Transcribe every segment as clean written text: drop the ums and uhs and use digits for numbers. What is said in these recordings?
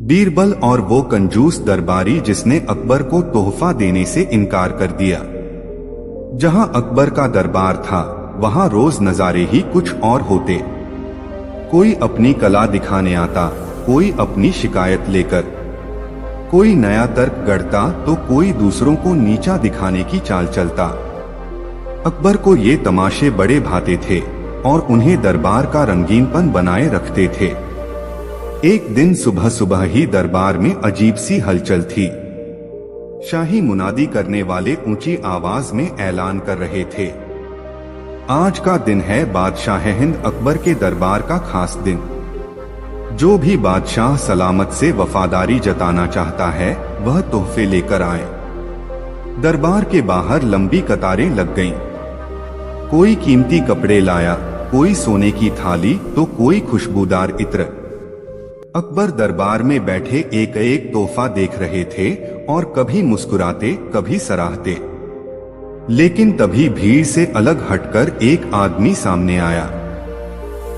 बीरबल और वो कंजूस दरबारी जिसने अकबर को तोहफा देने से इनकार कर दिया। जहां अकबर का दरबार था वहां रोज नजारे ही कुछ और होते। कोई अपनी कला दिखाने आता, कोई अपनी शिकायत लेकर, कोई नया तर्क गढ़ता तो कोई दूसरों को नीचा दिखाने की चाल चलता। अकबर को ये तमाशे बड़े भाते थे और उन्हें दरबार का रंगीनपन बनाए रखते थे। एक दिन सुबह सुबह ही दरबार में अजीब सी हलचल थी। शाही मुनादी करने वाले ऊंची आवाज में ऐलान कर रहे थे, आज का दिन है बादशाह हिंद अकबर के दरबार का खास दिन। जो भी बादशाह सलामत से वफादारी जताना चाहता है वह तोहफे लेकर आए। दरबार के बाहर लंबी कतारें लग गईं। कोई कीमती कपड़े लाया, कोई सोने की थाली तो कोई खुशबूदार इत्र। अकबर दरबार में बैठे एक एक तोहफा देख रहे थे और कभी मुस्कुराते कभी सराहते। लेकिन तभी भीड़ से अलग हटकर एक आदमी सामने आया।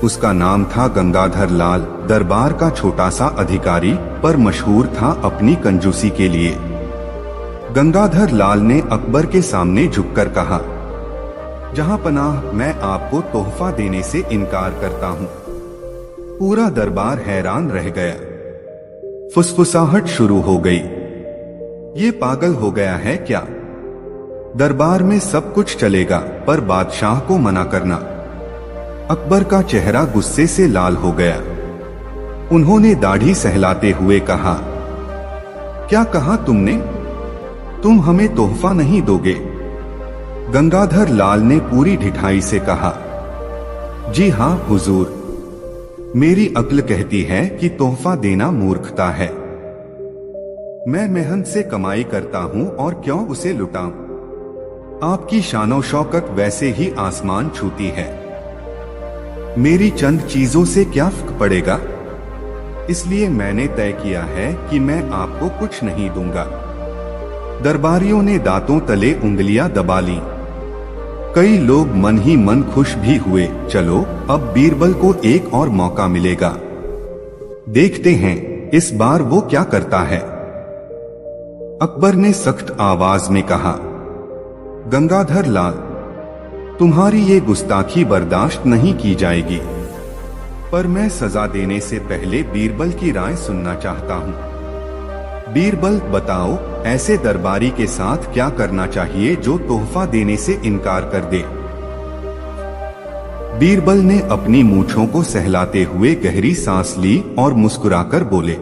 उसका नाम था गंगाधर लाल, दरबार का छोटा सा अधिकारी, पर मशहूर था अपनी कंजूसी के लिए। गंगाधर लाल ने अकबर के सामने झुककर कहा, जहां पनाह, मैं आपको तोहफा देने से इनकार करता हूं। पूरा दरबार हैरान रह गया। फुसफुसाहट शुरू हो गई। ये पागल हो गया है क्या? दरबार में सब कुछ चलेगा पर बादशाह को मना करना। अकबर का चेहरा गुस्से से लाल हो गया। उन्होंने दाढ़ी सहलाते हुए कहा, क्या कहा तुमने? तुम हमें तोहफा नहीं दोगे? गंगाधर लाल ने पूरी ढिठाई से कहा, जी हां हुजूर, मेरी अक्ल कहती है कि तोहफा देना मूर्खता है। मैं मेहनत से कमाई करता हूं और क्यों उसे लुटाऊं? आपकी शानो शौकत वैसे ही आसमान छूती है। मेरी चंद चीजों से क्या फर्क पड़ेगा? इसलिए मैंने तय किया है कि मैं आपको कुछ नहीं दूंगा। दरबारियों ने दांतों तले उंगलियां दबा लीं। कई लोग मन ही मन खुश भी हुए। चलो अब बीरबल को एक और मौका मिलेगा। देखते हैं इस बार वो क्या करता है। अकबर ने सख्त आवाज में कहा, गंगाधर लाल, तुम्हारी ये गुस्ताखी बर्दाश्त नहीं की जाएगी। पर मैं सजा देने से पहले बीरबल की राय सुनना चाहता हूं। बीरबल, बताओ, ऐसे दरबारी के साथ क्या करना चाहिए जो तोहफा देने से इनकार कर दे? बीरबल ने अपनी मूंछों को सहलाते हुए गहरी सांस ली और मुस्कुराकर बोले,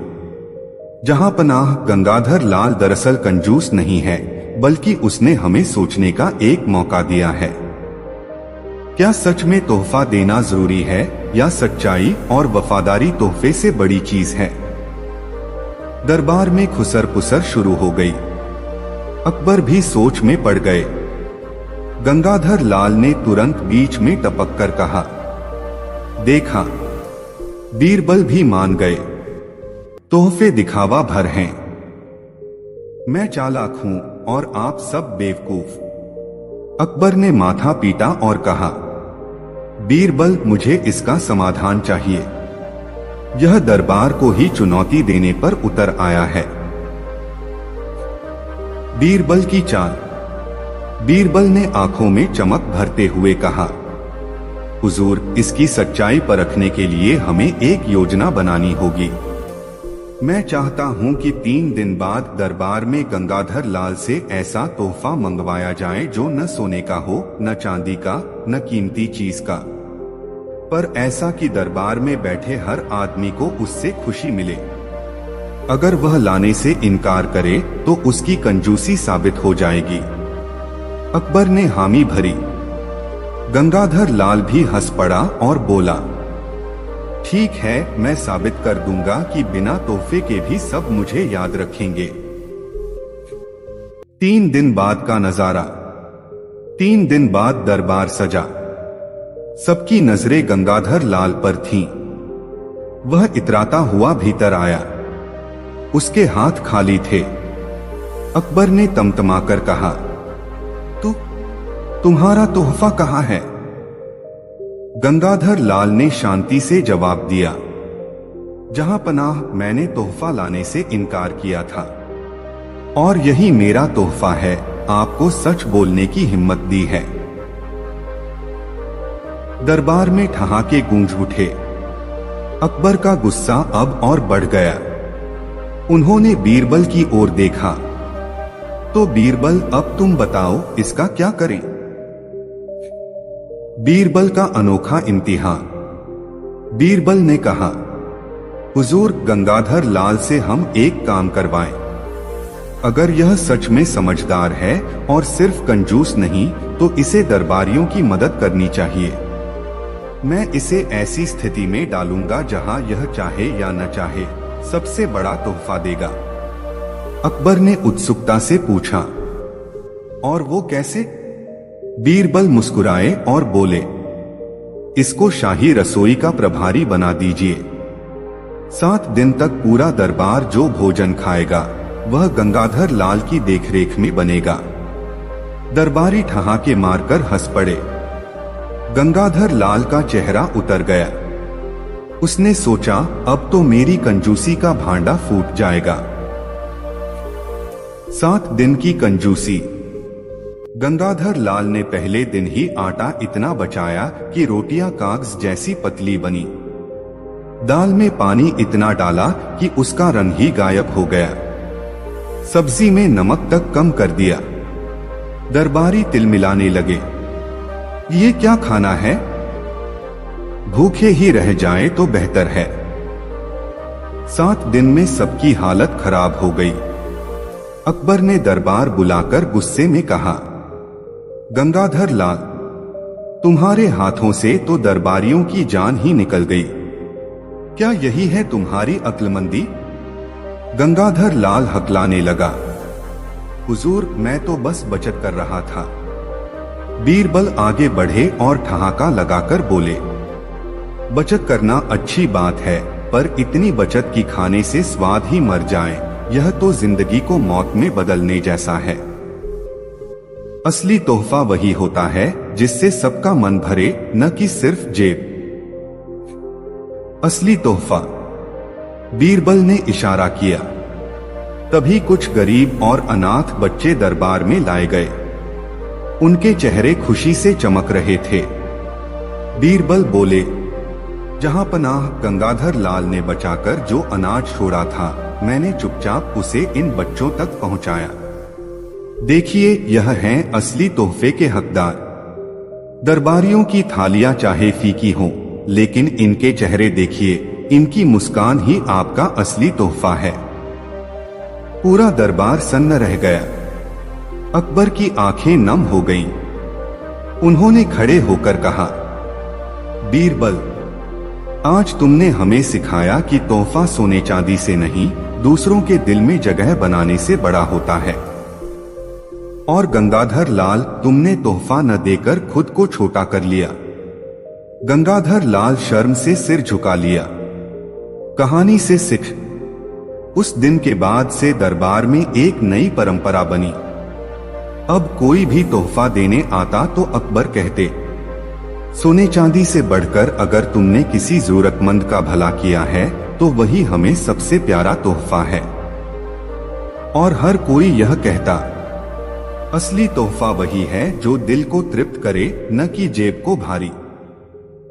जहां पनाह, गंगाधर लाल दरअसल कंजूस नहीं है, बल्कि उसने हमें सोचने का एक मौका दिया है। क्या सच में तोहफा देना जरूरी है या सच्चाई और वफादारी तोहफे से बड़ी चीज है? दरबार में खुसर पुसर शुरू हो गई। अकबर भी सोच में पड़ गए। गंगाधर लाल ने तुरंत बीच में टपक कर कहा, देखा, बीरबल भी मान गए। तोहफे दिखावा भर हैं। मैं चालाक हूं और आप सब बेवकूफ। अकबर ने माथा पीटा और कहा, बीरबल, मुझे इसका समाधान चाहिए। यह दरबार को ही चुनौती देने पर उतर आया है। बीरबल की चाल। बीरबल ने आंखों में चमक भरते हुए कहा, हुजूर, इसकी सच्चाई परखने के लिए हमें एक योजना बनानी होगी। मैं चाहता हूं कि 3 दिन बाद दरबार में गंगाधर लाल से ऐसा तोहफा मंगवाया जाए जो न सोने का हो, न चांदी का, न कीमती चीज का, पर ऐसा कि दरबार में बैठे हर आदमी को उससे खुशी मिले। अगर वह लाने से इनकार करे तो उसकी कंजूसी साबित हो जाएगी। अकबर ने हामी भरी। गंगाधर लाल भी हंस पड़ा और बोला, ठीक है, मैं साबित कर दूंगा कि बिना तोहफे के भी सब मुझे याद रखेंगे। 3 दिन बाद का नजारा। 3 दिन बाद दरबार सजा। सबकी नजरें गंगाधर लाल पर थीं। वह इतराता हुआ भीतर आया। उसके हाथ खाली थे। अकबर ने तमतमाकर कहा, तुम्हारा तोहफा कहाँ है? गंगाधर लाल ने शांति से जवाब दिया, जहां पनाह मैंने तोहफा लाने से इनकार किया था, और यही मेरा तोहफा है, आपको सच बोलने की हिम्मत दी है। दरबार में ठहाके गूंज उठे। अकबर का गुस्सा अब और बढ़ गया। उन्होंने बीरबल की ओर देखा। तो बीरबल, अब तुम बताओ इसका क्या करें? बीरबल का अनोखा इम्तिहान। बीरबल ने कहा, हुजूर, गंगाधर लाल से हम एक काम करवाएं। अगर यह सच में समझदार है और सिर्फ कंजूस नहीं, तो इसे दरबारियों की मदद करनी चाहिए। मैं इसे ऐसी स्थिति में डालूंगा जहां यह चाहे या न चाहे सबसे बड़ा तोहफा देगा। अकबर ने उत्सुकता से पूछा, और वो कैसे? बीरबल मुस्कुराए और बोले, इसको शाही रसोई का प्रभारी बना दीजिए। 7 दिन तक पूरा दरबार जो भोजन खाएगा वह गंगाधर लाल की देखरेख में बनेगा। दरबारी ठहाके मारकर हंस पड़े। गंगाधर लाल का चेहरा उतर गया। उसने सोचा, अब तो मेरी कंजूसी का भांडा फूट जाएगा। 7 दिन की कंजूसी। गंगाधर लाल ने पहले दिन ही आटा इतना बचाया कि रोटियां कागज जैसी पतली बनी। दाल में पानी इतना डाला कि उसका रंग ही गायब हो गया। सब्जी में नमक तक कम कर दिया। दरबारी तिलमिलाने लगे। ये क्या खाना है? भूखे ही रह जाए तो बेहतर है। 7 दिन में सबकी हालत खराब हो गई। अकबर ने दरबार बुलाकर गुस्से में कहा, गंगाधर लाल, तुम्हारे हाथों से तो दरबारियों की जान ही निकल गई। क्या यही है तुम्हारी अक्लमंदी? गंगाधर लाल हकलाने लगा, हुजूर, मैं तो बस बचत कर रहा था। बीरबल आगे बढ़े और ठहाका लगाकर बोले, बचत करना अच्छी बात है, पर इतनी बचत की खाने से स्वाद ही मर जाए, यह तो जिंदगी को मौत में बदलने जैसा है। असली तोहफा वही होता है जिससे सबका मन भरे, न कि सिर्फ जेब। असली तोहफा। बीरबल ने इशारा किया। तभी कुछ गरीब और अनाथ बच्चे दरबार में लाए गए। उनके चेहरे खुशी से चमक रहे थे। बीरबल बोले, जहां पनाह, गंगाधर लाल ने बचाकर जो अनाज छोड़ा था, मैंने चुपचाप उसे इन बच्चों तक पहुंचाया। देखिए, यह हैं असली तोहफे के हकदार। दरबारियों की थालियां चाहे फीकी हों, लेकिन इनके चेहरे देखिए, इनकी मुस्कान ही आपका असली तोहफा है। पूरा दरबार सन्न रह गया। अकबर की आंखें नम हो गईं। उन्होंने खड़े होकर कहा, बीरबल, आज तुमने हमें सिखाया कि तोहफा सोने चांदी से नहीं, दूसरों के दिल में जगह बनाने से बड़ा होता है। और गंगाधर लाल, तुमने तोहफा न देकर खुद को छोटा कर लिया। गंगाधर लाल शर्म से सिर झुका लिया। कहानी से सीख। उस दिन के बाद से दरबार में एक नई परंपरा बनी। अब कोई भी तोहफा देने आता तो अकबर कहते, सोने चांदी से बढ़कर अगर तुमने किसी जरूरतमंद का भला किया है तो वही हमें सबसे प्यारा तोहफा है। और हर कोई यह कहता, असली तोहफा वही है जो दिल को तृप्त करे, न कि जेब को भारी।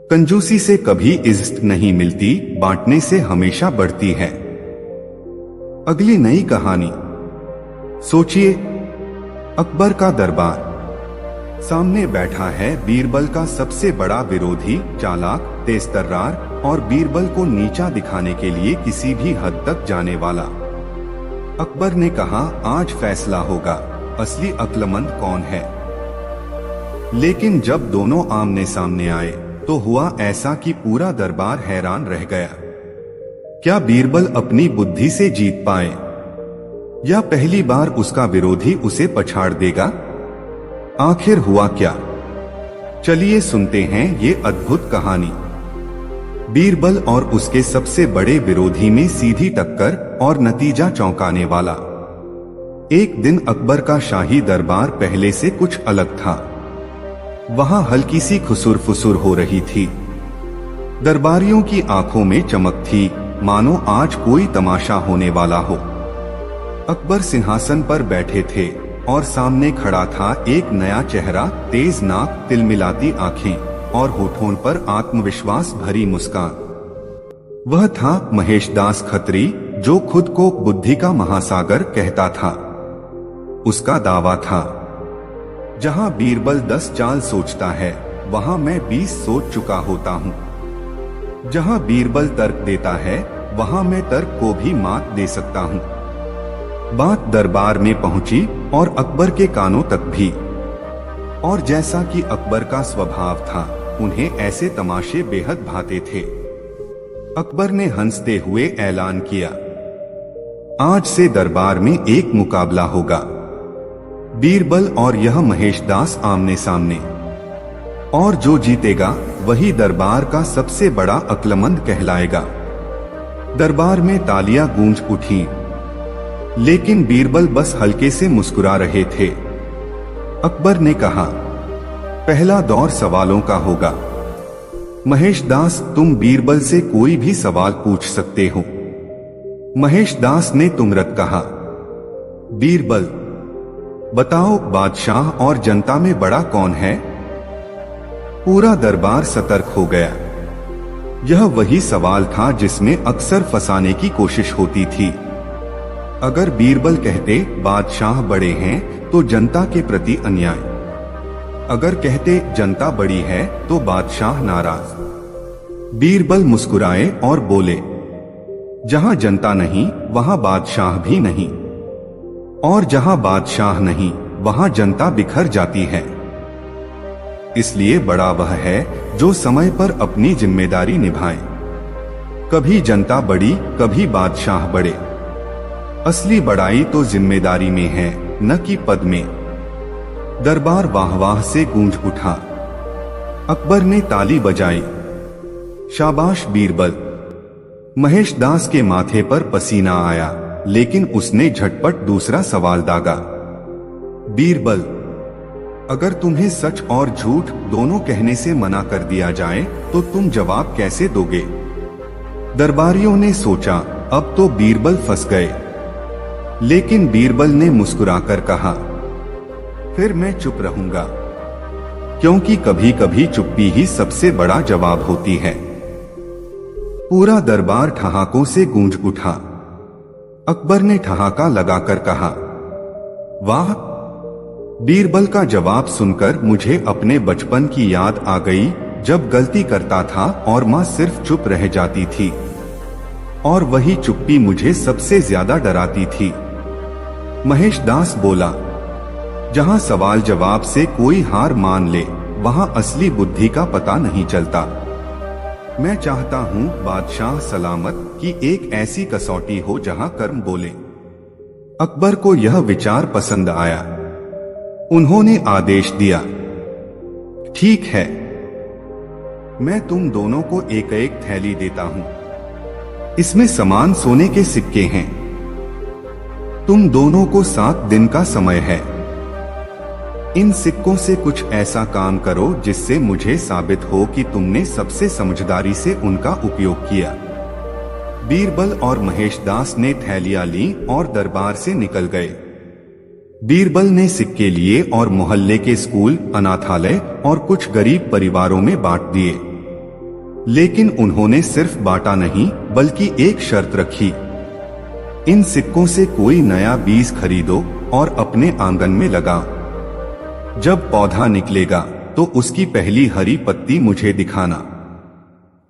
कंजूसी से कभी इज्जत नहीं मिलती, बांटने से हमेशा बढ़ती है। अगली नई कहानी। सोचिए, अकबर का दरबार। सामने बैठा है बीरबल का सबसे बड़ा विरोधी, चालाक, तेजतर्रार और बीरबल को नीचा दिखाने के लिए किसी भी हद तक जाने वाला। अकबर ने कहा, आज फैसला होगा, असली अक्लमंद कौन है। लेकिन जब दोनों आमने सामने आए तो हुआ ऐसा कि पूरा दरबार हैरान रह गया। क्या बीरबल अपनी बुद्धि से जीत पाए, या पहली बार उसका विरोधी उसे पछाड़ देगा? आखिर हुआ क्या? चलिए सुनते हैं ये अद्भुत कहानी। बीरबल और उसके सबसे बड़े विरोधी में सीधी टक्कर और नतीजा चौंकाने वाला। एक दिन अकबर का शाही दरबार पहले से कुछ अलग था। वहां हल्की सी खुसुर फुसुर हो रही थी। दरबारियों की आंखों में चमक थी, मानो आज कोई तमाशा होने वाला हो। अकबर सिंहासन पर बैठे थे और सामने खड़ा था एक नया चेहरा, तेज नाक, तिलमिलाती आंखें और होठों पर आत्मविश्वास भरी मुस्कान। वह था महेशदास खत्री, जो खुद को बुद्धि का महासागर कहता था। उसका दावा था, जहां बीरबल 10 चाल सोचता है, वहां मैं 20 सोच चुका होता हूं। जहां बीरबल तर्क देता है, वहां मैं तर्क को भी मात दे सकता हूं। बात दरबार में पहुंची और अकबर के कानों तक भी। और जैसा कि अकबर का स्वभाव था, उन्हें ऐसे तमाशे बेहद भाते थे। अकबर ने हंसते हुए ऐलान किया, आज से दरबार में एक मुकाबला होगा। बीरबल और यह महेशदास आमने सामने, और जो जीतेगा वही दरबार का सबसे बड़ा अक्लमंद कहलाएगा। दरबार में तालियां गूंज उठी, लेकिन बीरबल बस हल्के से मुस्कुरा रहे थे। अकबर ने कहा, पहला दौर सवालों का होगा। महेशदास, तुम बीरबल से कोई भी सवाल पूछ सकते हो। महेशदास ने तुमरत कहा, बीरबल, बताओ, बादशाह और जनता में बड़ा कौन है? पूरा दरबार सतर्क हो गया। यह वही सवाल था जिसमें अक्सर फंसाने की कोशिश होती थी। अगर बीरबल कहते बादशाह बड़े हैं तो जनता के प्रति अन्याय, अगर कहते जनता बड़ी है तो बादशाह नाराज। बीरबल मुस्कुराए और बोले, जहां जनता नहीं वहां बादशाह भी नहीं, और जहां बादशाह नहीं वहां जनता बिखर जाती है। इसलिए बड़ा वह है जो समय पर अपनी जिम्मेदारी निभाए। कभी जनता बड़ी, कभी बादशाह बड़े। असली बड़ाई तो जिम्मेदारी में है, न कि पद में। दरबार वाह वाह से गूंज उठा। अकबर ने ताली बजाई, शाबाश बीरबल। महेशदास के माथे पर पसीना आया, लेकिन उसने झटपट दूसरा सवाल दागा, बीरबल, अगर तुम्हें सच और झूठ दोनों कहने से मना कर दिया जाए तो तुम जवाब कैसे दोगे? दरबारियों ने सोचा, अब तो बीरबल फंस गए। लेकिन बीरबल ने मुस्कुराकर कहा, फिर मैं चुप रहूंगा, क्योंकि कभी कभी चुप्पी ही सबसे बड़ा जवाब होती है। पूरा दरबार ठहाकों से गूंज उठा। अकबर ने ठहाका लगाकर कहा, वाह! बीरबल का जवाब सुनकर मुझे अपने बचपन की याद आ गई, जब गलती करता था और मां सिर्फ चुप रह जाती थी, और वही चुप्पी मुझे सबसे ज्यादा डराती थी। महेशदास बोला, जहां सवाल जवाब से कोई हार मान ले, वहां असली बुद्धि का पता नहीं चलता। मैं चाहता हूं बादशाह सलामत की एक ऐसी कसौटी हो जहां कर्म बोले। अकबर को यह विचार पसंद आया। उन्होंने आदेश दिया, ठीक है, मैं तुम दोनों को एक एक थैली देता हूं। इसमें समान सोने के सिक्के हैं। तुम दोनों को 7 दिन का समय है। इन सिक्कों से कुछ ऐसा काम करो जिससे मुझे साबित हो कि तुमने सबसे समझदारी से उनका उपयोग किया। बीरबल और महेशदास ने थैलियां ली और दरबार से निकल गए। बीरबल ने सिक्के लिए और मोहल्ले के स्कूल, अनाथालय और कुछ गरीब परिवारों में बांट दिए। लेकिन उन्होंने सिर्फ बांटा नहीं, बल्कि एक शर्त रखी, इन सिक्कों से कोई नया बीज खरीदो और अपने आंगन में लगाओ। जब पौधा निकलेगा तो उसकी पहली हरी पत्ती मुझे दिखाना।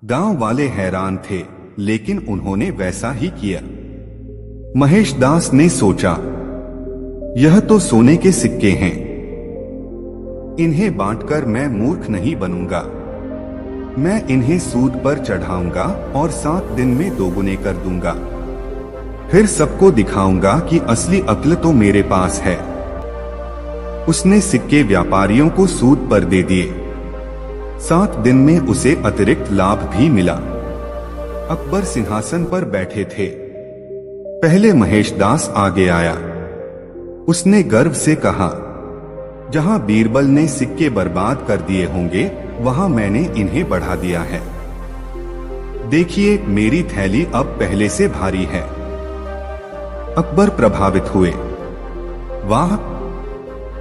गांव वाले हैरान थे, लेकिन उन्होंने वैसा ही किया। महेशदास ने सोचा, यह तो सोने के सिक्के हैं, इन्हें बांटकर मैं मूर्ख नहीं बनूंगा। मैं इन्हें सूद पर चढ़ाऊंगा और 7 दिन में दोगुने कर दूंगा। फिर सबको दिखाऊंगा कि असली अक्ल तो मेरे पास है। उसने सिक्के व्यापारियों को सूद पर दे दिए। 7 दिन में उसे अतिरिक्त लाभ भी मिला। अकबर सिंहासन पर बैठे थे। पहले महेशदास आगे आया। उसने गर्व से कहा, जहां बीरबल ने सिक्के बर्बाद कर दिए होंगे, वहां मैंने इन्हें बढ़ा दिया है। देखिए, मेरी थैली अब पहले से भारी है। अकबर प्रभावित हुए। वाह,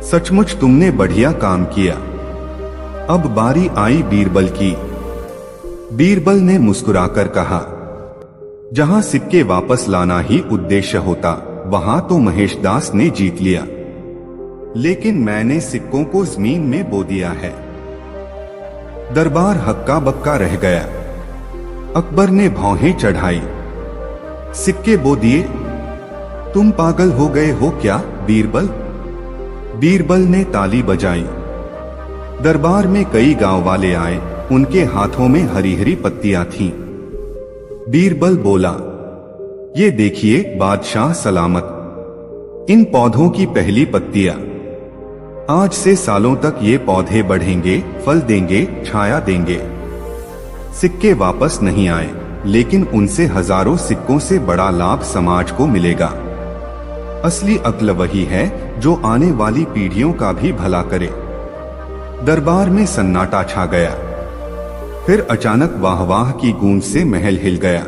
सचमुच तुमने बढ़िया काम किया। अब बारी आई बीरबल की। बीरबल ने मुस्कुराकर कहा, जहां सिक्के वापस लाना ही उद्देश्य होता, वहां तो महेशदास ने जीत लिया, लेकिन मैंने सिक्कों को जमीन में बो दिया है। दरबार हक्का बक्का रह गया। अकबर ने भौहें चढ़ाई। सिक्के बो दिए? तुम पागल हो गए हो क्या बीरबल? बीरबल ने ताली बजाई। दरबार में कई गांव वाले आए, उनके हाथों में हरी हरी पत्तियां थीं। बीरबल बोला, ये देखिए बादशाह सलामत, इन पौधों की पहली पत्तियां। आज से सालों तक ये पौधे बढ़ेंगे, फल देंगे, छाया देंगे। सिक्के वापस नहीं आए, लेकिन उनसे हजारों सिक्कों से बड़ा लाभ समाज को मिलेगा। असली अक्ल वही है जो आने वाली पीढ़ियों का भी भला करे। दरबार में सन्नाटा छा गया। फिर अचानक वाह वाह की गूंज से महल हिल गया।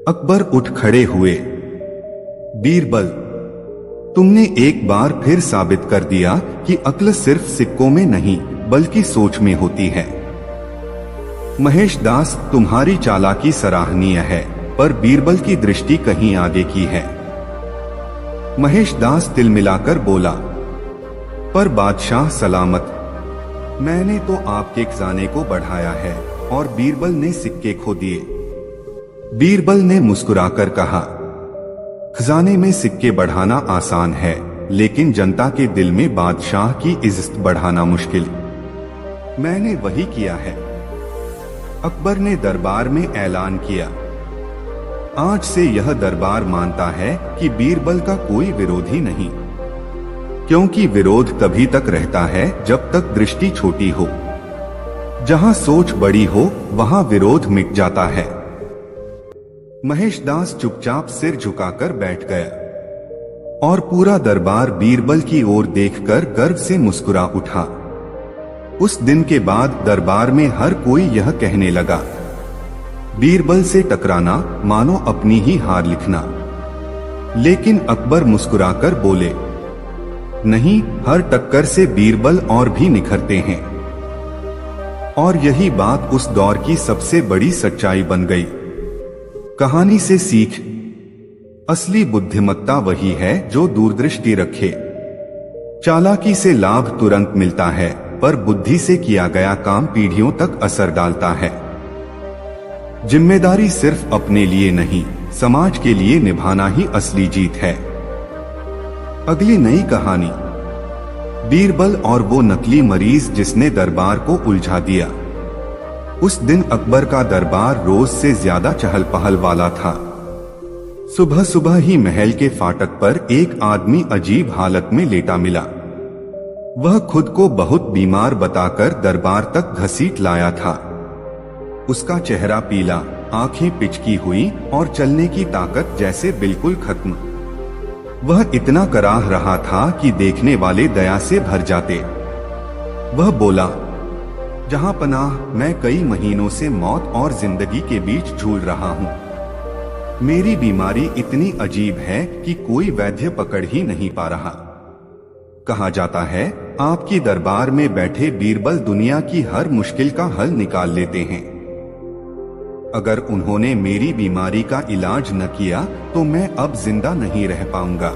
अकबर उठ खड़े हुए। बीरबल, तुमने एक बार फिर साबित कर दिया कि अक्ल सिर्फ सिक्कों में नहीं बल्कि सोच में होती है। महेशदास, तुम्हारी चालाकी सराहनीय है, पर बीरबल की दृष्टि कहीं आगे की है। महेशदास तिलमिलाकर बोला, पर बादशाह सलामत, मैंने तो आपके खजाने को बढ़ाया है और बीरबल ने सिक्के खो दिए। बीरबल ने मुस्कुराकर कहा, खजाने में सिक्के बढ़ाना आसान है, लेकिन जनता के दिल में बादशाह की इज्जत बढ़ाना मुश्किल। मैंने वही किया है। अकबर ने दरबार में ऐलान किया, आज से यह दरबार मानता है कि बीरबल का कोई विरोधी नहीं, क्योंकि विरोध तभी तक रहता है जब तक दृष्टि छोटी हो। जहां सोच बड़ी हो वहां विरोध मिट जाता है। महेशदास चुपचाप सिर झुकाकर बैठ गया और पूरा दरबार बीरबल की ओर देखकर गर्व से मुस्कुरा उठा। उस दिन के बाद दरबार में हर कोई यह कहने लगा, बीरबल से टकराना मानो अपनी ही हार लिखना। लेकिन अकबर मुस्कुराकर बोले, नहीं, हर टक्कर से बीरबल और भी निखरते हैं। और यही बात उस दौर की सबसे बड़ी सच्चाई बन गई। कहानी से सीख, असली बुद्धिमत्ता वही है जो दूरदृष्टि रखे। चालाकी से लाभ तुरंत मिलता है, पर बुद्धि से किया गया काम पीढ़ियों तक असर डालता है। जिम्मेदारी सिर्फ अपने लिए नहीं, समाज के लिए निभाना ही असली जीत है। अगली नई कहानी, बीरबल और वो नकली मरीज जिसने दरबार को उलझा दिया। उस दिन अकबर का दरबार रोज से ज्यादा चहल पहल वाला था। सुबह सुबह ही महल के फाटक पर एक आदमी अजीब हालत में लेटा मिला। वह खुद को बहुत बीमार बताकर दरबार तक घसीट लाया था। उसका चेहरा पीला, आंखें पिचकी हुई और चलने की ताकत जैसे बिल्कुल खत्म। वह इतना कराह रहा था कि देखने वाले दया से भर जाते। वह बोला, जहां पनाह, मैं कई महीनों से मौत और जिंदगी के बीच झूल रहा हूं। मेरी बीमारी इतनी अजीब है कि कोई वैद्य पकड़ ही नहीं पा रहा। कहा जाता है आपकी दरबार में बैठे बीरबल दुनिया की हर मुश्किल का हल निकाल लेते हैं। अगर उन्होंने मेरी बीमारी का इलाज न किया तो मैं अब जिंदा नहीं रह पाऊंगा।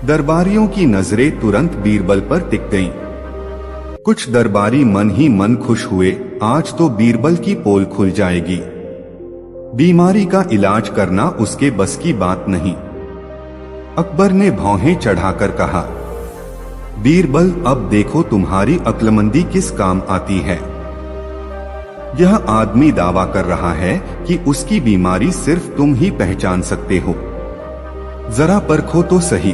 दरबारियों की नजरें तुरंत बीरबल पर टिक गईं। कुछ दरबारी मन ही मन खुश हुए, आज तो बीरबल की पोल खुल जाएगी। बीमारी का इलाज करना उसके बस की बात नहीं। अकबर ने भौहें चढ़ाकर कहा, बीरबल, अब देखो तुम्हारी अक्लमंदी किस काम आती है। यह आदमी दावा कर रहा है कि उसकी बीमारी सिर्फ तुम ही पहचान सकते हो। जरा परखो तो सही।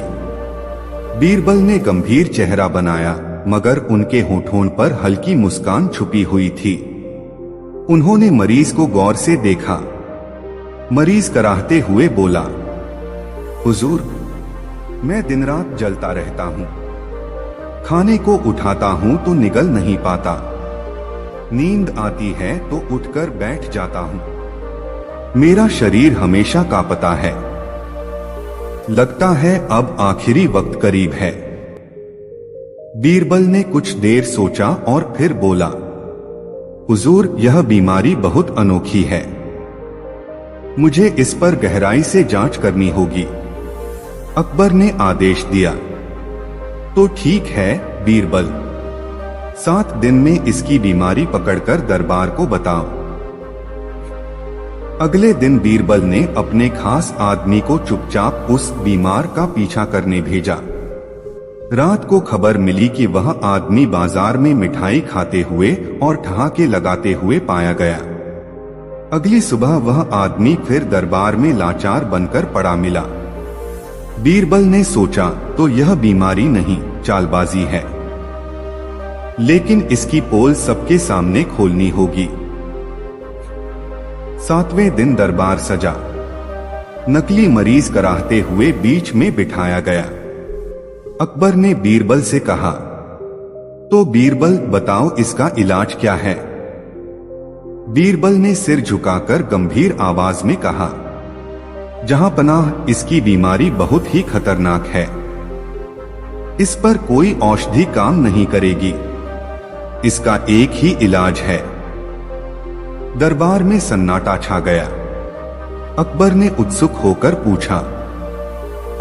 बीरबल ने गंभीर चेहरा बनाया, मगर उनके होठों पर हल्की मुस्कान छुपी हुई थी। उन्होंने मरीज को गौर से देखा। मरीज कराहते हुए बोला, हुजूर, मैं दिन रात जलता रहता हूं। खाने को उठाता हूं तो निगल नहीं पाता। नींद आती है तो उठकर बैठ जाता हूँ। मेरा शरीर हमेशा कांपता है। लगता है अब आखिरी वक्त करीब है। बीरबल ने कुछ देर सोचा और फिर बोला, हुजूर, यह बीमारी बहुत अनोखी है। मुझे इस पर गहराई से जांच करनी होगी। अकबर ने आदेश दिया। तो ठीक है बीरबल, 7 दिन में इसकी बीमारी पकड़कर दरबार को बताओ। अगले दिन बीरबल ने अपने खास आदमी को चुपचाप उस बीमार का पीछा करने भेजा। रात को खबर मिली कि वह आदमी बाजार में मिठाई खाते हुए और ठहाके लगाते हुए पाया गया। अगली सुबह वह आदमी फिर दरबार में लाचार बनकर पड़ा मिला। बीरबल ने सोचा, तो यह बीमारी नहीं, चालबाजी है। लेकिन इसकी पोल सबके सामने खोलनी होगी। 7वें दिन दरबार सजा। नकली मरीज कराहते हुए बीच में बिठाया गया। अकबर ने बीरबल से कहा, तो बीरबल बताओ इसका इलाज क्या है। बीरबल ने सिर झुकाकर गंभीर आवाज में कहा, जहां पनाह, इसकी बीमारी बहुत ही खतरनाक है। इस पर कोई औषधि काम नहीं करेगी। इसका एक ही इलाज है। दरबार में सन्नाटा छा गया। अकबर ने उत्सुक होकर पूछा,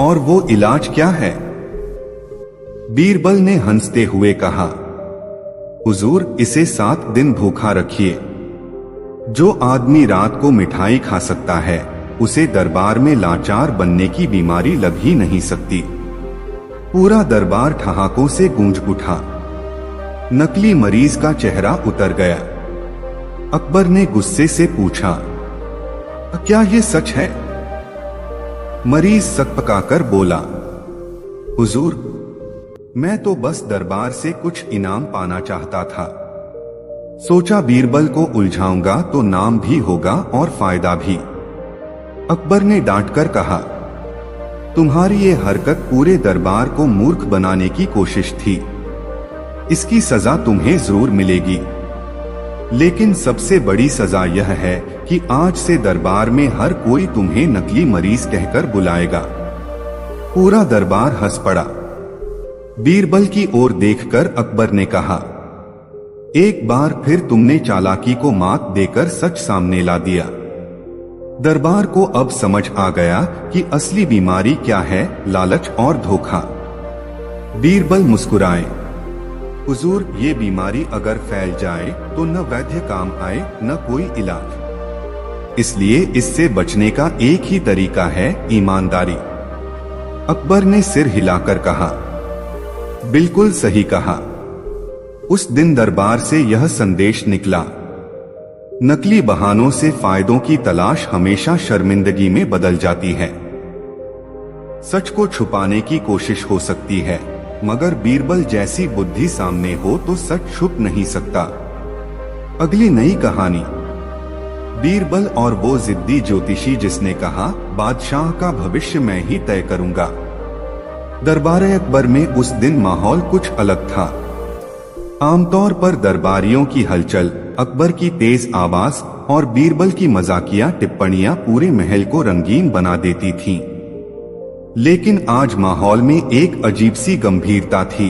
और वो इलाज क्या है? बीरबल ने हंसते हुए कहा, हुजूर, इसे 7 दिन भूखा रखिए। जो आदमी रात को मिठाई खा सकता है, उसे दरबार में लाचार बनने की बीमारी लग ही नहीं सकती। पूरा दरबार ठहाकों से गूंज उठा। नकली मरीज का चेहरा उतर गया। अकबर ने गुस्से से पूछा, क्या ये सच है? मरीज सकपकाकर बोला, हुजूर, मैं तो बस दरबार से कुछ इनाम पाना चाहता था। सोचा बीरबल को उलझाऊंगा तो नाम भी होगा और फायदा भी। अकबर ने डांटकर कहा, तुम्हारी ये हरकत पूरे दरबार को मूर्ख बनाने की कोशिश थी। इसकी सजा तुम्हें जरूर मिलेगी। लेकिन सबसे बड़ी सजा यह है कि आज से दरबार में हर कोई तुम्हें नकली मरीज कहकर बुलाएगा। पूरा दरबार हंस पड़ा। बीरबल की ओर देखकर अकबर ने कहा, एक बार फिर तुमने चालाकी को मात देकर सच सामने ला दिया। दरबार को अब समझ आ गया कि असली बीमारी क्या है, लालच और धोखा। बीरबल मुस्कुराए, हुजूर, ये बीमारी अगर फैल जाए तो न वैद्य काम आए न कोई इलाज। इसलिए इससे बचने का एक ही तरीका है, ईमानदारी। अकबर ने सिर हिलाकर कहा, बिल्कुल सही कहा। उस दिन दरबार से यह संदेश निकला, नकली बहानों से फायदों की तलाश हमेशा शर्मिंदगी में बदल जाती है। सच को छुपाने की कोशिश हो सकती है, मगर बीरबल जैसी बुद्धि सामने हो तो सच छुप नहीं सकता। अगली नई कहानी, बीरबल और वो जिद्दी ज्योतिषी जिसने कहा, बादशाह का भविष्य मैं ही तय करूंगा। दरबार अकबर में उस दिन माहौल कुछ अलग था। आमतौर पर दरबारियों की हलचल, अकबर की तेज आवाज और बीरबल की मजाकिया टिप्पणियां पूरे महल को रंगीन बना देती थीं। लेकिन आज माहौल में एक अजीब सी गंभीरता थी।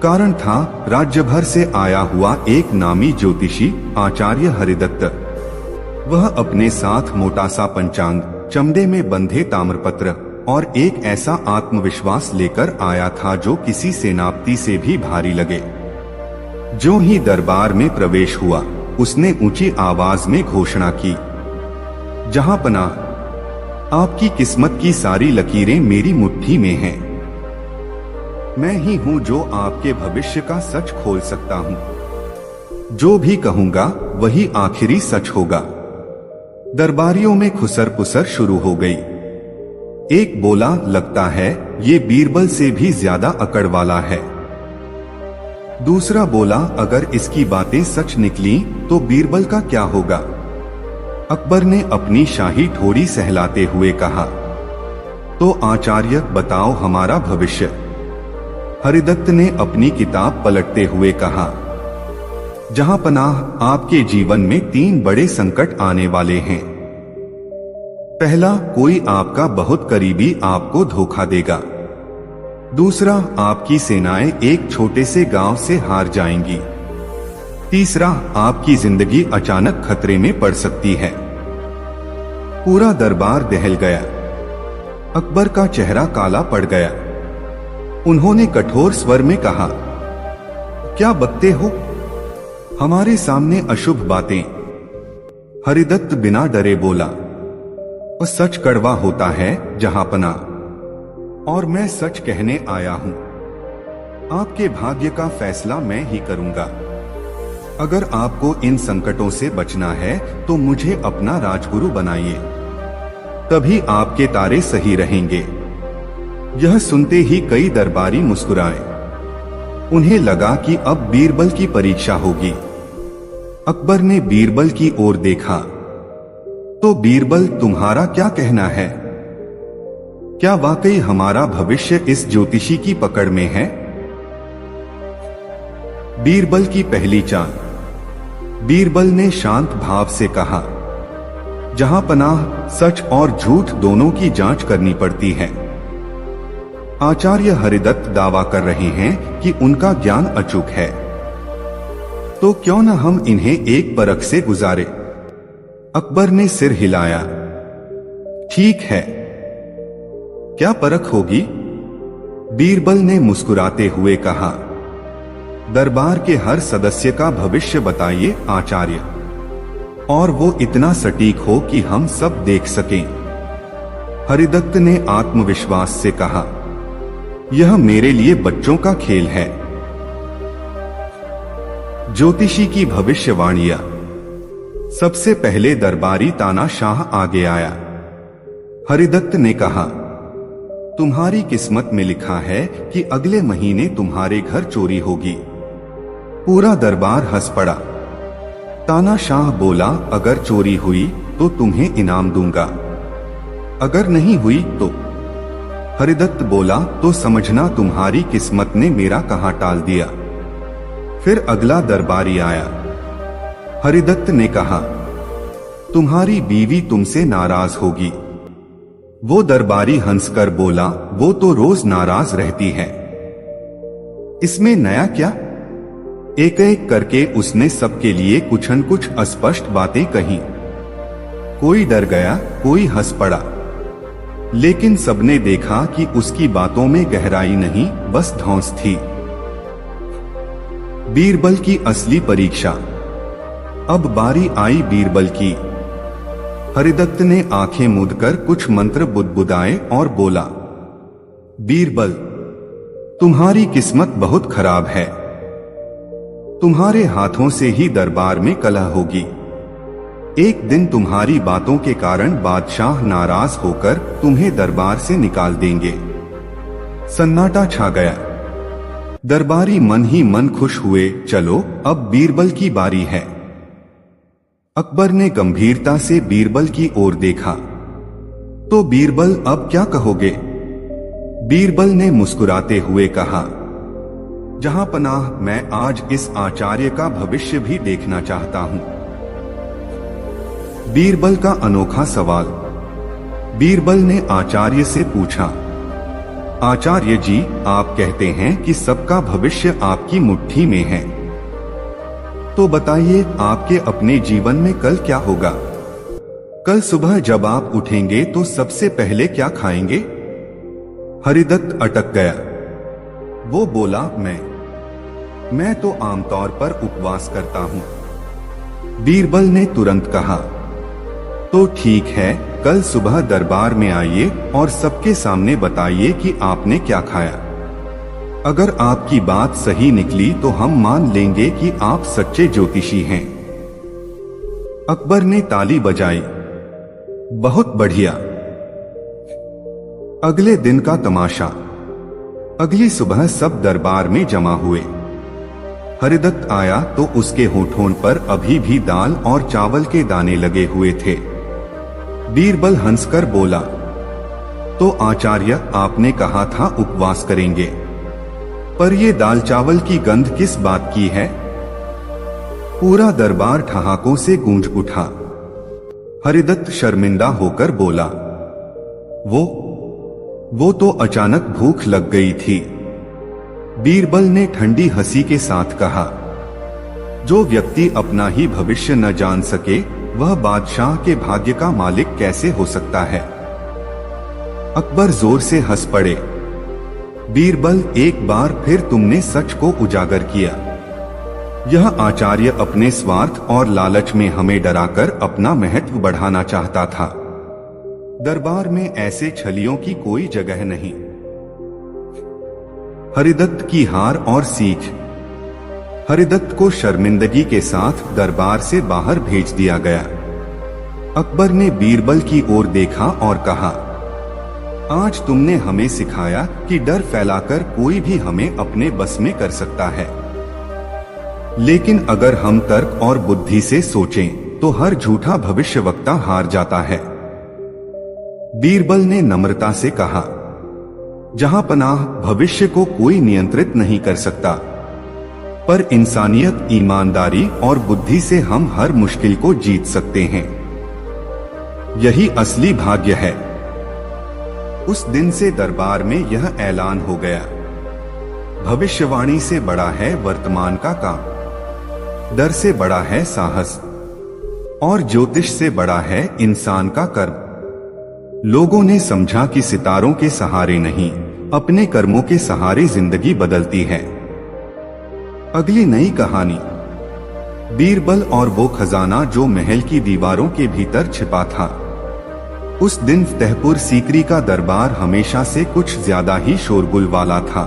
कारण था राज्य भर से आया हुआ एक नामी ज्योतिषी, आचार्य हरिदत्त। वह अपने साथ मोटा सा पंचांग, चमड़े में बंधे ताम्रपत्र और एक ऐसा आत्मविश्वास लेकर आया था जो किसी सेनापति से भी भारी लगे। जो ही दरबार में प्रवेश हुआ, उसने ऊंची आवाज में घोषणा की, जहां पनाह, आपकी किस्मत की सारी लकीरें मेरी मुट्ठी में हैं। मैं ही हूं जो आपके भविष्य का सच खोल सकता हूं। जो भी कहूंगा वही आखिरी सच होगा। दरबारियों में खुसर पुसर शुरू हो गई। एक बोला, लगता है ये बीरबल से भी ज्यादा अकड़ वाला है। दूसरा बोला, अगर इसकी बातें सच निकली तो बीरबल का क्या होगा? अकबर ने अपनी शाही ठोड़ी सहलाते हुए कहा, तो आचार्य बताओ हमारा भविष्य। हरिदत्त ने अपनी किताब पलटते हुए कहा, जहां पनाह, आपके जीवन में 3 बड़े संकट आने वाले हैं। पहला, कोई आपका बहुत करीबी आपको धोखा देगा। दूसरा, आपकी सेनाएं एक छोटे से गांव से हार जाएंगी। तीसरा, आपकी जिंदगी अचानक खतरे में पड़ सकती है। पूरा दरबार दहल गया। अकबर का चेहरा काला पड़ गया। उन्होंने कठोर स्वर में कहा, क्या बकते हो? हमारे सामने अशुभ बातें। हरिदत्त बिना डरे बोला, और सच कड़वा होता है जहांपना, और मैं सच कहने आया हूं। आपके भाग्य का फैसला मैं ही करूंगा। अगर आपको इन संकटों से बचना है तो मुझे अपना राजगुरु बनाइए, तभी आपके तारे सही रहेंगे। यह सुनते ही कई दरबारी मुस्कुराए। उन्हें लगा कि अब बीरबल की परीक्षा होगी। अकबर ने बीरबल की ओर देखा। तो बीरबल, तुम्हारा क्या कहना है? क्या वाकई हमारा भविष्य इस ज्योतिषी की पकड़ में है? बीरबल की पहली चाल। बीरबल ने शांत भाव से कहा, जहां पनाह, सच और झूठ दोनों की जांच करनी पड़ती है। आचार्य हरिदत्त दावा कर रहे हैं कि उनका ज्ञान अचूक है, तो क्यों न हम इन्हें एक परख से गुजारे। अकबर ने सिर हिलाया। ठीक है, क्या परख होगी? बीरबल ने मुस्कुराते हुए कहा, दरबार के हर सदस्य का भविष्य बताइए आचार्य, और वो इतना सटीक हो कि हम सब देख सकें। हरिदत्त ने आत्मविश्वास से कहा, यह मेरे लिए बच्चों का खेल है। ज्योतिषी की भविष्यवाणियां। सबसे पहले दरबारी तानाशाह आगे आया। हरिदत्त ने कहा, तुम्हारी किस्मत में लिखा है कि अगले महीने तुम्हारे घर चोरी होगी। पूरा दरबार हंस पड़ा। तानाशाह बोला, अगर चोरी हुई तो तुम्हें इनाम दूंगा, अगर नहीं हुई तो। हरिदत्त बोला, तो समझना तुम्हारी किस्मत ने मेरा कहां टाल दिया। फिर अगला दरबारी आया। हरिदत्त ने कहा, तुम्हारी बीवी तुमसे नाराज होगी। वो दरबारी हंसकर बोला, वो तो रोज नाराज रहती है, इसमें नया क्या? एक एक करके उसने सबके लिए कुछ न कुछ अस्पष्ट बातें कही। कोई डर गया, कोई हंस पड़ा, लेकिन सबने देखा कि उसकी बातों में गहराई नहीं, बस धौंस थी। बीरबल की असली परीक्षा। अब बारी आई बीरबल की। हरिदत्त ने आंखें मूंदकर कुछ मंत्र बुदबुदाए और बोला, बीरबल, तुम्हारी किस्मत बहुत खराब है। तुम्हारे हाथों से ही दरबार में कलह होगी। एक दिन तुम्हारी बातों के कारण बादशाह नाराज होकर तुम्हें दरबार से निकाल देंगे। सन्नाटा छा गया। दरबारी मन ही मन खुश हुए। चलो, अब बीरबल की बारी है। अकबर ने गंभीरता से बीरबल की ओर देखा। तो बीरबल, अब क्या कहोगे? बीरबल ने मुस्कुराते हुए कहा, जहां पनाह, मैं आज इस आचार्य का भविष्य भी देखना चाहता हूं। बीरबल का अनोखा सवाल। बीरबल ने आचार्य से पूछा, आचार्य जी, आप कहते हैं कि सबका भविष्य आपकी मुट्ठी में है, तो बताइए आपके अपने जीवन में कल क्या होगा? कल सुबह जब आप उठेंगे तो सबसे पहले क्या खाएंगे? हरिदत्त अटक गया। वो बोला, मैं तो आमतौर पर उपवास करता हूं। बीरबल ने तुरंत कहा, तो ठीक है, कल सुबह दरबार में आइए और सबके सामने बताइए कि आपने क्या खाया। अगर आपकी बात सही निकली तो हम मान लेंगे कि आप सच्चे ज्योतिषी हैं। अकबर ने ताली बजाई। बहुत बढ़िया। अगले दिन का तमाशा। अगली सुबह सब दरबार में जमा हुए। हरिदत्त आया तो उसके होठों पर अभी भी दाल और चावल के दाने लगे हुए थे। बीरबल हंसकर बोला, तो आचार्य, आपने कहा था उपवास करेंगे, पर ये दाल चावल की गंध किस बात की है? पूरा दरबार ठहाकों से गूंज उठा। हरिदत्त शर्मिंदा होकर बोला, वो तो अचानक भूख लग गई थी। बीरबल ने ठंडी हंसी के साथ कहा, जो व्यक्ति अपना ही भविष्य न जान सके वह बादशाह के भाग्य का मालिक कैसे हो सकता है। अकबर जोर से हंस पड़े। बीरबल, एक बार फिर तुमने सच को उजागर किया। यह आचार्य अपने स्वार्थ और लालच में हमें डराकर अपना महत्व बढ़ाना चाहता था। दरबार में ऐसे छलियों की कोई जगह नहीं। हरिदत्त की हार और सीख। हरिदत्त को शर्मिंदगी के साथ दरबार से बाहर भेज दिया गया। अकबर ने बीरबल की ओर देखा और कहा, आज तुमने हमें सिखाया कि डर फैलाकर कोई भी हमें अपने बस में कर सकता है। लेकिन अगर हम तर्क और बुद्धि से सोचें तो हर झूठा भविष्यवक्ता हार जाता है। बीरबल ने नम्रता से कहा, जहां पनाह भविष्य को कोई नियंत्रित नहीं कर सकता, पर इंसानियत, ईमानदारी और बुद्धि से हम हर मुश्किल को जीत सकते हैं। यही असली भाग्य है। उस दिन से दरबार में यह ऐलान हो गया, भविष्यवाणी से बड़ा है वर्तमान का काम, डर से बड़ा है साहस, और ज्योतिष से बड़ा है इंसान का कर्म। लोगों ने समझा कि सितारों के सहारे नहीं, अपने कर्मों के सहारे जिंदगी बदलती है। अगली नई कहानी, बीरबल और वो खजाना जो महल की दीवारों के भीतर छिपा था। उस दिन फतेहपुर सीकरी का दरबार हमेशा से कुछ ज्यादा ही शोरगुल वाला था।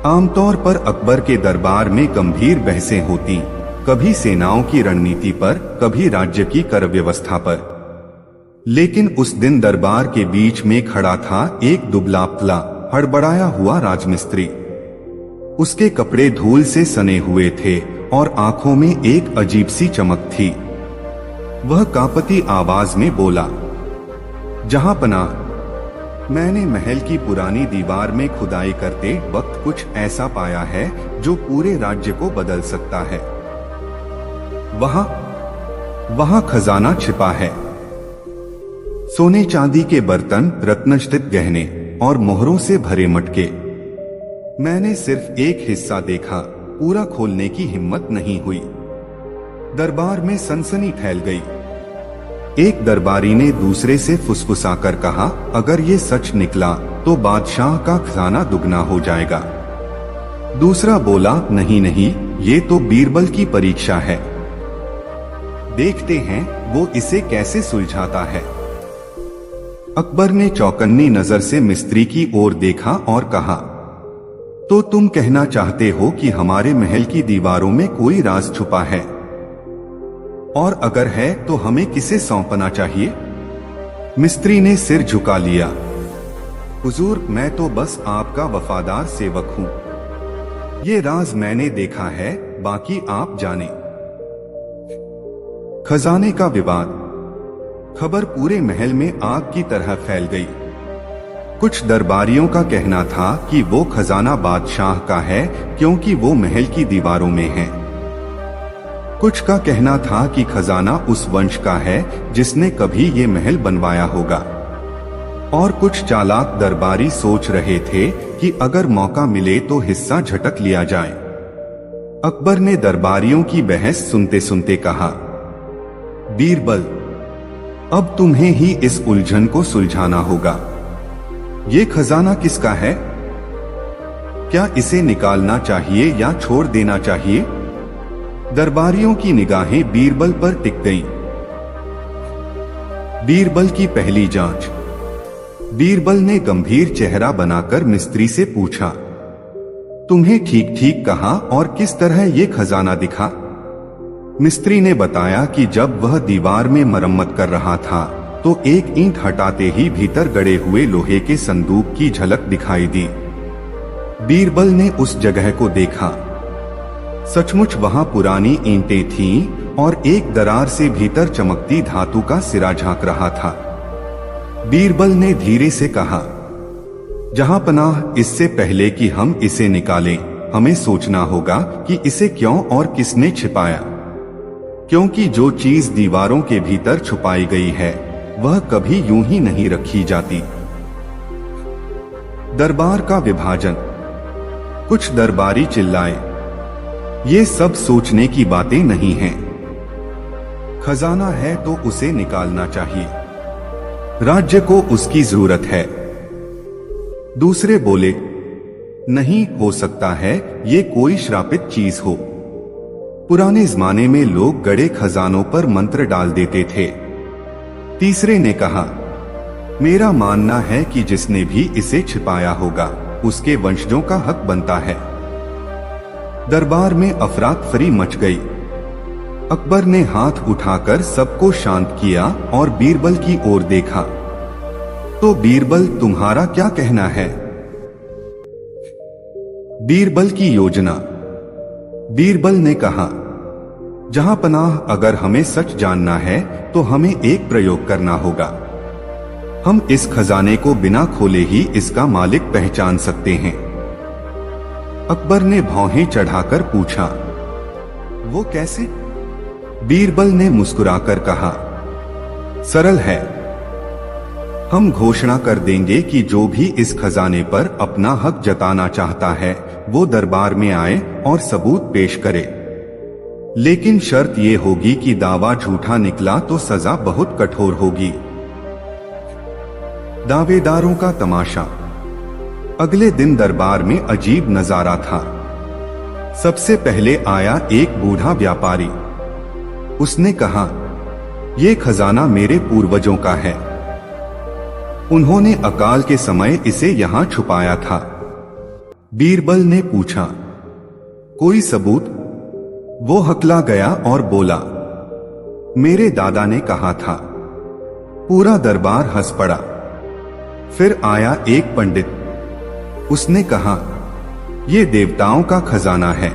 आमतौर पर अकबर के दरबार में गंभीर बहसें होती, कभी सेनाओं की रणनीति पर, कभी राज्य की कर व्यवस्था पर। लेकिन उस दिन दरबार के बीच में खड़ा था एक दुबला पतला हड़बड़ाया हुआ राजमिस्त्री। उसके कपड़े धूल से सने हुए थे और आंखों में एक अजीब सी चमक थी। वह कांपती आवाज में बोला, जहां पनाह, मैंने महल की पुरानी दीवार में खुदाई करते वक्त कुछ ऐसा पाया है जो पूरे राज्य को बदल सकता है। वहां खजाना छिपा है। सोने चांदी के बर्तन, रत्नजटित गहने और मोहरों से भरे मटके। मैंने सिर्फ एक हिस्सा देखा, पूरा खोलने की हिम्मत नहीं हुई। दरबार में सनसनी फैल गई। एक दरबारी ने दूसरे से फुसफुसाकर कहा, अगर ये सच निकला तो बादशाह का खजाना दुगना हो जाएगा। दूसरा बोला, नहीं, ये तो बीरबल की परीक्षा है, देखते हैं वो इसे कैसे सुलझाता है। अकबर ने चौकन्नी नजर से मिस्त्री की ओर देखा और कहा, तो तुम कहना चाहते हो कि हमारे महल की दीवारों में कोई राज छुपा है, और अगर है तो हमें किसे सौंपना चाहिए? मिस्त्री ने सिर झुका लिया। हुजूर, मैं तो बस आपका वफादार सेवक हूं। ये राज मैंने देखा है, बाकी आप जाने। खजाने का विवाद। खबर पूरे महल में आग की तरह फैल गई। कुछ दरबारियों का कहना था कि वो खजाना बादशाह का है क्योंकि वो महल की दीवारों में है। कुछ का कहना था कि खजाना उस वंश का है जिसने कभी ये महल बनवाया होगा। और कुछ चालाक दरबारी सोच रहे थे कि अगर मौका मिले तो हिस्सा झटक लिया जाए। अकबर ने दरबारियों की बहस सुनते सुनते कहा, बीरबल, अब तुम्हें ही इस उलझन को सुलझाना होगा। ये खजाना किसका है? क्या इसे निकालना चाहिए या छोड़ देना चाहिए? दरबारियों की निगाहें बीरबल पर टिक गईं। बीरबल की पहली जांच। बीरबल ने गंभीर चेहरा बनाकर मिस्त्री से पूछा, तुम्हें ठीक ठीक कहा और किस तरह ये खजाना दिखा? मिस्त्री ने बताया कि जब वह दीवार में मरम्मत कर रहा था तो एक ईंट हटाते ही भीतर गड़े हुए लोहे के संदूक की झलक दिखाई दी। बीरबल ने उस जगह को देखा। सचमुच वहां पुरानी ईंटें थीं और एक दरार से भीतर चमकती धातु का सिरा झांक रहा था। बीरबल ने धीरे से कहा, जहां पनाह, इससे पहले कि हम इसे निकालें, हमें सोचना होगा कि इसे क्यों और किसने छिपाया। क्योंकि जो चीज दीवारों के भीतर छुपाई गई है वह कभी यूं ही नहीं रखी जाती। दरबार का विभाजन। कुछ दरबारी चिल्लाए, ये सब सोचने की बातें नहीं हैं। खजाना है तो उसे निकालना चाहिए, राज्य को उसकी जरूरत है। दूसरे बोले, नहीं हो सकता है ये कोई श्रापित चीज हो। पुराने जमाने में लोग गड़े खजानों पर मंत्र डाल देते थे। तीसरे ने कहा, मेरा मानना है कि जिसने भी इसे छिपाया होगा उसके वंशजों का हक बनता है। दरबार में अफरा-तफरी मच गई। अकबर ने हाथ उठाकर सबको शांत किया और बीरबल की ओर देखा। तो बीरबल, तुम्हारा क्या कहना है? बीरबल की योजना। बीरबल ने कहा, जहां पनाह, अगर हमें सच जानना है तो हमें एक प्रयोग करना होगा। हम इस खजाने को बिना खोले ही इसका मालिक पहचान सकते हैं। अकबर ने भौहें चढ़ाकर पूछा, वो कैसे? बीरबल ने मुस्कुराकर कहा, सरल है। हम घोषणा कर देंगे कि जो भी इस खजाने पर अपना हक जताना चाहता है वो दरबार में आए और सबूत पेश करे। लेकिन शर्त ये होगी कि दावा झूठा निकला तो सजा बहुत कठोर होगी। दावेदारों का तमाशा। अगले दिन दरबार में अजीब नजारा था। सबसे पहले आया एक बूढ़ा व्यापारी। उसने कहा, ये खजाना मेरे पूर्वजों का है। उन्होंने अकाल के समय इसे यहां छुपाया था। बीरबल ने पूछा, कोई सबूत? वो हकला गया और बोला, मेरे दादा ने कहा था। पूरा दरबार हंस पड़ा। फिर आया एक पंडित। उसने कहा, ये देवताओं का खजाना है,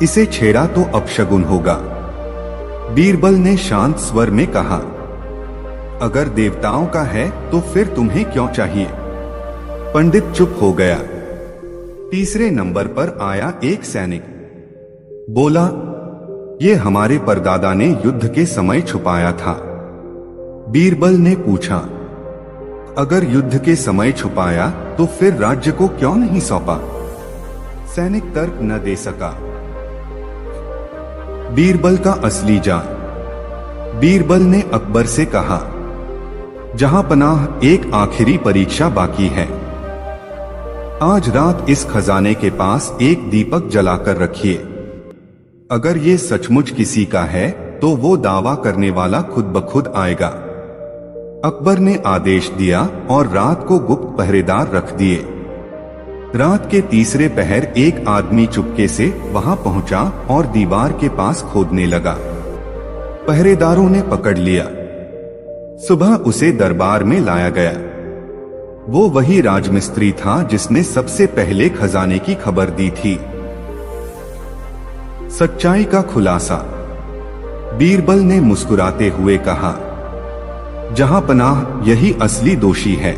इसे छेड़ा तो अपशगुन होगा। बीरबल ने शांत स्वर में कहा, अगर देवताओं का है तो फिर तुम्हें क्यों चाहिए? पंडित चुप हो गया। तीसरे नंबर पर आया एक सैनिक। बोला, ये हमारे परदादा ने युद्ध के समय छुपाया था। बीरबल ने पूछा, अगर युद्ध के समय छुपाया तो फिर राज्य को क्यों नहीं सौंपा? सैनिक तर्क न दे सका। बीरबल का असली जान। बीरबल ने अकबर से कहा, जहां पनाह, एक आखिरी परीक्षा बाकी है। आज रात इस खजाने के पास एक दीपक जलाकर रखिए। अगर ये सचमुच किसी का है तो वो दावा करने वाला खुद ब खुद आएगा। अकबर ने आदेश दिया और रात को गुप्त पहरेदार रख दिए। रात के तीसरे पहर एक आदमी चुपके से वहां पहुंचा और दीवार के पास खोदने लगा। पहरेदारों ने पकड़ लिया। सुबह उसे दरबार में लाया गया। वो वही राजमिस्त्री था जिसने सबसे पहले खजाने की खबर दी थी। सच्चाई का खुलासा। बीरबल ने मुस्कुराते हुए कहा, जहां पनाह, यही असली दोषी है।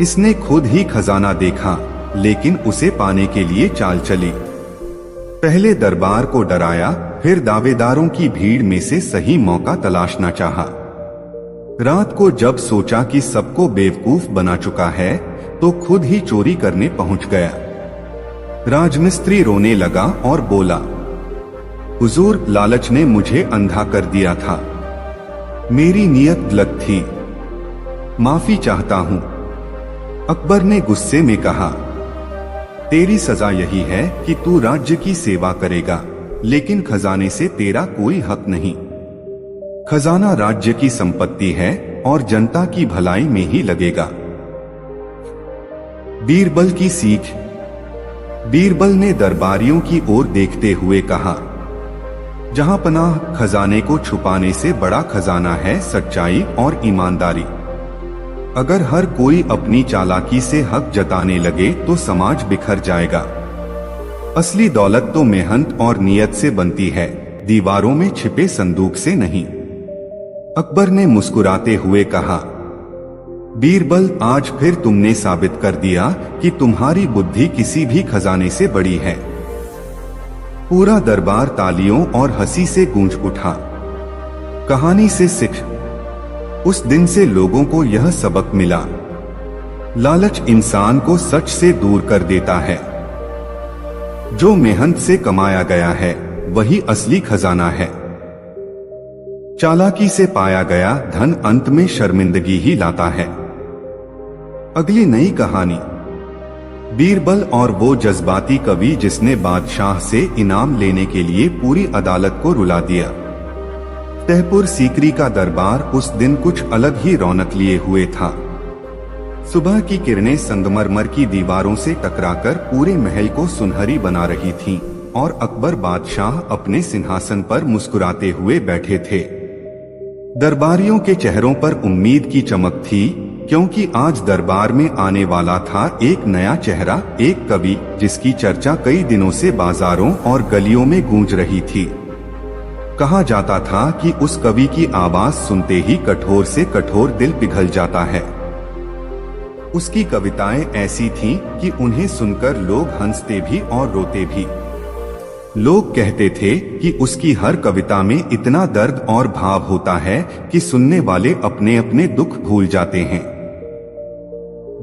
इसने खुद ही खजाना देखा लेकिन उसे पाने के लिए चाल चली। पहले दरबार को डराया, फिर दावेदारों की भीड़ में से सही मौका तलाशना चाहा। रात को जब सोचा कि सबको बेवकूफ बना चुका है तो खुद ही चोरी करने पहुंच गया। राजमिस्त्री रोने लगा और बोला, हुजूर, लालच ने मुझे अंधा कर दिया था। मेरी नीयत गलत थी, माफी चाहता हूं। अकबर ने गुस्से में कहा, तेरी सजा यही है कि तू राज्य की सेवा करेगा, लेकिन खजाने से तेरा कोई हक नहीं। खजाना राज्य की संपत्ति है और जनता की भलाई में ही लगेगा। बीरबल की सीख। बीरबल ने दरबारियों की ओर देखते हुए कहा, जहां पनाह, खजाने को छुपाने से बड़ा खजाना है सच्चाई और ईमानदारी। अगर हर कोई अपनी चालाकी से हक जताने लगे तो समाज बिखर जाएगा। असली दौलत तो मेहनत और नियत से बनती है, दीवारों में छिपे संदूक से नहीं। अकबर ने मुस्कुराते हुए कहा, बीरबल, आज फिर तुमने साबित कर दिया कि तुम्हारी बुद्धि किसी भी खजाने से बड़ी है। पूरा दरबार तालियों और हंसी से गूंज उठा। कहानी से सीख। उस दिन से लोगों को यह सबक मिला, लालच इंसान को सच से दूर कर देता है। जो मेहनत से कमाया गया है वही असली खजाना है। चालाकी से पाया गया धन अंत में शर्मिंदगी ही लाता है। अगली नई कहानी, बीरबल और वो जज्बाती कवि जिसने बादशाह से इनाम लेने के लिए पूरी अदालत को रुला दिया। फतेहपुर सीकरी का दरबार उस दिन कुछ अलग ही रौनक लिए हुए था। सुबह की किरणें संगमरमर की दीवारों से टकराकर पूरे महल को सुनहरी बना रही थीं और अकबर बादशाह अपने सिंहासन पर मुस्कुराते हुए बैठे थे। दरबारियों के चेहरों पर उम्मीद की चमक थी, क्योंकि आज दरबार में आने वाला था एक नया चेहरा, एक कवि जिसकी चर्चा कई दिनों से बाजारों और गलियों में गूंज रही थी। कहा जाता था कि उस कवि की आवाज सुनते ही कठोर से कठोर दिल पिघल जाता है। उसकी कविताएं ऐसी थीं कि उन्हें सुनकर लोग हंसते भी और रोते भी। लोग कहते थे कि उसकी हर कविता में इतना दर्द और भाव होता है कि सुनने वाले अपने अपने दुख भूल जाते हैं।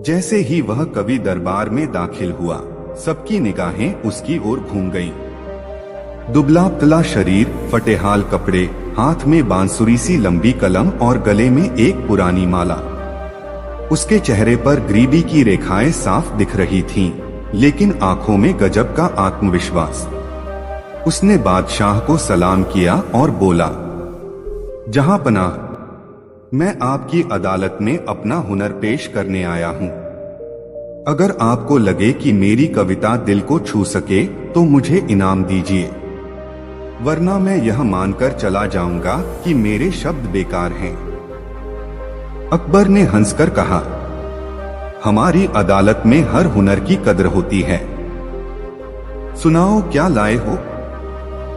जैसे ही वह कवि दरबार में दाखिल हुआ, सबकी निगाहें उसकी ओर घूम गईं। दुबला पतला शरीर, फटेहाल कपड़े, हाथ में बांसुरी सी लंबी कलम और गले में एक पुरानी माला। उसके चेहरे पर गरीबी की रेखाएं साफ दिख रही थीं, लेकिन आंखों में गजब का आत्मविश्वास। उसने बादशाह को सलाम किया और बोला, जहां पनाह, मैं आपकी अदालत में अपना हुनर पेश करने आया हूं। अगर आपको लगे कि मेरी कविता दिल को छू सके तो मुझे इनाम दीजिए, वरना मैं यह मानकर चला जाऊंगा कि मेरे शब्द बेकार हैं। अकबर ने हंसकर कहा, हमारी अदालत में हर हुनर की कद्र होती है। सुनाओ क्या लाए हो।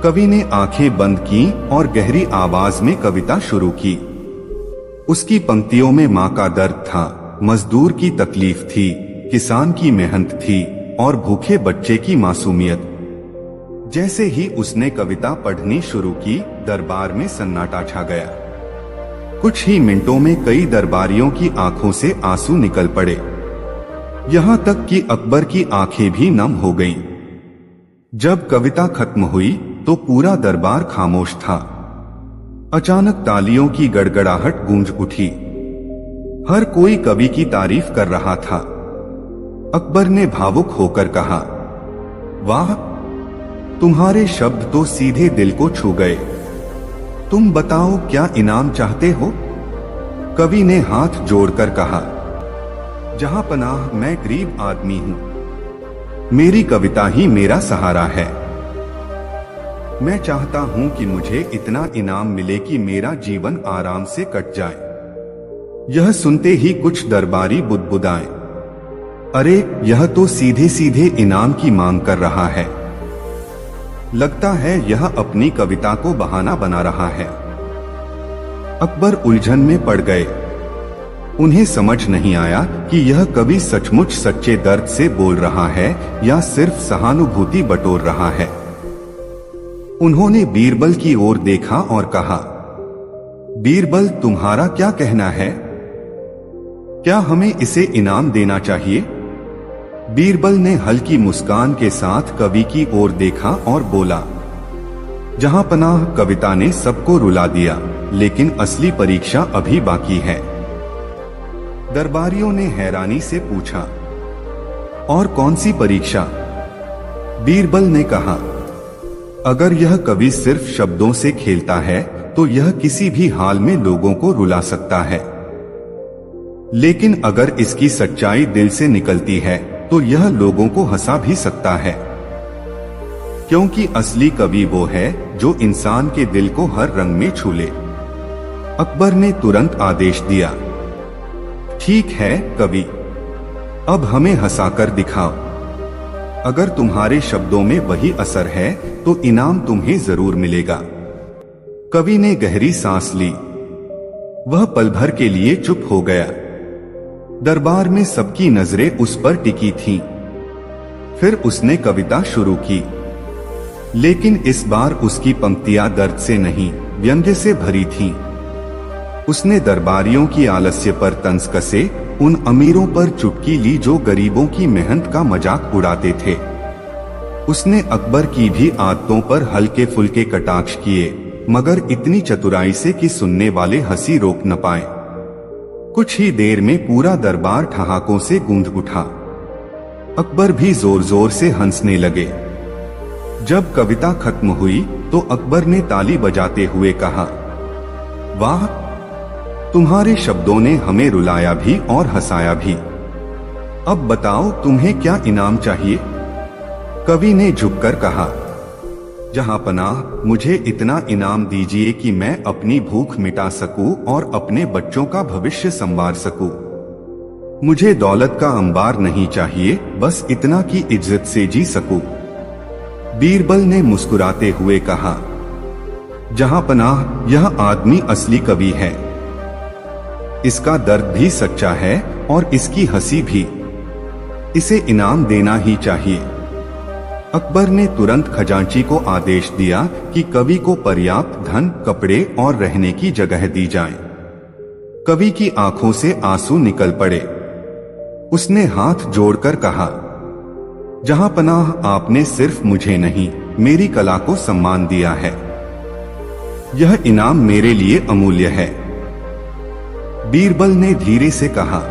कवि ने आंखें बंद की और गहरी आवाज में कविता शुरू की। उसकी पंक्तियों में माँ का दर्द था, मजदूर की तकलीफ थी, किसान की मेहनत थी और भूखे बच्चे की मासूमियत। जैसे ही उसने कविता पढ़नी शुरू की, दरबार में सन्नाटा छा गया। कुछ ही मिनटों में कई दरबारियों की आंखों से आंसू निकल पड़े, यहां तक कि अकबर की आंखें भी नम हो गईं। जब कविता खत्म हुई तो पूरा दरबार खामोश था। अचानक तालियों की गड़गड़ाहट गूंज उठी। हर कोई कवि की तारीफ कर रहा था। अकबर ने भावुक होकर कहा, वाह, तुम्हारे शब्द तो सीधे दिल को छू गए। तुम बताओ क्या इनाम चाहते हो। कवि ने हाथ जोड़कर कहा, जहां पनाह, मैं गरीब आदमी हूं, मेरी कविता ही मेरा सहारा है। मैं चाहता हूं कि मुझे इतना इनाम मिले कि मेरा जीवन आराम से कट जाए। यह सुनते ही कुछ दरबारी बुदबुदाए, अरे यह तो सीधे सीधे इनाम की मांग कर रहा है। लगता है यह अपनी कविता को बहाना बना रहा है। अकबर उलझन में पड़ गए। उन्हें समझ नहीं आया कि यह कवि सचमुच सच्चे दर्द से बोल रहा है या सिर्फ सहानुभूति बटोर रहा है। उन्होंने बीरबल की ओर देखा और कहा, बीरबल, तुम्हारा क्या कहना है? क्या हमें इसे इनाम देना चाहिए? बीरबल ने हल्की मुस्कान के साथ कवि की ओर देखा और बोला, जहां पनाह, कविता ने सबको रुला दिया, लेकिन असली परीक्षा अभी बाकी है। दरबारियों ने हैरानी से पूछा, और कौन सी परीक्षा? बीरबल ने कहा, अगर यह कवि सिर्फ शब्दों से खेलता है तो यह किसी भी हाल में लोगों को रुला सकता है, लेकिन अगर इसकी सच्चाई दिल से निकलती है तो यह लोगों को हंसा भी सकता है, क्योंकि असली कवि वो है जो इंसान के दिल को हर रंग में छू ले। अकबर ने तुरंत आदेश दिया, ठीक है कवि, अब हमें हंसाकर दिखाओ। अगर तुम्हारे शब्दों में वही असर है तो इनाम तुम्हें जरूर मिलेगा। कवि ने गहरी सांस ली। वह पल भर के लिए चुप हो गया। दरबार में सबकी नजरें उस पर टिकी थीं। फिर उसने कविता शुरू की। लेकिन इस बार उसकी पंक्तियां दर्द से नहीं, व्यंग्य से भरी थीं। उसने दरबारियों की आलस्य पर तंज कसे, उन अमीरों पर चुटकी ली जो गरीबों की मेहनत का मजाक उड़ाते थे। उसने अकबर की भी आदतों पर हल्के फुल्के कटाक्ष किए, मगर इतनी चतुराई से कि सुनने वाले हंसी रोक न पाए। कुछ ही देर में पूरा दरबार ठहाकों से गूंज उठा। अकबर भी जोर जोर से हंसने लगे। जब कविता खत्म हुई तो अकबर ने ताली बजाते हुए कहा, वाह, तुम्हारे शब्दों ने हमें रुलाया भी और हंसाया भी। अब बताओ तुम्हें क्या इनाम चाहिए? कवि ने झुककर कहा, जहांपनाह, मुझे इतना इनाम दीजिए कि मैं अपनी भूख मिटा सकूं और अपने बच्चों का भविष्य संवार सकूं। मुझे दौलत का अंबार नहीं चाहिए, बस इतना कि इज्जत से जी सकूं। बीरबल ने मुस्कुराते हुए कहा, जहांपनाह, यह आदमी असली कवि है। इसका दर्द भी सच्चा है और इसकी हंसी भी। इसे इनाम देना ही चाहिए। अकबर ने तुरंत खजांची को आदेश दिया कि कवि को पर्याप्त धन, कपड़े और रहने की जगह दी जाए। कवि की आंखों से आंसू निकल पड़े। उसने हाथ जोड़कर कहा, जहांपनाह, आपने सिर्फ मुझे नहीं, मेरी कला को सम्मान दिया है। यह इनाम मेरे लिए अमूल्य है। बीरबल ने धीरे से कहा,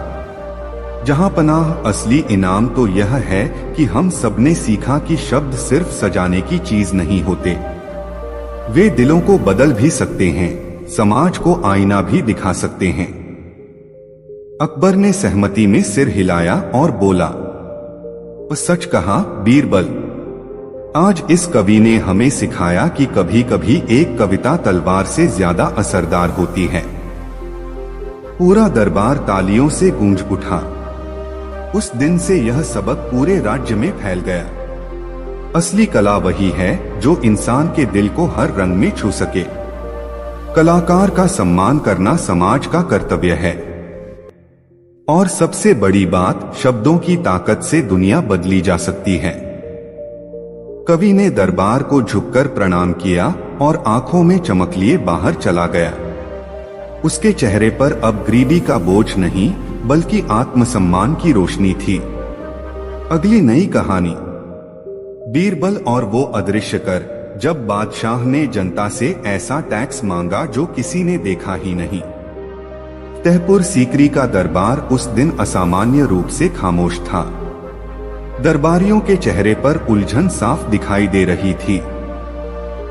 जहांपनाह, असली इनाम तो यह है कि हम सबने सीखा कि शब्द सिर्फ सजाने की चीज नहीं होते। वे दिलों को बदल भी सकते हैं, समाज को आईना भी दिखा सकते हैं। अकबर ने सहमति में सिर हिलाया और बोला, सच कहा बीरबल। आज इस कवि ने हमें सिखाया कि कभी कभी एक कविता तलवार से ज्यादा असरदार होती है। पूरा दरबार तालियों से गूंज उठा। उस दिन से यह सबक पूरे राज्य में फैल गया। असली कला वही है जो इंसान के दिल को हर रंग में छू सके। कलाकार का सम्मान करना समाज का कर्तव्य है। और सबसे बड़ी बात, शब्दों की ताकत से दुनिया बदली जा सकती है। कवि ने दरबार को झुककर प्रणाम किया और आंखों में चमक लिए बाहर चला गया। उसके चेहरे पर अब गरीबी का बोझ नहीं, बल्कि आत्मसम्मान की रोशनी थी। अगली नई कहानी, बीरबल और वो अदृश्य कर। जब बादशाह ने जनता से ऐसा टैक्स मांगा जो किसी ने देखा ही नहीं। तहपुर सीकरी का दरबार उस दिन असामान्य रूप से खामोश था। दरबारियों के चेहरे पर उलझन साफ दिखाई दे रही थी।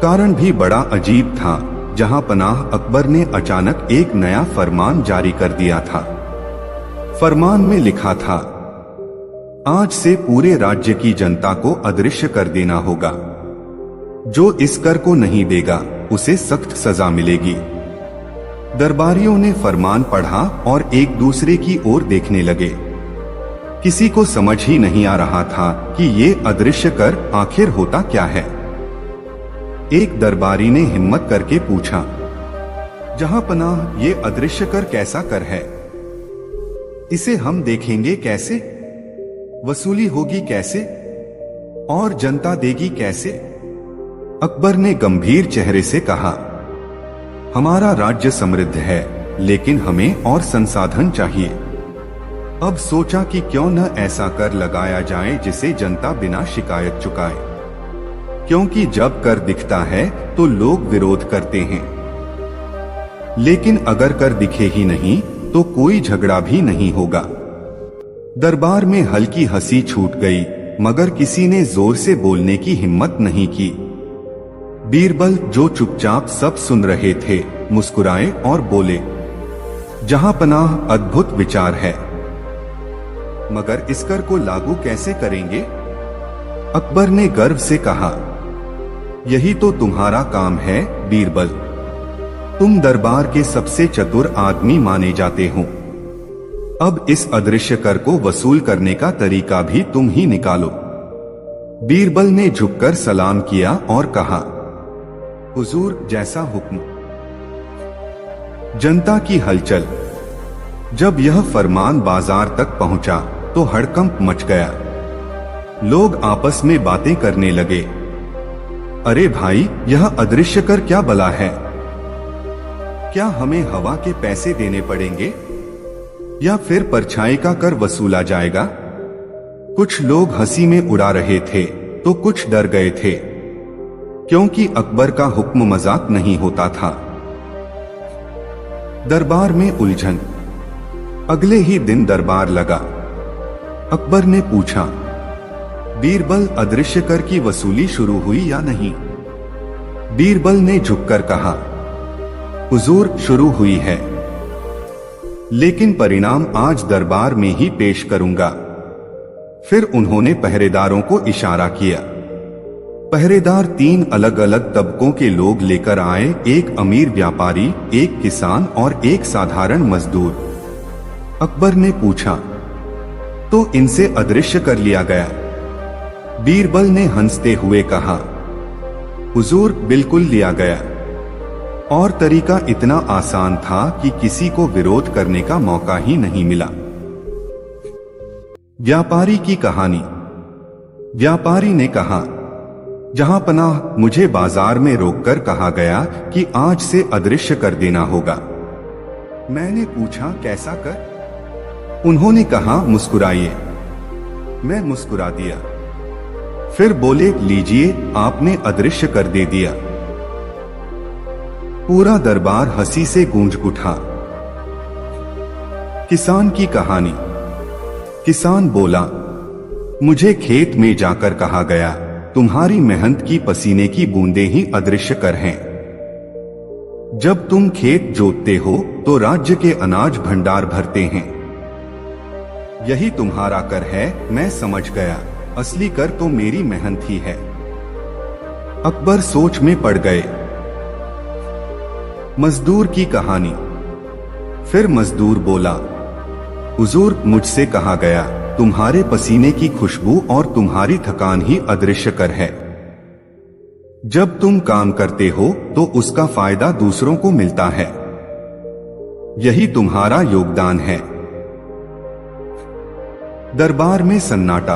कारण भी बड़ा अजीब था। जहांपनाह, अकबर ने अचानक एक नया फरमान जारी कर दिया था। फरमान में लिखा था, आज से पूरे राज्य की जनता को अदृश्य कर देना होगा। जो इस कर को नहीं देगा उसे सख्त सजा मिलेगी। दरबारियों ने फरमान पढ़ा और एक दूसरे की ओर देखने लगे। किसी को समझ ही नहीं आ रहा था कि ये अदृश्य कर आखिर होता क्या है। एक दरबारी ने हिम्मत करके पूछा, जहांपनाह, ये अदृश्य कर कैसा कर है? इसे हम देखेंगे कैसे? वसूली होगी कैसे? और जनता देगी कैसे? अकबर ने गंभीर चेहरे से कहा, हमारा राज्य समृद्ध है, लेकिन हमें और संसाधन चाहिए। अब सोचा कि क्यों न ऐसा कर लगाया जाए जिसे जनता बिना शिकायत चुकाए। क्योंकि जब कर दिखता है तो लोग विरोध करते हैं, लेकिन अगर कर दिखे ही नहीं तो कोई झगड़ा भी नहीं होगा। दरबार में हल्की हंसी छूट गई, मगर किसी ने जोर से बोलने की हिम्मत नहीं की। बीरबल, जो चुपचाप सब सुन रहे थे, मुस्कुराए और बोले, जहांपनाह, अद्भुत विचार है, मगर इस कर को लागू कैसे करेंगे? अकबर ने गर्व से कहा, यही तो तुम्हारा काम है बीरबल। तुम दरबार के सबसे चतुर आदमी माने जाते हो। अब इस अदृश्य कर को वसूल करने का तरीका भी तुम ही निकालो। बीरबल ने झुककर सलाम किया और कहा, हुजूर, जैसा हुक्म। जनता की हलचल। जब यह फरमान बाजार तक पहुंचा तो हड़कंप मच गया। लोग आपस में बातें करने लगे। अरे भाई, यह अदृश्य कर क्या बला है? क्या हमें हवा के पैसे देने पड़ेंगे या फिर परछाई का कर वसूला जाएगा? कुछ लोग हंसी में उड़ा रहे थे तो कुछ डर गए थे, क्योंकि अकबर का हुक्म मजाक नहीं होता था। दरबार में उलझन। अगले ही दिन दरबार लगा। अकबर ने पूछा, बीरबल, अदृश्य कर की वसूली शुरू हुई या नहीं? बीरबल ने झुककर कहा, हुजूर, शुरू हुई है, लेकिन परिणाम आज दरबार में ही पेश करूंगा। फिर उन्होंने पहरेदारों को इशारा किया। पहरेदार 3 अलग अलग तबकों के लोग लेकर आए, एक अमीर व्यापारी, एक किसान और एक साधारण मजदूर। अकबर ने पूछा, तो इनसे अदृश्य कर लिया गया? बीरबल ने हंसते हुए कहा, हुजूर, बिल्कुल लिया गया, और तरीका इतना आसान था कि किसी को विरोध करने का मौका ही नहीं मिला। व्यापारी की कहानी। व्यापारी ने कहा, जहां पनाह, मुझे बाजार में रोककर कहा गया कि आज से अदृश्य कर देना होगा। मैंने पूछा, कैसा कर? उन्होंने कहा, मुस्कुराइए। मैं मुस्कुरा दिया। फिर बोले, लीजिए, आपने अदृश्य कर दे दिया। पूरा दरबार हंसी से गूंज उठा। किसान की कहानी। किसान बोला, मुझे खेत में जाकर कहा गया, तुम्हारी मेहनत की पसीने की बूंदें ही अदृश्य कर हैं। जब तुम खेत जोतते हो तो राज्य के अनाज भंडार भरते हैं। यही तुम्हारा कर है। मैं समझ गया, असली कर तो मेरी मेहनत ही है। अकबर सोच में पड़ गए। मजदूर की कहानी। फिर मजदूर बोला, हुजूर, मुझसे कहा गया, तुम्हारे पसीने की खुशबू और तुम्हारी थकान ही अदृश्य कर है। जब तुम काम करते हो तो उसका फायदा दूसरों को मिलता है। यही तुम्हारा योगदान है। दरबार में सन्नाटा।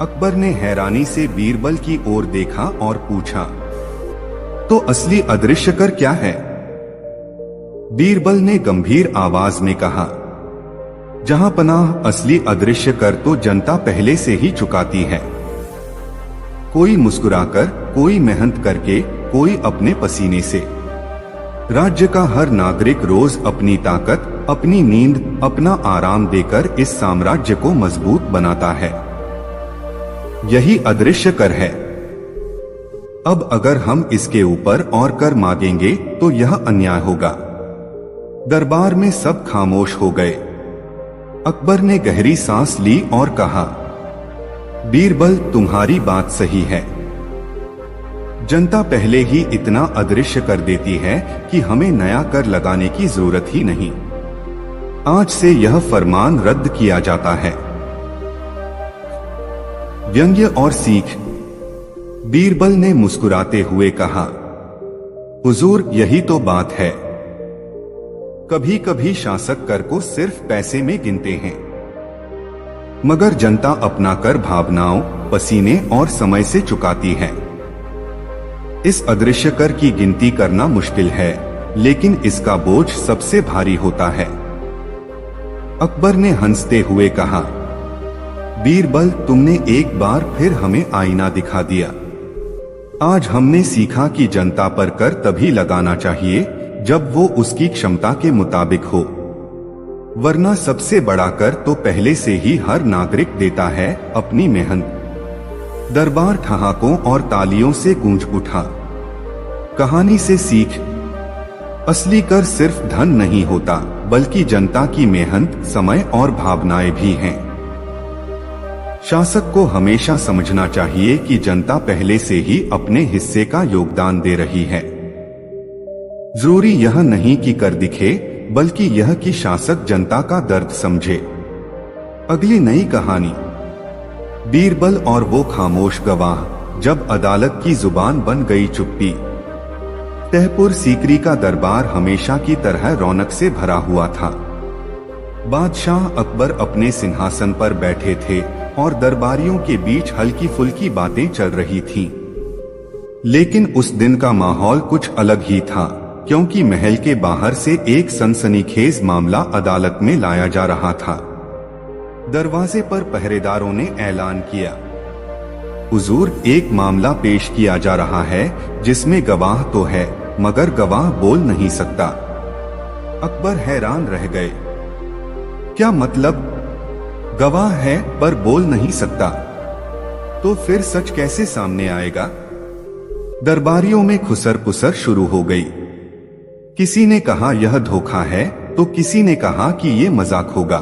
अकबर ने हैरानी से बीरबल की ओर देखा और पूछा, तो असली अदृश्य कर क्या है? बीरबल ने गंभीर आवाज में कहा, जहां पनाह, असली अदृश्य कर तो जनता पहले से ही चुकाती है। कोई मुस्कुराकर, कोई मेहनत करके, कोई अपने पसीने से। राज्य का हर नागरिक रोज अपनी ताकत, अपनी नींद, अपना आराम देकर इस साम्राज्य को मजबूत बनाता है। यही अदृश्य कर है। अब अगर हम इसके ऊपर और कर मांगेंगे तो यह अन्याय होगा। दरबार में सब खामोश हो गए। अकबर ने गहरी सांस ली और कहा, बीरबल, तुम्हारी बात सही है। जनता पहले ही इतना अदृश्य कर देती है कि हमें नया कर लगाने की जरूरत ही नहीं। आज से यह फरमान रद्द किया जाता है। व्यंग्य और सीख। बीरबल ने मुस्कुराते हुए कहा, हुजूर, यही तो बात है। कभी कभी शासक कर को सिर्फ पैसे में गिनते हैं, मगर जनता अपना कर भावनाओं, पसीने और समय से चुकाती है। इस अदृश्य कर की गिनती करना मुश्किल है, लेकिन इसका बोझ सबसे भारी होता है। अकबर ने हंसते हुए कहा, बीरबल, तुमने एक बार फिर हमें आईना दिखा दिया। आज हमने सीखा कि जनता पर कर तभी लगाना चाहिए जब वो उसकी क्षमता के मुताबिक हो, वरना सबसे बड़ा कर तो पहले से ही हर नागरिक देता है, अपनी मेहनत। दरबार ठहाकों और तालियों से गूंज उठा। कहानी से सीख। असली कर सिर्फ धन नहीं होता, बल्कि जनता की मेहनत, समय और भावनाएं भी हैं। शासक को हमेशा समझना चाहिए कि जनता पहले से ही अपने हिस्से का योगदान दे रही है। जरूरी यह नहीं कि कर दिखे, बल्कि यह कि शासक जनता का दर्द समझे। अगली नई कहानी। बीरबल और वो खामोश गवाह। जब अदालत की जुबान बन गई चुप्पी। तहपुर सीकरी का दरबार हमेशा की तरह रौनक से भरा हुआ था। बादशाह अकबर अपने सिंहासन पर बैठे थे और दरबारियों के बीच हल्की फुल्की बातें चल रही थीं। लेकिन उस दिन का माहौल कुछ अलग ही था, क्योंकि महल के बाहर से एक सनसनीखेज मामला अदालत में लाया जा रहा था। दरवाजे पर पहरेदारों ने ऐलान किया, हुजूर, एक मामला पेश किया जा रहा है जिसमें गवाह तो है मगर गवाह बोल नहीं सकता। अकबर हैरान रह गए। क्या मतलब? गवाह है पर बोल नहीं सकता, तो फिर सच कैसे सामने आएगा? दरबारियों में खुसर पुसर शुरू हो गई। किसी ने कहा यह धोखा है, तो किसी ने कहा कि ये मजाक होगा।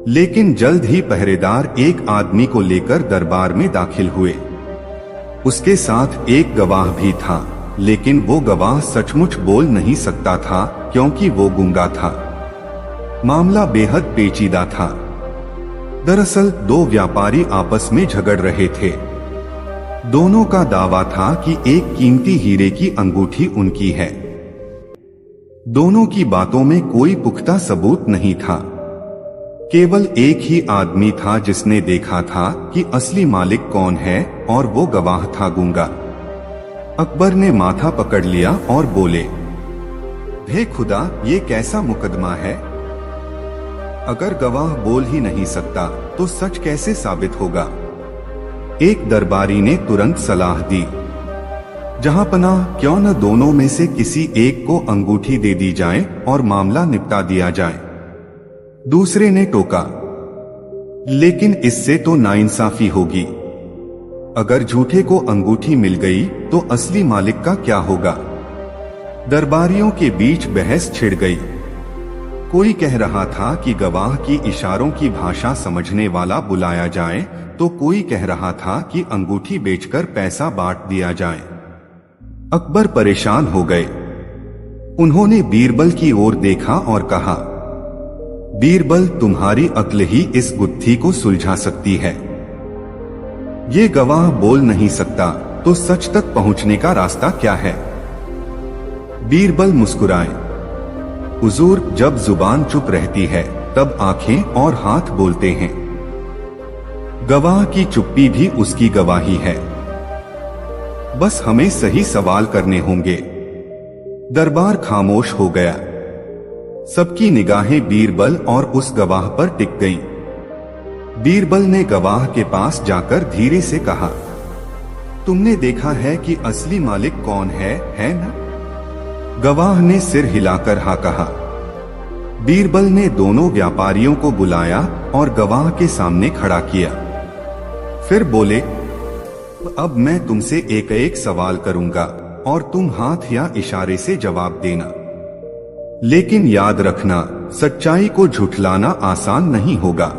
लेकिन जल्द ही पहरेदार एक आदमी को लेकर दरबार में दाखिल हुए। उसके साथ एक गवाह भी था, लेकिन वो गवाह सचमुच बोल नहीं सकता था क्योंकि वो गूंगा था। मामला बेहद पेचीदा था। दरअसल दो व्यापारी आपस में झगड़ रहे थे। दोनों का दावा था कि एक कीमती हीरे की अंगूठी उनकी है। दोनों की बातों में कोई पुख्ता सबूत नहीं था। केवल एक ही आदमी था जिसने देखा था कि असली मालिक कौन है, और वो गवाह था गूंगा। अकबर ने माथा पकड़ लिया और बोले, हे खुदा, ये कैसा मुकदमा है? अगर गवाह बोल ही नहीं सकता तो सच कैसे साबित होगा? एक दरबारी ने तुरंत सलाह दी, जहांपनाह, क्यों न दोनों में से किसी एक को अंगूठी दे दी जाए और मामला निपटा दिया जाए। दूसरे ने टोका, लेकिन इससे तो नाइंसाफी होगी। अगर झूठे को अंगूठी मिल गई तो असली मालिक का क्या होगा? दरबारियों के बीच बहस छिड़ गई। कोई कह रहा था कि गवाह की इशारों की भाषा समझने वाला बुलाया जाए, तो कोई कह रहा था कि अंगूठी बेचकर पैसा बांट दिया जाए। अकबर परेशान हो गए। उन्होंने बीरबल की ओर देखा और कहा, बीरबल, तुम्हारी अक्ल ही इस गुत्थी को सुलझा सकती है। ये गवाह बोल नहीं सकता, तो सच तक पहुंचने का रास्ता क्या है? बीरबल मुस्कुराए, हुजूर, जब जुबान चुप रहती है तब आंखें और हाथ बोलते हैं। गवाह की चुप्पी भी उसकी गवाही है। बस हमें सही सवाल करने होंगे। दरबार खामोश हो गया। सबकी निगाहें बीरबल और उस गवाह पर टिक गईं। बीरबल ने गवाह के पास जाकर धीरे से कहा, तुमने देखा है कि असली मालिक कौन है ना? गवाह ने सिर हिलाकर हाँ कहा। बीरबल ने दोनों व्यापारियों को बुलाया और गवाह के सामने खड़ा किया। फिर बोले, अब मैं तुमसे एक एक सवाल करूंगा और तुम हाथ या इशारे से जवाब देना। लेकिन याद रखना, सच्चाई को झुठलाना आसान नहीं होगा।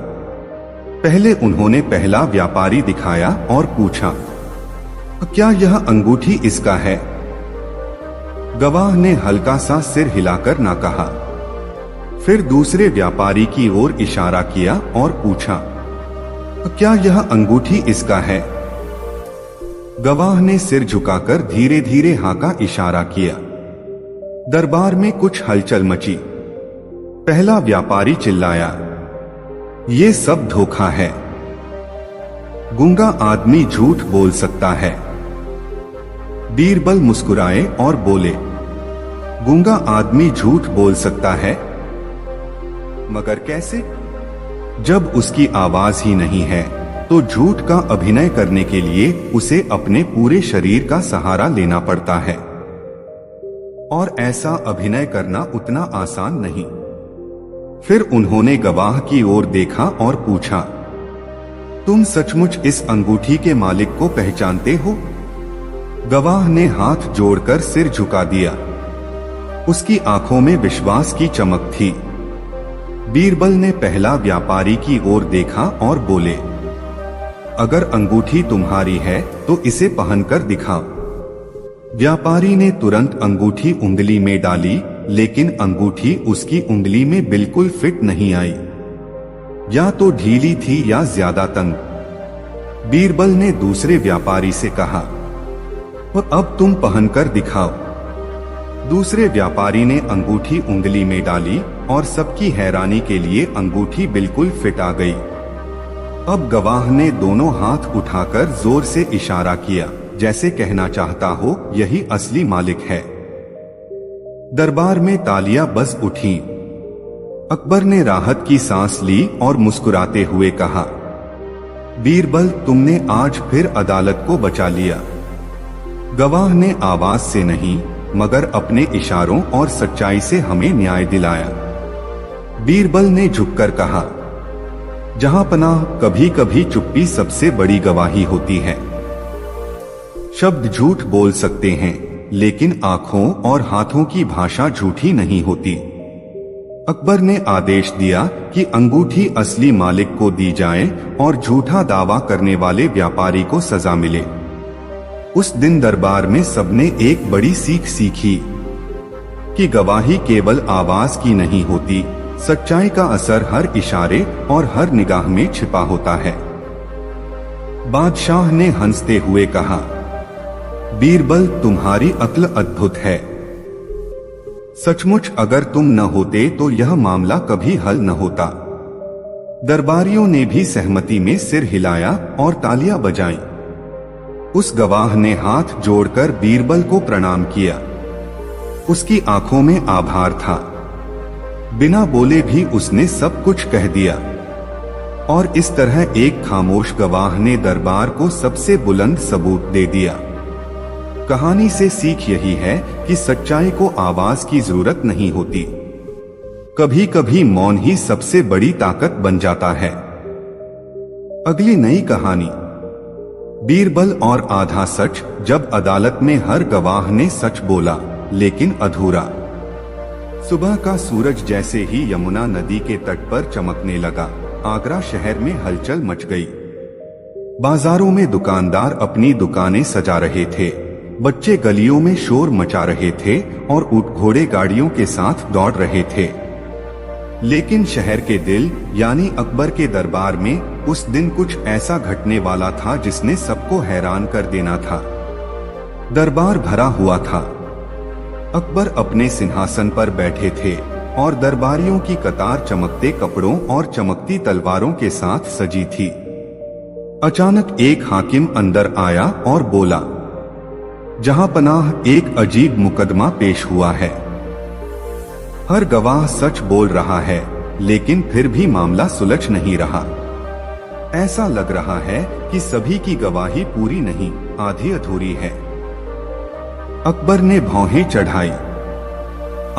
पहले उन्होंने पहला व्यापारी दिखाया और पूछा, क्या यह अंगूठी इसका है? गवाह ने हल्का सा सिर हिलाकर ना कहा। फिर दूसरे व्यापारी की ओर इशारा किया और पूछा, क्या यह अंगूठी इसका है? गवाह ने सिर झुकाकर धीरे धीरे हाँ का इशारा किया। दरबार में कुछ हलचल मची। पहला व्यापारी चिल्लाया, ये सब धोखा है। गूंगा आदमी झूठ बोल सकता है। बीरबल मुस्कुराए और बोले, गूंगा आदमी झूठ बोल सकता है? मगर कैसे? जब उसकी आवाज ही नहीं है तो झूठ का अभिनय करने के लिए उसे अपने पूरे शरीर का सहारा लेना पड़ता है, और ऐसा अभिनय करना उतना आसान नहीं। फिर उन्होंने गवाह की ओर देखा और पूछा, तुम सचमुच इस अंगूठी के मालिक को पहचानते हो? गवाह ने हाथ जोड़कर सिर झुका दिया। उसकी आंखों में विश्वास की चमक थी। बीरबल ने पहला व्यापारी की ओर देखा और बोले, अगर अंगूठी तुम्हारी है तो इसे पहनकर दिखाओ। व्यापारी ने तुरंत अंगूठी उंगली में डाली, लेकिन अंगूठी उसकी उंगली में बिल्कुल फिट नहीं आई। या तो ढीली थी या ज्यादा तंग। बीरबल ने दूसरे व्यापारी से कहा, अब तुम पहनकर दिखाओ। दूसरे व्यापारी ने अंगूठी उंगली में डाली और सबकी हैरानी के लिए अंगूठी बिल्कुल फिट आ गई। अब गवाह ने दोनों हाथ उठाकर जोर से इशारा किया, जैसे कहना चाहता हो यही असली मालिक है। दरबार में तालियां बज उठी। अकबर ने राहत की सांस ली और मुस्कुराते हुए कहा, बीरबल, तुमने आज फिर अदालत को बचा लिया। गवाह ने आवाज से नहीं मगर अपने इशारों और सच्चाई से हमें न्याय दिलाया। बीरबल ने झुककर कहा, जहांपनाह, कभी कभी चुप्पी सबसे बड़ी गवाही होती है। शब्द झूठ बोल सकते हैं लेकिन आंखों और हाथों की भाषा झूठी नहीं होती। अकबर ने आदेश दिया कि अंगूठी असली मालिक को दी जाए और झूठा दावा करने वाले व्यापारी को सजा मिले। उस दिन दरबार में सबने एक बड़ी सीख सीखी कि गवाही केवल आवाज की नहीं होती, सच्चाई का असर हर इशारे और हर निगाह में छिपा होता है। बादशाह ने हंसते हुए कहा, बीरबल, तुम्हारी अक्ल अद्भुत है। सचमुच अगर तुम न होते तो यह मामला कभी हल न होता। दरबारियों ने भी सहमति में सिर हिलाया और तालियां बजाईं। उस गवाह ने हाथ जोड़कर बीरबल को प्रणाम किया। उसकी आंखों में आभार था। बिना बोले भी उसने सब कुछ कह दिया। और इस तरह एक खामोश गवाह ने दरबार को सबसे बुलंद सबूत दे दिया। कहानी से सीख यही है कि सच्चाई को आवाज की जरूरत नहीं होती, कभी कभी मौन ही सबसे बड़ी ताकत बन जाता है। अगली नई कहानी, बीरबल और आधा सच। जब अदालत में हर गवाह ने सच बोला लेकिन अधूरा। सुबह का सूरज जैसे ही यमुना नदी के तट पर चमकने लगा, आगरा शहर में हलचल मच गई। बाजारों में दुकानदार अपनी दुकानें सजा रहे थे, बच्चे गलियों में शोर मचा रहे थे और ऊंट घोड़े गाड़ियों के साथ दौड़ रहे थे। लेकिन शहर के दिल यानी अकबर के दरबार में उस दिन कुछ ऐसा घटने वाला था जिसने सबको हैरान कर देना था। दरबार भरा हुआ था। अकबर अपने सिंहासन पर बैठे थे और दरबारियों की कतार चमकते कपड़ों और चमकती तलवारों के साथ सजी थी। अचानक एक हाकिम अंदर आया और बोला, जहांपनाह, एक अजीब मुकदमा पेश हुआ है। हर गवाह सच बोल रहा है लेकिन फिर भी मामला सुलझ नहीं रहा। ऐसा लग रहा है कि सभी की गवाही पूरी नहीं, आधी अधूरी है। अकबर ने भौहें चढ़ाई।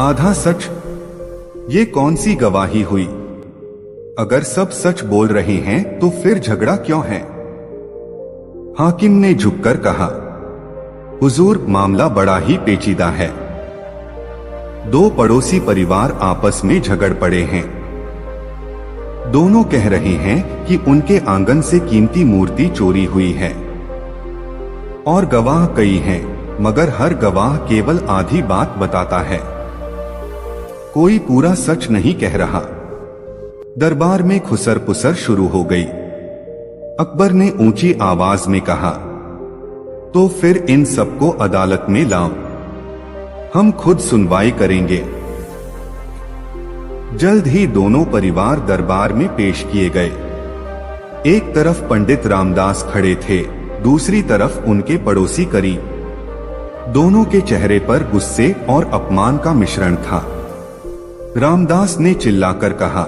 आधा सच? ये कौन सी गवाही हुई? अगर सब सच बोल रहे हैं तो फिर झगड़ा क्यों है? हाकिम ने झुककर कहा, हुजूर, मामला बड़ा ही पेचीदा है। दो पड़ोसी परिवार आपस में झगड़ पड़े हैं। दोनों कह रहे हैं कि उनके आंगन से कीमती मूर्ति चोरी हुई है और गवाह कई हैं, मगर हर गवाह केवल आधी बात बताता है। कोई पूरा सच नहीं कह रहा। दरबार में खुसर पुसर शुरू हो गई। अकबर ने ऊंची आवाज में कहा, तो फिर इन सबको अदालत में लाओ, हम खुद सुनवाई करेंगे। जल्द ही दोनों परिवार दरबार में पेश किए गए। एक तरफ पंडित रामदास खड़े थे, दूसरी तरफ उनके पड़ोसी करीम। दोनों के चेहरे पर गुस्से और अपमान का मिश्रण था। रामदास ने चिल्लाकर कहा,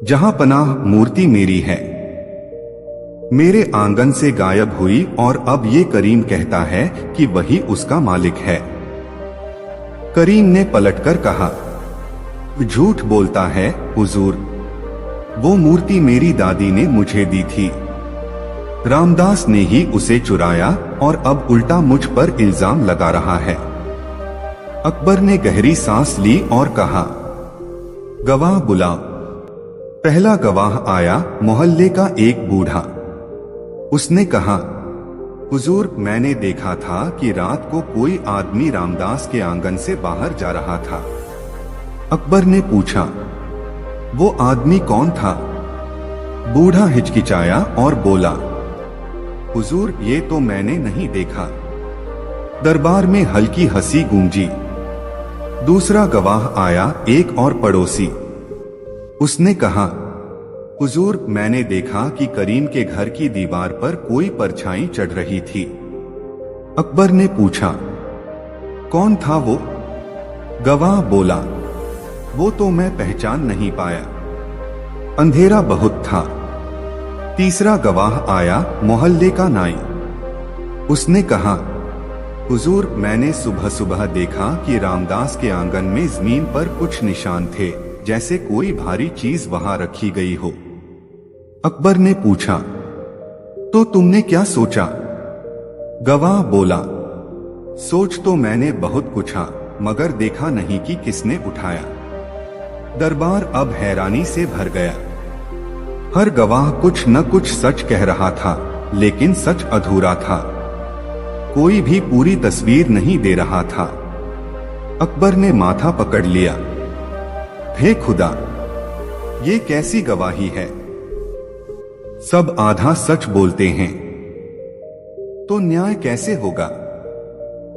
जहांपनाह, मूर्ति मेरी है, मेरे आंगन से गायब हुई और अब ये करीम कहता है कि वही उसका मालिक है। करीम ने पलटकर कहा, झूठ बोलता है हुजूर, वो मूर्ति मेरी दादी ने मुझे दी थी। रामदास ने ही उसे चुराया और अब उल्टा मुझ पर इल्जाम लगा रहा है। अकबर ने गहरी सांस ली और कहा, गवाह बुलाओ। पहला गवाह आया, मोहल्ले का एक बूढ़ा। उसने कहा, हुजूर, मैंने देखा था कि रात को कोई आदमी रामदास के आंगन से बाहर जा रहा था। अकबर ने पूछा, वो आदमी कौन था? बूढ़ा हिचकिचाया और बोला, हुजूर, ये तो मैंने नहीं देखा। दरबार में हल्की हंसी गूंजी। दूसरा गवाह आया, एक और पड़ोसी। उसने कहा, हुजूर, मैंने देखा कि करीम के घर की दीवार पर कोई परछाई चढ़ रही थी। अकबर ने पूछा, कौन था वो? गवाह बोला, वो तो मैं पहचान नहीं पाया, अंधेरा बहुत था। तीसरा गवाह आया, मोहल्ले का नाई। उसने कहा, हुजूर, मैंने सुबह सुबह देखा कि रामदास के आंगन में जमीन पर कुछ निशान थे, जैसे कोई भारी चीज वहां रखी गई हो। अकबर ने पूछा, तो तुमने क्या सोचा? गवाह बोला, सोच तो मैंने बहुत कुछा, मगर देखा नहीं कि किसने उठाया। दरबार अब हैरानी से भर गया। हर गवाह कुछ न कुछ सच कह रहा था, लेकिन सच अधूरा था। कोई भी पूरी तस्वीर नहीं दे रहा था। अकबर ने माथा पकड़ लिया। हे खुदा, ये कैसी गवाही है? सब आधा सच बोलते हैं, तो न्याय कैसे होगा?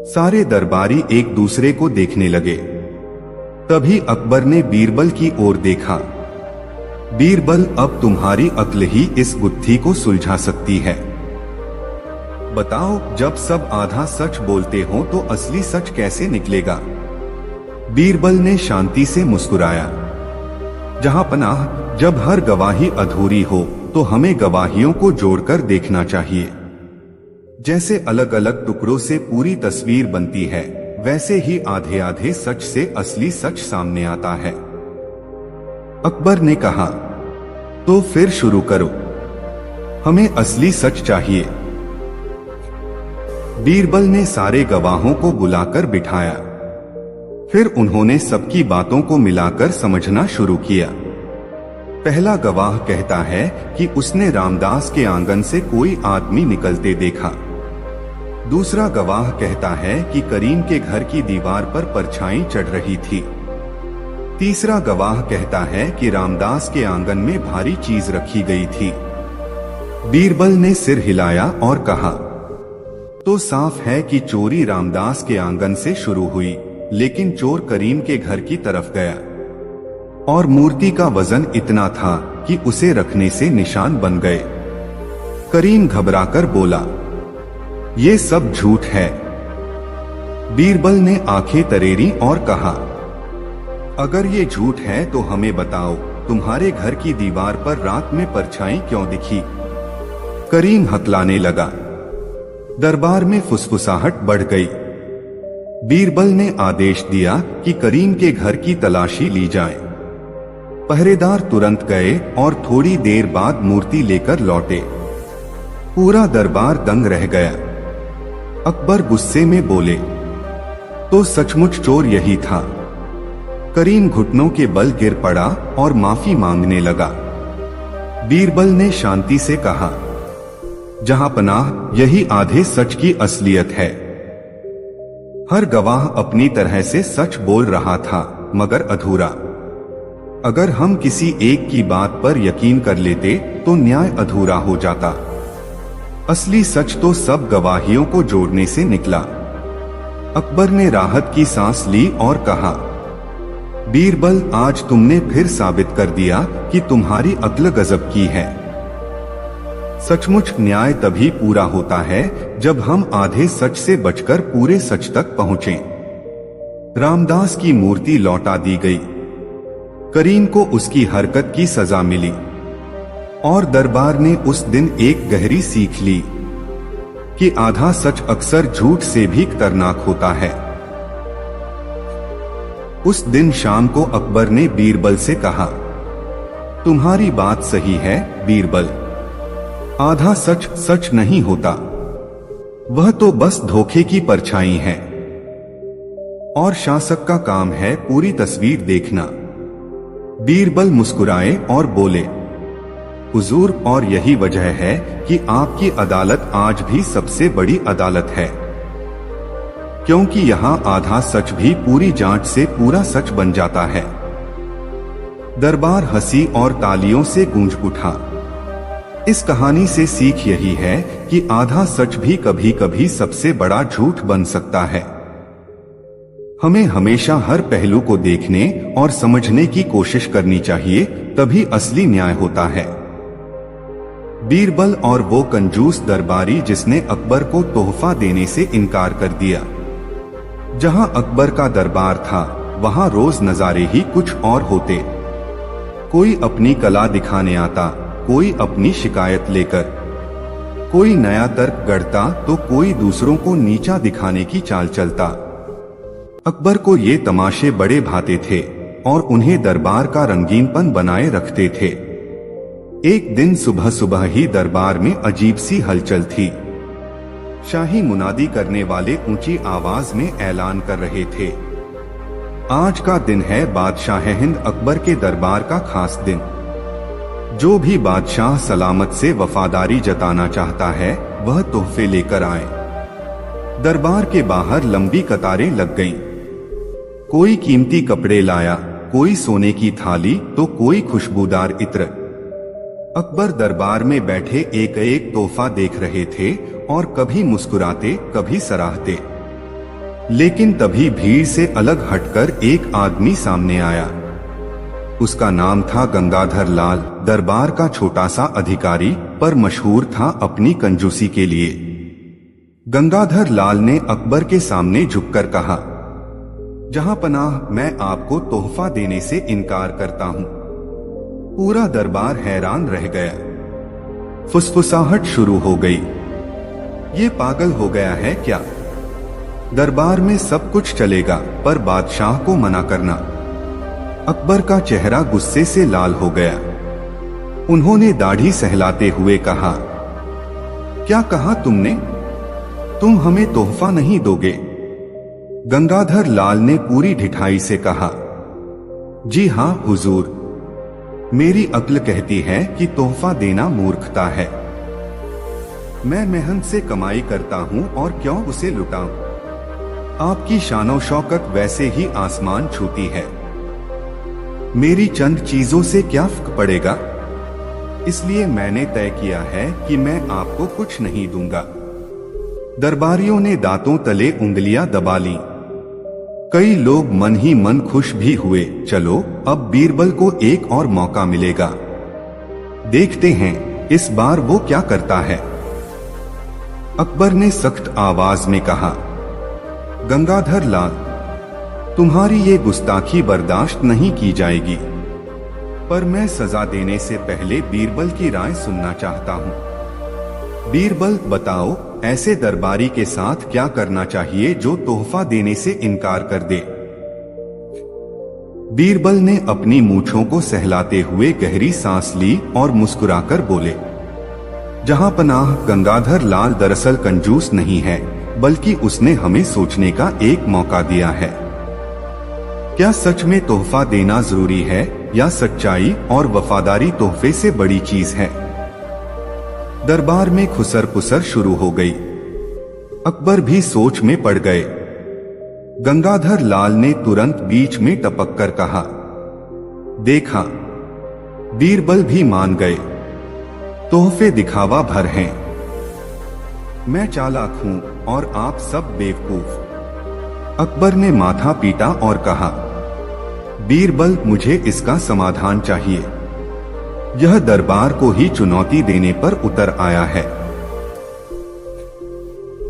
सारे दरबारी एक दूसरे को देखने लगे। तभी अकबर ने बीरबल की ओर देखा। बीरबल, अब तुम्हारी अक्ल ही इस गुत्थी को सुलझा सकती है। बताओ, जब सब आधा सच बोलते हो तो असली सच कैसे निकलेगा? बीरबल ने शांति से मुस्कुराया। जहां पनाह, जब हर गवाही अधूरी हो तो हमें गवाहियों को जोड़कर देखना चाहिए। जैसे अलग अलग टुकड़ों से पूरी तस्वीर बनती है, वैसे ही आधे आधे सच से असली सच सामने आता है। अकबर ने कहा, तो फिर शुरू करो, हमें असली सच चाहिए। बीरबल ने सारे गवाहों को बुलाकर बिठाया। फिर उन्होंने सबकी बातों को मिलाकर समझना शुरू किया। पहला गवाह कहता है कि उसने रामदास के आंगन से कोई आदमी निकलते देखा। दूसरा गवाह कहता है कि करीम के घर की दीवार पर परछाई चढ़ रही थी। तीसरा गवाह कहता है कि रामदास के आंगन में भारी चीज रखी गई थी। बीरबल ने सिर हिलाया और कहा, तो साफ है कि चोरी रामदास के आंगन से शुरू हुई, लेकिन चोर करीम के घर की तरफ गया और मूर्ति का वजन इतना था कि उसे रखने से निशान बन गए। करीम घबराकर बोला, ये सब झूठ है। बीरबल ने आंखें तरेरी और कहा, अगर ये झूठ है तो हमें बताओ, तुम्हारे घर की दीवार पर रात में परछाई क्यों दिखी? करीम हकलाने लगा। दरबार में फुसफुसाहट बढ़ गई। बीरबल ने आदेश दिया कि करीम के घर की तलाशी ली जाए। पहरेदार तुरंत गए और थोड़ी देर बाद मूर्ति लेकर लौटे। पूरा दरबार दंग रह गया। अकबर गुस्से में बोले, तो सचमुच चोर यही था। करीम घुटनों के बल गिर पड़ा और माफी मांगने लगा। बीरबल ने शांति से कहा, जहां पनाह, यही आधे सच की असलियत है। हर गवाह अपनी तरह से सच बोल रहा था, मगर अधूरा। अगर हम किसी एक की बात पर यकीन कर लेते तो न्याय अधूरा हो जाता। असली सच तो सब गवाहियों को जोड़ने से निकला। अकबर ने राहत की सांस ली और कहा, बीरबल, आज तुमने फिर साबित कर दिया कि तुम्हारी अक्ल गजब की है। सचमुच न्याय तभी पूरा होता है जब हम आधे सच से बचकर पूरे सच तक पहुंचें। रामदास की मूर्ति लौटा दी गई। करीम को उसकी हरकत की सजा मिली और दरबार ने उस दिन एक गहरी सीख ली कि आधा सच अक्सर झूठ से भी खतरनाक होता है। उस दिन शाम को अकबर ने बीरबल से कहा, तुम्हारी बात सही है बीरबल, आधा सच सच नहीं होता, वह तो बस धोखे की परछाई है और शासक का काम है पूरी तस्वीर देखना। बीरबल मुस्कुराए और बोले, हुजूर, और यही वजह है कि आपकी अदालत आज भी सबसे बड़ी अदालत है, क्योंकि यहाँ आधा सच भी पूरी जांच से पूरा सच बन जाता है। दरबार हंसी और तालियों से गूंज उठा। इस कहानी से सीख यही है कि आधा सच भी कभी कभी सबसे बड़ा झूठ बन सकता है। हमें हमेशा हर पहलू को देखने और समझने की कोशिश करनी चाहिए, तभी असली न्याय होता है। बीरबल और वो कंजूस दरबारी जिसने अकबर को तोहफा देने से इनकार कर दिया। जहां अकबर का दरबार था वहां रोज नजारे ही कुछ और होते। कोई अपनी कला दिखाने आता, कोई अपनी शिकायत लेकर, कोई नया तर्क गढ़ता तो कोई दूसरों को नीचा दिखाने की चाल चलता। अकबर को ये तमाशे बड़े भाते थे और उन्हें दरबार का रंगीनपन बनाए रखते थे। एक दिन सुबह सुबह ही दरबार में अजीब सी हलचल थी। शाही मुनादी करने वाले ऊंची आवाज में ऐलान कर रहे थे, आज का दिन है बादशाह हिंद अकबर के दरबार का खास दिन। जो भी बादशाह सलामत से वफादारी जताना चाहता है वह तोहफे लेकर आए। दरबार के बाहर लंबी कतारें लग गईं। कोई कीमती कपड़े लाया, कोई सोने की थाली तो कोई खुशबूदार इत्र। अकबर दरबार में बैठे एक एक तोहफा देख रहे थे और कभी मुस्कुराते कभी सराहते। लेकिन तभी भीड़ से अलग हटकर एक आदमी सामने आया। उसका नाम था गंगाधर लाल, दरबार का छोटा सा अधिकारी, पर मशहूर था अपनी कंजूसी के लिए। गंगाधर लाल ने अकबर के सामने झुककर कहा, जहां पनाह, मैं आपको तोहफा देने से इनकार करता हूं। पूरा दरबार हैरान रह गया। फुसफुसाहट शुरू हो गई। ये पागल हो गया है क्या? दरबार में सब कुछ चलेगा पर बादशाह को मना करना। अकबर का चेहरा गुस्से से लाल हो गया। उन्होंने दाढ़ी सहलाते हुए कहा, क्या कहा तुमने? तुम हमें तोहफा नहीं दोगे? गंगाधर लाल ने पूरी ढिठाई से कहा, जी हां हुजूर, मेरी अक्ल कहती है कि तोहफा देना मूर्खता है। मैं मेहनत से कमाई करता हूं और क्यों उसे लुटाऊं? आपकी शानो शौकत वैसे ही आसमान छूती है। मेरी चंद चीजों से क्या फर्क पड़ेगा? इसलिए मैंने तय किया है कि मैं आपको कुछ नहीं दूंगा। दरबारियों ने दांतों तले उंगलियां दबा लीं। कई लोग मन ही मन खुश भी हुए। चलो अब बीरबल को एक और मौका मिलेगा, देखते हैं इस बार वो क्या करता है। अकबर ने सख्त आवाज में कहा, गंगाधर लाल, तुम्हारी ये गुस्ताखी बर्दाश्त नहीं की जाएगी, पर मैं सजा देने से पहले बीरबल की राय सुनना चाहता हूं। बीरबल, बताओ ऐसे दरबारी के साथ क्या करना चाहिए जो तोहफा देने से इनकार कर दे? बीरबल ने अपनी मूंछों को सहलाते हुए गहरी सांस ली और मुस्कुराकर बोले, जहां पनाह, गंगाधर लाल दरअसल कंजूस नहीं है, बल्कि उसने हमें सोचने का एक मौका दिया है। क्या सच में तोहफा देना जरूरी है या सच्चाई और वफादारी तोहफे से बड़ी चीज है? दरबार में खुसर पुसर शुरू हो गई। अकबर भी सोच में पड़ गए। गंगाधर लाल ने तुरंत बीच में टपक कर कहा, देखा, बीरबल भी मान गए। तोहफे दिखावा भर हैं। मैं चालाक हूं और आप सब बेवकूफ। अकबर ने माथा पीटा और कहा, बीरबल, मुझे इसका समाधान चाहिए। यह दरबार को ही चुनौती देने पर उतर आया है।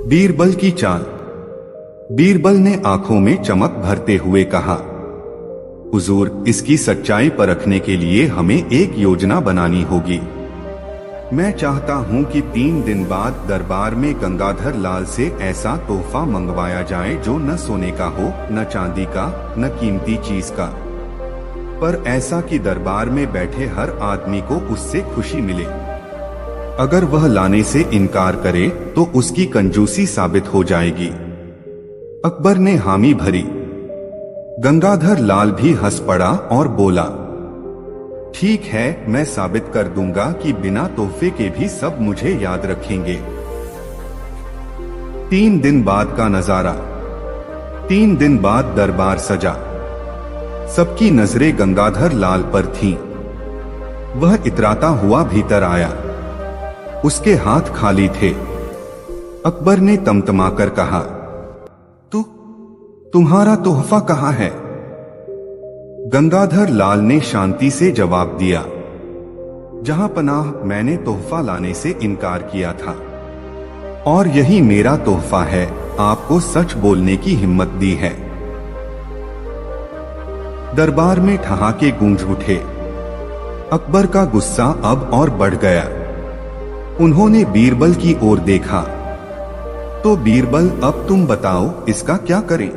बीरबल की चाल। बीरबल ने आंखों में चमक भरते हुए कहा, हुजूर, इसकी सच्चाई परखने के लिए हमें एक योजना बनानी होगी। मैं चाहता हूं कि 3 दिन बाद दरबार में गंगाधर लाल से ऐसा तोहफा मंगवाया जाए जो न सोने का हो, न चांदी का, न कीमती चीज का, पर ऐसा कि दरबार में बैठे हर आदमी को उससे खुशी मिले। अगर वह लाने से इनकार करे तो उसकी कंजूसी साबित हो जाएगी। अकबर ने हामी भरी। गंगाधर लाल भी हंस पड़ा और बोला, ठीक है, मैं साबित कर दूंगा कि बिना तोहफे के भी सब मुझे याद रखेंगे। 3 दिन बाद का नजारा। 3 दिन बाद दरबार सजा। सबकी नजरें गंगाधर लाल पर थीं। वह इतराता हुआ भीतर आया। उसके हाथ खाली थे। अकबर ने तमतमाकर कहा, तुम्हारा तोहफा कहाँ है? गंगाधर लाल ने शांति से जवाब दिया, जहां पनाह मैंने तोहफा लाने से इनकार किया था, और यही मेरा तोहफा है, आपको सच बोलने की हिम्मत दी है। दरबार में ठहाके गूंज उठे। अकबर का गुस्सा अब और बढ़ गया। उन्होंने बीरबल की ओर देखा। तो बीरबल, अब तुम बताओ इसका क्या करें?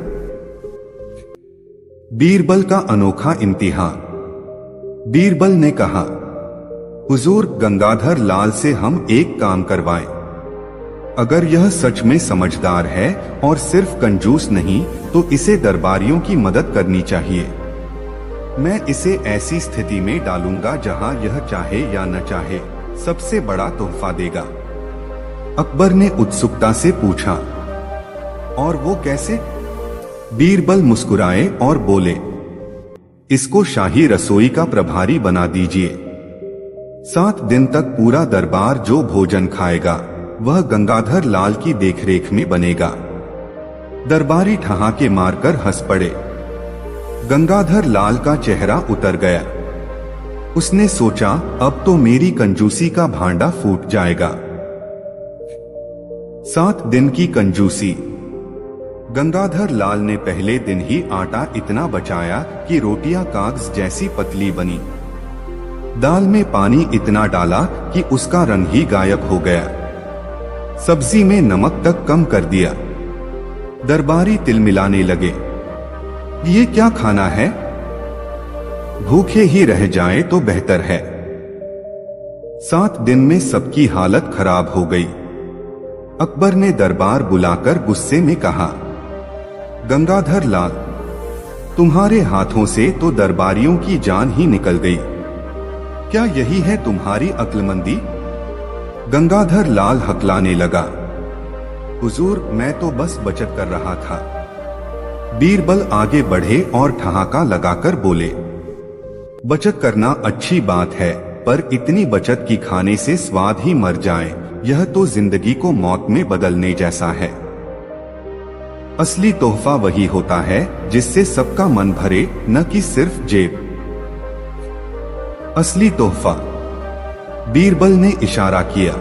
बीरबल का अनोखा इम्तिहान। बीरबल ने कहा, हुजूर, गंगाधर लाल से हम एक काम करवाएं। अगर यह सच में समझदार है और सिर्फ कंजूस नहीं, तो इसे दरबारियों की मदद करनी चाहिए। मैं इसे ऐसी स्थिति में डालूंगा जहां यह चाहे या न चाहे सबसे बड़ा तोहफा देगा। अकबर ने उत्सुकता से पूछा, और वो कैसे? बीरबल मुस्कुराए और बोले, इसको शाही रसोई का प्रभारी बना दीजिए। 7 दिन तक पूरा दरबार जो भोजन खाएगा वह गंगाधर लाल की देखरेख में बनेगा। दरबारी ठहाके मारकर हंस पड़े। गंगाधर लाल का चेहरा उतर गया। उसने सोचा, अब तो मेरी कंजूसी का भांडा फूट जाएगा। 7 दिन की कंजूसी। गंगाधर लाल ने पहले दिन ही आटा इतना बचाया कि रोटियां कागज जैसी पतली बनी। दाल में पानी इतना डाला कि उसका रंग ही गायब हो गया। सब्जी में नमक तक कम कर दिया। दरबारी तिलमिलाने लगे। ये क्या खाना है? भूखे ही रह जाएं तो बेहतर है। 7 दिन में सबकी हालत खराब हो गई। अकबर ने दरबार बुलाकर गुस्से में कहा, गंगाधर लाल, तुम्हारे हाथों से तो दरबारियों की जान ही निकल गई। क्या यही है तुम्हारी अक्लमंदी? गंगाधर लाल हकलाने लगा। हुजूर, मैं तो बस बचत कर रहा था। बीरबल आगे बढ़े और ठहाका लगाकर बोले, बचत करना अच्छी बात है, पर इतनी बचत की खाने से स्वाद ही मर जाए, यह तो जिंदगी को मौत में बदलने जैसा है। असली तोहफा वही होता है जिससे सबका मन भरे, न कि सिर्फ जेब। असली तोहफा। बीरबल ने इशारा किया।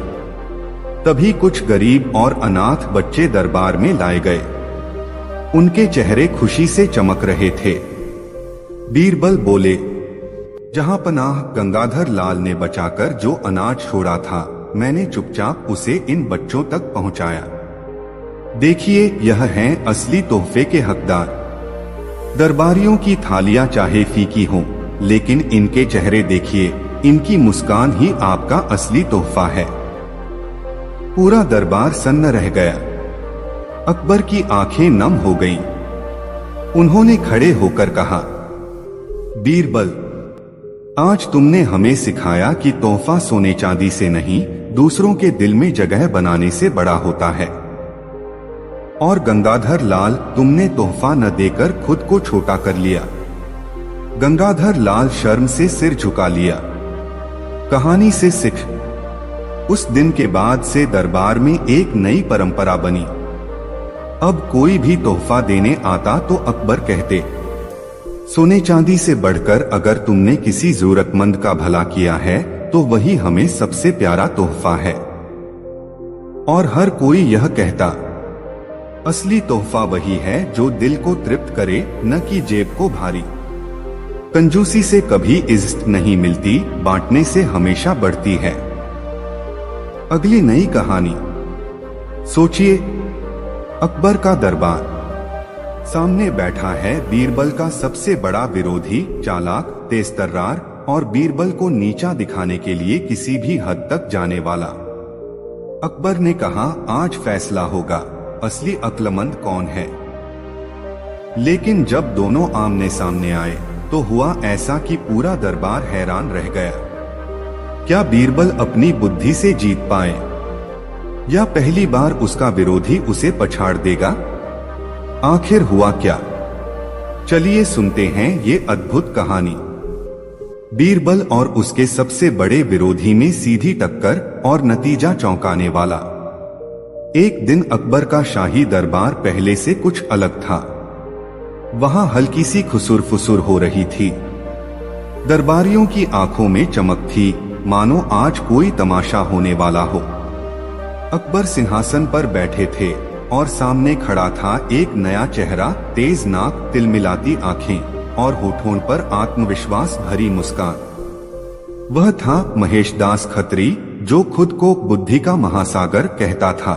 तभी कुछ गरीब और अनाथ बच्चे दरबार में लाए गए। उनके चेहरे खुशी से चमक रहे थे। बीरबल बोले, जहां पनाह गंगाधर लाल ने बचाकर जो अनाज छोड़ा था, मैंने चुपचाप उसे इन बच्चों तक पहुंचाया। देखिए, यह हैं असली तोहफे के हकदार। दरबारियों की थालियां चाहे फीकी हों, लेकिन इनके चेहरे देखिए, इनकी मुस्कान ही आपका असली तोहफा है। पूरा दरबार सन्न रह गया। अकबर की आंखें नम हो गईं। उन्होंने खड़े होकर कहा, बीरबल, आज तुमने हमें सिखाया कि तोहफा सोने चांदी से नहीं, दूसरों के दिल में जगह बनाने से बड़ा होता है। और गंगाधर लाल, तुमने तोहफा न देकर खुद को छोटा कर लिया। गंगाधर लाल शर्म से सिर झुका लिया। कहानी से सीख। उस दिन के बाद से दरबार में एक नई परंपरा बनी। अब कोई भी तोहफा देने आता तो अकबर कहते, सोने चांदी से बढ़कर अगर तुमने किसी जरूरतमंद का भला किया है तो वही हमें सबसे प्यारा तोहफा है। और हर कोई यह कहता, असली तोहफा वही है जो दिल को तृप्त करे, न कि जेब को भारी। कंजूसी से कभी इज्जत नहीं मिलती, बांटने से हमेशा बढ़ती है। अगली नई कहानी। सोचिए, अकबर का दरबार। सामने बैठा है बीरबल का सबसे बड़ा विरोधी, चालाक, तेजतर्रार और बीरबल को नीचा दिखाने के लिए किसी भी हद तक जाने वाला। अकबर ने कहा, आज फैसला होगा, असली अक्लमंद कौन है। लेकिन जब दोनों आमने सामने आए तो हुआ ऐसा कि पूरा दरबार हैरान रह गया। क्या बीरबल अपनी बुद्धि से जीत पाए, या पहली बार उसका विरोधी उसे पछाड़ देगा? आखिर हुआ क्या? चलिए सुनते हैं ये अद्भुत कहानी। बीरबल और उसके सबसे बड़े विरोधी में सीधी टक्कर और नतीजा चौंकाने वाला। एक दिन अकबर का शाही दरबार पहले से कुछ अलग था। वहां हल्की सी खुसुर फुसुर हो रही थी। दरबारियों की आंखों में चमक थी, मानो आज कोई तमाशा होने वाला हो। अकबर सिंहासन पर बैठे थे और सामने खड़ा था एक नया चेहरा, तेज नाक, तिलमिलाती आंखें और होठों पर आत्मविश्वास भरी मुस्कान। वह था महेशदास खत्री, जो खुद को बुद्धि का महासागर कहता था।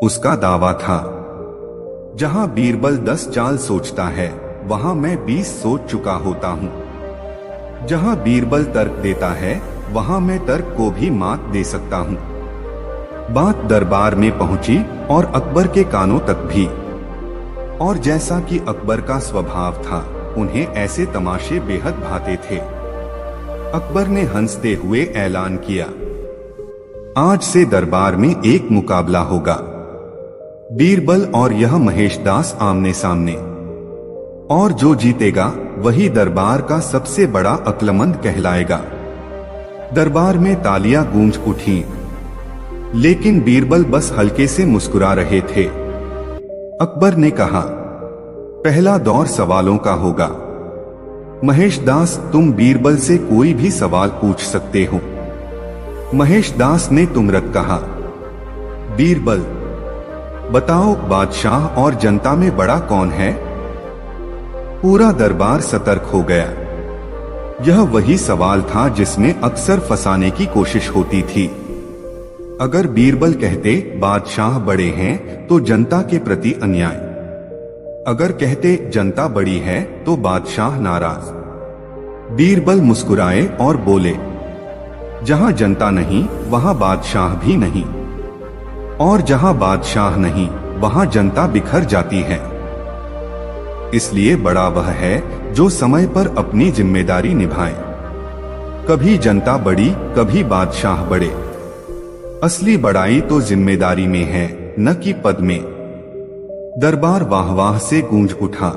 उसका दावा था, जहां बीरबल 10 चाल सोचता है, वहां मैं 20 सोच चुका होता हूं। जहां बीरबल तर्क देता है, वहां मैं तर्क को भी मात दे सकता हूं। बात दरबार में पहुंची और अकबर के कानों तक भी। और जैसा कि अकबर का स्वभाव था, उन्हें ऐसे तमाशे बेहद भाते थे। अकबर ने हंसते हुए ऐलान किया, आज से दरबार में एक मुकाबला होगा। बीरबल और यह महेशदास आमने सामने, और जो जीतेगा वही दरबार का सबसे बड़ा अक्लमंद कहलाएगा। दरबार में तालियां गूंज उठी, लेकिन बीरबल बस हल्के से मुस्कुरा रहे थे। अकबर ने कहा, पहला दौर सवालों का होगा। महेशदास, तुम बीरबल से कोई भी सवाल पूछ सकते हो। महेशदास ने तुमरत कहा, बीरबल, बताओ बादशाह और जनता में बड़ा कौन है? पूरा दरबार सतर्क हो गया। यह वही सवाल था जिसमें अक्सर फंसाने की कोशिश होती थी। अगर बीरबल कहते बादशाह बड़े हैं तो जनता के प्रति अन्याय, अगर कहते जनता बड़ी है तो बादशाह नाराज। बीरबल मुस्कुराए और बोले, जहां जनता नहीं वहां बादशाह भी नहीं, और जहां बादशाह नहीं वहां जनता बिखर जाती है। इसलिए बड़ा वह है जो समय पर अपनी जिम्मेदारी निभाए। कभी जनता बड़ी, कभी बादशाह बड़े। असली बड़ाई तो जिम्मेदारी में है, न कि पद में। दरबार वाह वाह से गूंज उठा।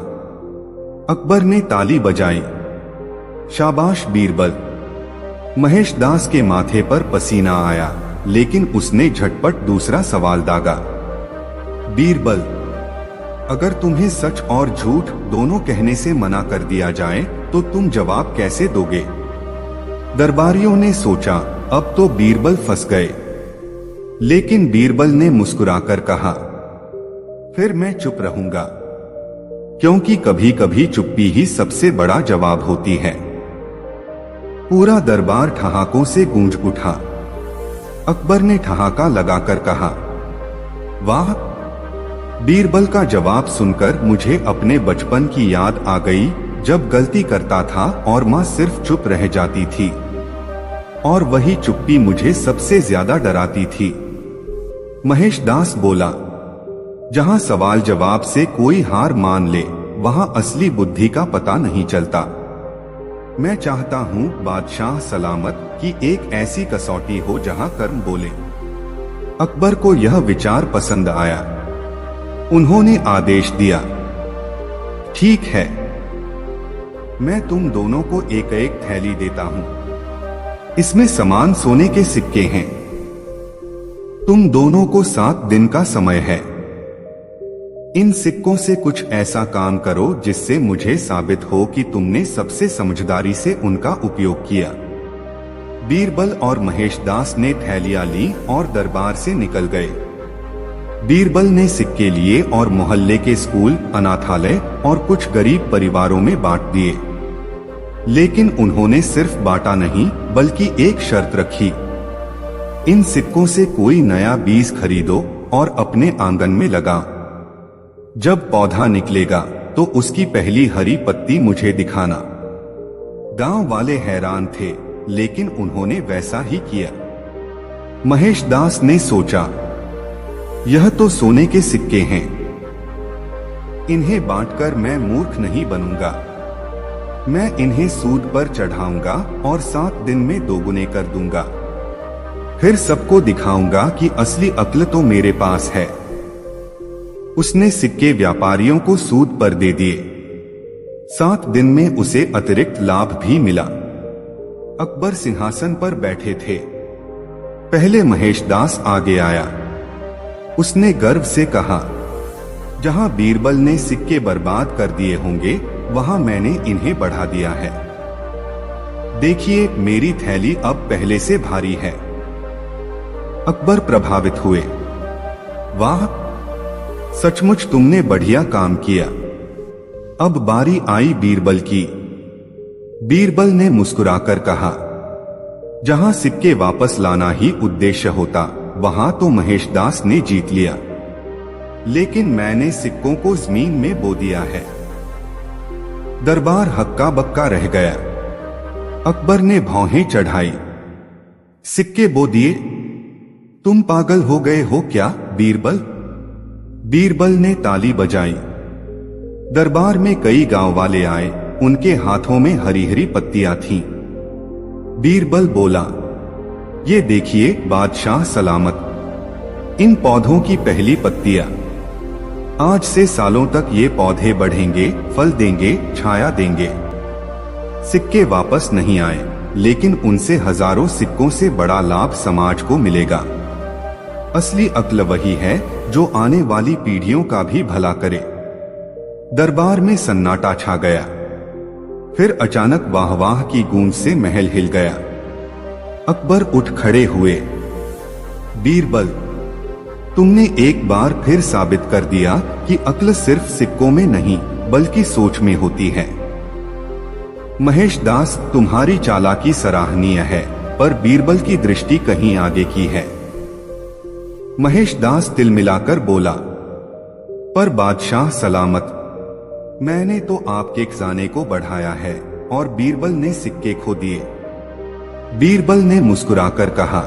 अकबर ने ताली बजाई, शाबाश बीरबल। महेशदास के माथे पर पसीना आया, लेकिन उसने झटपट दूसरा सवाल दागा, बीरबल, अगर तुम्हें सच और झूठ दोनों कहने से मना कर दिया जाए तो तुम जवाब कैसे दोगे? दरबारियों ने सोचा, अब तो बीरबल फंस गए। लेकिन बीरबल ने मुस्कुराकर कहा, फिर मैं चुप रहूंगा, क्योंकि कभी कभी चुप्पी ही सबसे बड़ा जवाब होती है। पूरा दरबार ठहाकों से गूंज उठा। अकबर ने ठहाका लगाकर कहा, वाह! बीरबल का जवाब सुनकर मुझे अपने बचपन की याद आ गई, जब गलती करता था और मां सिर्फ चुप रह जाती थी, और वही चुप्पी मुझे सबसे ज्यादा डराती थी। महेशदास बोला, जहां सवाल जवाब से कोई हार मान ले, वहां असली बुद्धि का पता नहीं चलता। मैं चाहता हूं बादशाह सलामत की एक ऐसी कसौटी हो जहां कर्म बोले। अकबर को यह विचार पसंद आया। उन्होंने आदेश दिया, ठीक है, मैं तुम दोनों को एक एक थैली देता हूं। इसमें समान सोने के सिक्के हैं। तुम दोनों को 7 दिन का समय है। इन सिक्कों से कुछ ऐसा काम करो जिससे मुझे साबित हो कि तुमने सबसे समझदारी से उनका उपयोग किया। बीरबल और महेशदास ने थैलियां ली और दरबार से निकल गए। बीरबल ने सिक्के लिए और मोहल्ले के स्कूल, अनाथालय और कुछ गरीब परिवारों में बांट दिए। लेकिन उन्होंने सिर्फ बांटा नहीं, बल्कि एक शर्त रखी, इन सिक्कों से कोई नया बीज खरीदो और अपने आंगन में लगाओ। जब पौधा निकलेगा तो उसकी पहली हरी पत्ती मुझे दिखाना। गांव वाले हैरान थे, लेकिन उन्होंने वैसा ही किया। महेशदास ने सोचा, यह तो सोने के सिक्के हैं, इन्हें बांटकर मैं मूर्ख नहीं बनूंगा। मैं इन्हें सूद पर चढ़ाऊंगा और 7 दिन में दोगुने कर दूंगा। फिर सबको दिखाऊंगा कि असली अक्ल तो मेरे पास है। उसने सिक्के व्यापारियों को सूद पर दे दिए। 7 दिन में उसे अतिरिक्त लाभ भी मिला। अकबर सिंहासन पर बैठे थे। पहले महेशदास आगे आया। उसने गर्व से कहा, जहां बीरबल ने सिक्के बर्बाद कर दिए होंगे, वहां मैंने इन्हें बढ़ा दिया है। देखिए, मेरी थैली अब पहले से भारी है। अकबर प्रभावित हुए। वाह, सचमुच तुमने बढ़िया काम किया। अब बारी आई बीरबल की। बीरबल ने मुस्कुराकर कहा, जहां सिक्के वापस लाना ही उद्देश्य होता, वहां तो महेशदास ने जीत लिया, लेकिन मैंने सिक्कों को जमीन में बो दिया है। दरबार हक्का बक्का रह गया। अकबर ने भौहें चढ़ाई। सिक्के बो दिए? तुम पागल हो गए हो क्या बीरबल? बीरबल ने ताली बजाई। दरबार में कई गांव वाले आए, उनके हाथों में हरी हरी पत्तियां थीं। बीरबल बोला, ये देखिए बादशाह सलामत, इन पौधों की पहली पत्तियां। आज से सालों तक ये पौधे बढ़ेंगे, फल देंगे, छाया देंगे। सिक्के वापस नहीं आए, लेकिन उनसे हजारों सिक्कों से बड़ा लाभ समाज को मिलेगा। असली अक्ल वही है जो आने वाली पीढ़ियों का भी भला करे। दरबार में सन्नाटा छा गया। फिर अचानक वाह वाह की गूंज से महल हिल गया। अकबर उठ खड़े हुए। बीरबल, तुमने एक बार फिर साबित कर दिया कि अक्ल सिर्फ सिक्कों में नहीं बल्कि सोच में होती है। महेशदास, तुम्हारी चालाकी सराहनीय है, पर बीरबल की दृष्टि कहीं आगे की है। महेशदास तिलमिलाकर बोला, पर बादशाह सलामत, मैंने तो आपके खजाने को बढ़ाया है और बीरबल ने सिक्के खो दिए। बीरबल ने मुस्कुराकर कहा,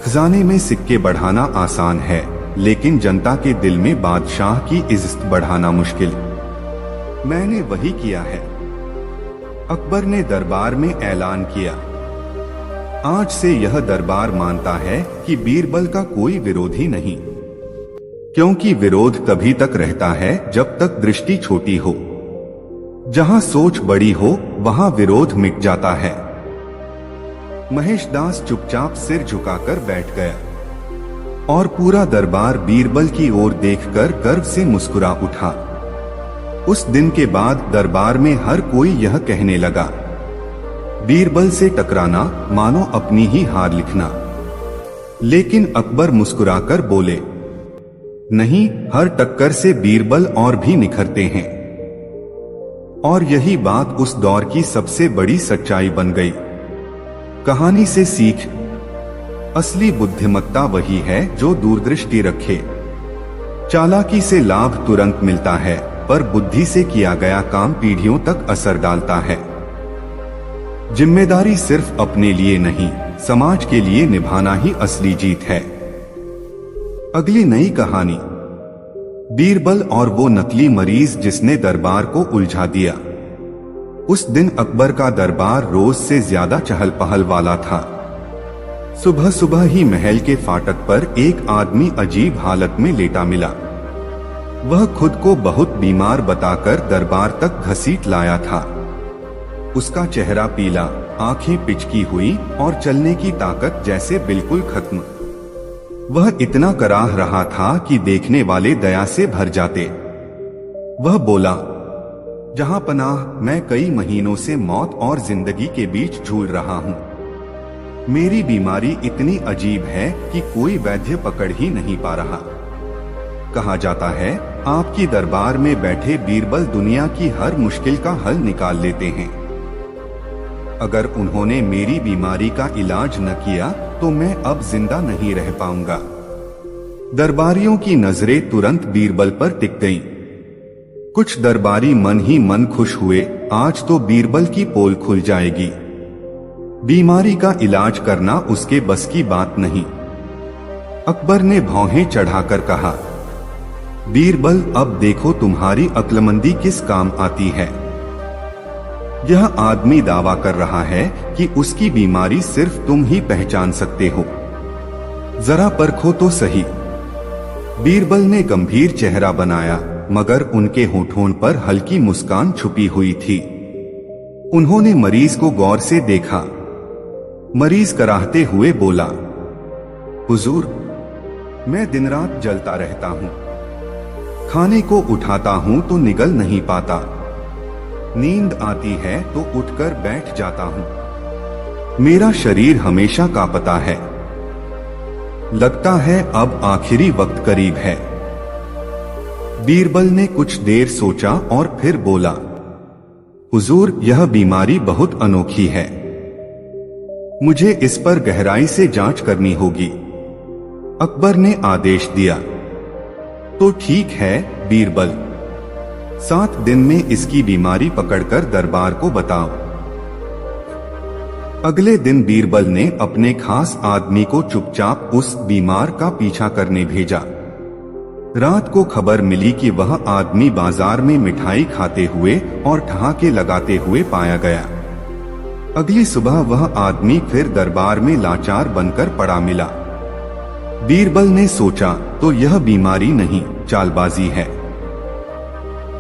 खजाने में सिक्के बढ़ाना आसान है, लेकिन जनता के दिल में बादशाह की इज्जत बढ़ाना मुश्किल। मैंने वही किया है। अकबर ने दरबार में ऐलान किया, आज से यह दरबार मानता है कि बीरबल का कोई विरोधी नहीं, क्योंकि विरोध तभी तक रहता है जब तक दृष्टि छोटी हो। जहां सोच बड़ी हो वहां विरोध मिट जाता है। महेशदास चुपचाप सिर झुकाकर बैठ गया और पूरा दरबार बीरबल की ओर देखकर गर्व से मुस्कुरा उठा। उस दिन के बाद दरबार में हर कोई यह कहने लगा, बीरबल से टकराना मानो अपनी ही हार लिखना। लेकिन अकबर मुस्कुराकर बोले, नहीं, हर टक्कर से बीरबल और भी निखरते हैं। और यही बात उस दौर की सबसे बड़ी सच्चाई बन गई। कहानी से सीख, असली बुद्धिमत्ता वही है जो दूरदृष्टि रखे। चालाकी से लाभ तुरंत मिलता है, पर बुद्धि से किया गया काम पीढ़ियों तक असर डालता है। जिम्मेदारी सिर्फ अपने लिए नहीं, समाज के लिए निभाना ही असली जीत है। अगली नई कहानी, बीरबल और वो नकली मरीज जिसने दरबार को उलझा दिया। उस दिन अकबर का दरबार रोज से ज्यादा चहल पहल वाला था। सुबह सुबह ही महल के फाटक पर एक आदमी अजीब हालत में लेटा मिला। वह खुद को बहुत बीमार बताकर दरबार तक घसीट लाया था। उसका चेहरा पीला, आंखें पिचकी हुई और चलने की ताकत जैसे बिल्कुल खत्म। वह इतना कराह रहा था कि देखने वाले दया से भर जाते। वह बोला, जहां पनाह, मैं कई महीनों से मौत और जिंदगी के बीच झूल रहा हूं। मेरी बीमारी इतनी अजीब है कि कोई वैद्य पकड़ ही नहीं पा रहा। कहा जाता है आपकी दरबार में बैठे बीरबल दुनिया की हर मुश्किल का हल निकाल लेते हैं। अगर उन्होंने मेरी बीमारी का इलाज न किया तो मैं अब जिंदा नहीं रह पाऊंगा। दरबारियों की नजरें तुरंत बीरबल पर टिक गईं। कुछ दरबारी मन ही मन खुश हुए, आज तो बीरबल की पोल खुल जाएगी। बीमारी का इलाज करना उसके बस की बात नहीं। अकबर ने भौहें चढ़ाकर कहा, बीरबल, अब देखो तुम्हारी अक्लमंदी किस काम आती है। यह आदमी दावा कर रहा है कि उसकी बीमारी सिर्फ तुम ही पहचान सकते हो। जरा परखो तो सही। बीरबल ने गंभीर चेहरा बनाया, मगर उनके होठों पर हल्की मुस्कान छुपी हुई थी। उन्होंने मरीज को गौर से देखा। मरीज कराहते हुए बोला, हुजूर, मैं दिन रात जलता रहता हूँ। खाने को उठाता हूँ तो निगल नहीं पाता। नींद आती है तो उठकर बैठ जाता हूँ। मेरा शरीर हमेशा कांपता है। लगता है अब आखिरी वक्त करीब है। बीरबल ने कुछ देर सोचा और फिर बोला, हुजूर, यह बीमारी बहुत अनोखी है। मुझे इस पर गहराई से जांच करनी होगी। अकबर ने आदेश दिया। तो ठीक है बीरबल, 7 दिन में इसकी बीमारी पकड़कर दरबार को बताओ। अगले दिन बीरबल ने अपने खास आदमी को चुपचाप उस बीमार का पीछा करने भेजा। रात को खबर मिली कि वह आदमी बाजार में मिठाई खाते हुए और ठहाके लगाते हुए पाया गया। अगली सुबह वह आदमी फिर दरबार में लाचार बनकर पड़ा मिला। बीरबल ने सोचा, तो यह बीमारी नहीं, चालबाजी है,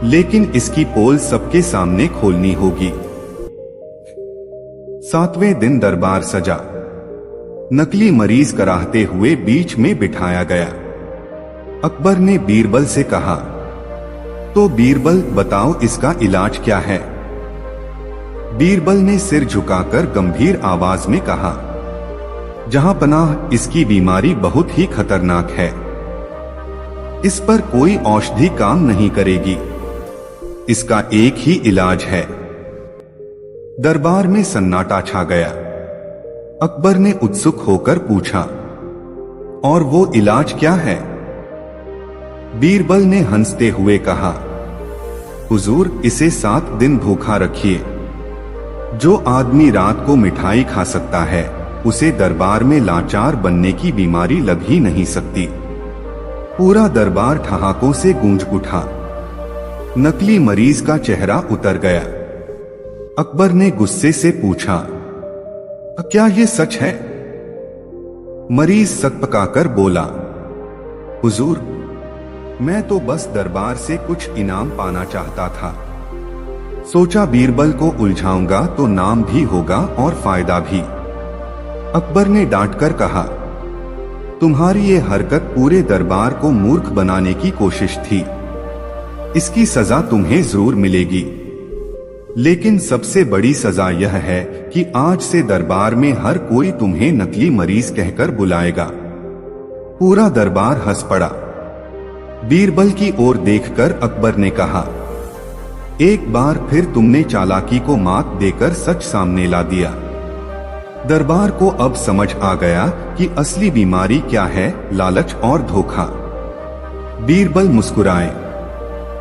लेकिन इसकी पोल सबके सामने खोलनी होगी। 7वें दिन दरबार सजा। नकली मरीज कराहते हुए बीच में बिठाया गया। अकबर ने बीरबल से कहा, तो बीरबल बताओ इसका इलाज क्या है। बीरबल ने सिर झुकाकर गंभीर आवाज में कहा, जहां पनाह, इसकी बीमारी बहुत ही खतरनाक है। इस पर कोई औषधि काम नहीं करेगी। इसका एक ही इलाज है। दरबार में सन्नाटा छा गया। अकबर ने उत्सुक होकर पूछा, और वो इलाज क्या है? बीरबल ने हंसते हुए कहा, हुजूर, इसे 7 दिन भूखा रखिए। जो आदमी रात को मिठाई खा सकता है, उसे दरबार में लाचार बनने की बीमारी लग ही नहीं सकती। पूरा दरबार ठहाकों से गूंज उठा। नकली मरीज का चेहरा उतर गया। अकबर ने गुस्से से पूछा, क्या ये सच है? मरीज सकपकाकर बोला, हुजूर, मैं तो बस दरबार से कुछ इनाम पाना चाहता था। सोचा बीरबल को उलझाऊंगा तो नाम भी होगा और फायदा भी। अकबर ने डांटकर कहा, तुम्हारी ये हरकत पूरे दरबार को मूर्ख बनाने की कोशिश थी। इसकी सजा तुम्हें जरूर मिलेगी, लेकिन सबसे बड़ी सजा यह है कि आज से दरबार में हर कोई तुम्हें नकली मरीज कहकर बुलाएगा। पूरा दरबार हंस पड़ा। बीरबल की ओर देखकर अकबर ने कहा, एक बार फिर तुमने चालाकी को मात देकर सच सामने ला दिया। दरबार को अब समझ आ गया कि असली बीमारी क्या है, लालच और धोखा। बीरबल मुस्कुराए,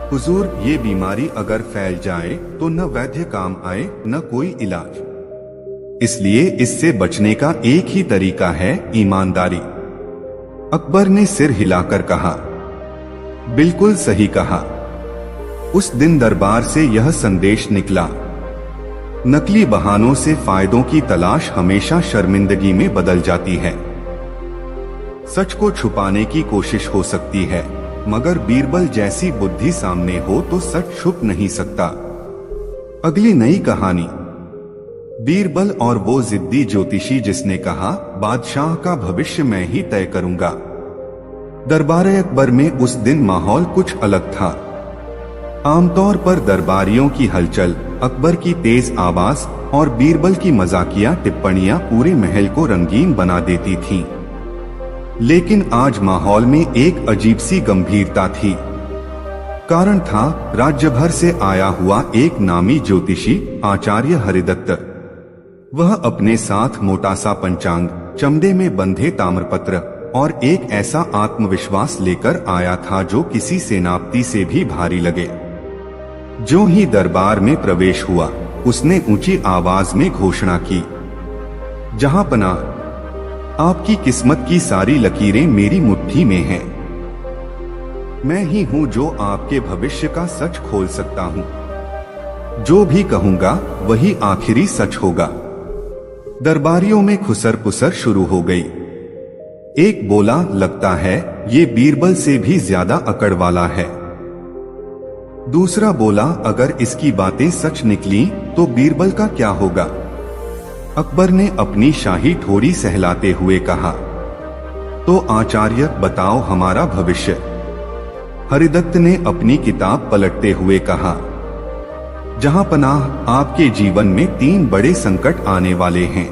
हुजूर, ये बीमारी अगर फैल जाए तो न वैद्य काम आए न कोई इलाज। इसलिए इससे बचने का एक ही तरीका है, ईमानदारी। अकबर ने सिर हिलाकर कहा, बिल्कुल सही कहा। उस दिन दरबार से यह संदेश निकला, नकली बहानों से फायदों की तलाश हमेशा शर्मिंदगी में बदल जाती है। सच को छुपाने की कोशिश हो सकती है, मगर बीरबल जैसी बुद्धि सामने हो तो सच छुप नहीं सकता। अगली नई कहानी। बीरबल और वो जिद्दी ज्योतिषी जिसने कहा, बादशाह का भविष्य मैं ही तय करूंगा। दरबार अकबर में उस दिन माहौल कुछ अलग था। आमतौर पर दरबारियों की हलचल, अकबर की तेज आवाज और बीरबल की मजाकिया टिप्पणियां पूरे महल को रंगीन बना देती थीं। लेकिन आज माहौल में एक अजीब सी गंभीरता थी। कारण था राज्य भर से आया हुआ एक नामी ज्योतिषी आचार्य हरिदत्त। वह अपने साथ मोटा सा पंचांग, चमड़े में बंधे ताम्रपत्र और एक ऐसा आत्मविश्वास लेकर आया था जो किसी सेनापति से भी भारी लगे। जो ही दरबार में प्रवेश हुआ, उसने ऊंची आवाज में घोषणा की, जहां पनाह, आपकी किस्मत की सारी लकीरें मेरी मुट्ठी में हैं। मैं ही हूं जो आपके भविष्य का सच खोल सकता हूं। जो भी कहूंगा वही आखिरी सच होगा। दरबारियों में खुसर पुसर शुरू हो गई। एक बोला, लगता है ये बीरबल से भी ज्यादा अकड़ वाला है। दूसरा बोला, अगर इसकी बातें सच निकली तो बीरबल का क्या होगा? अकबर ने अपनी शाही ठोड़ी सहलाते हुए कहा, तो आचार्य बताओ हमारा भविष्य। हरिदत्त ने अपनी किताब पलटते हुए कहा, जहां पनाह, आपके जीवन में 3 बड़े संकट आने वाले हैं।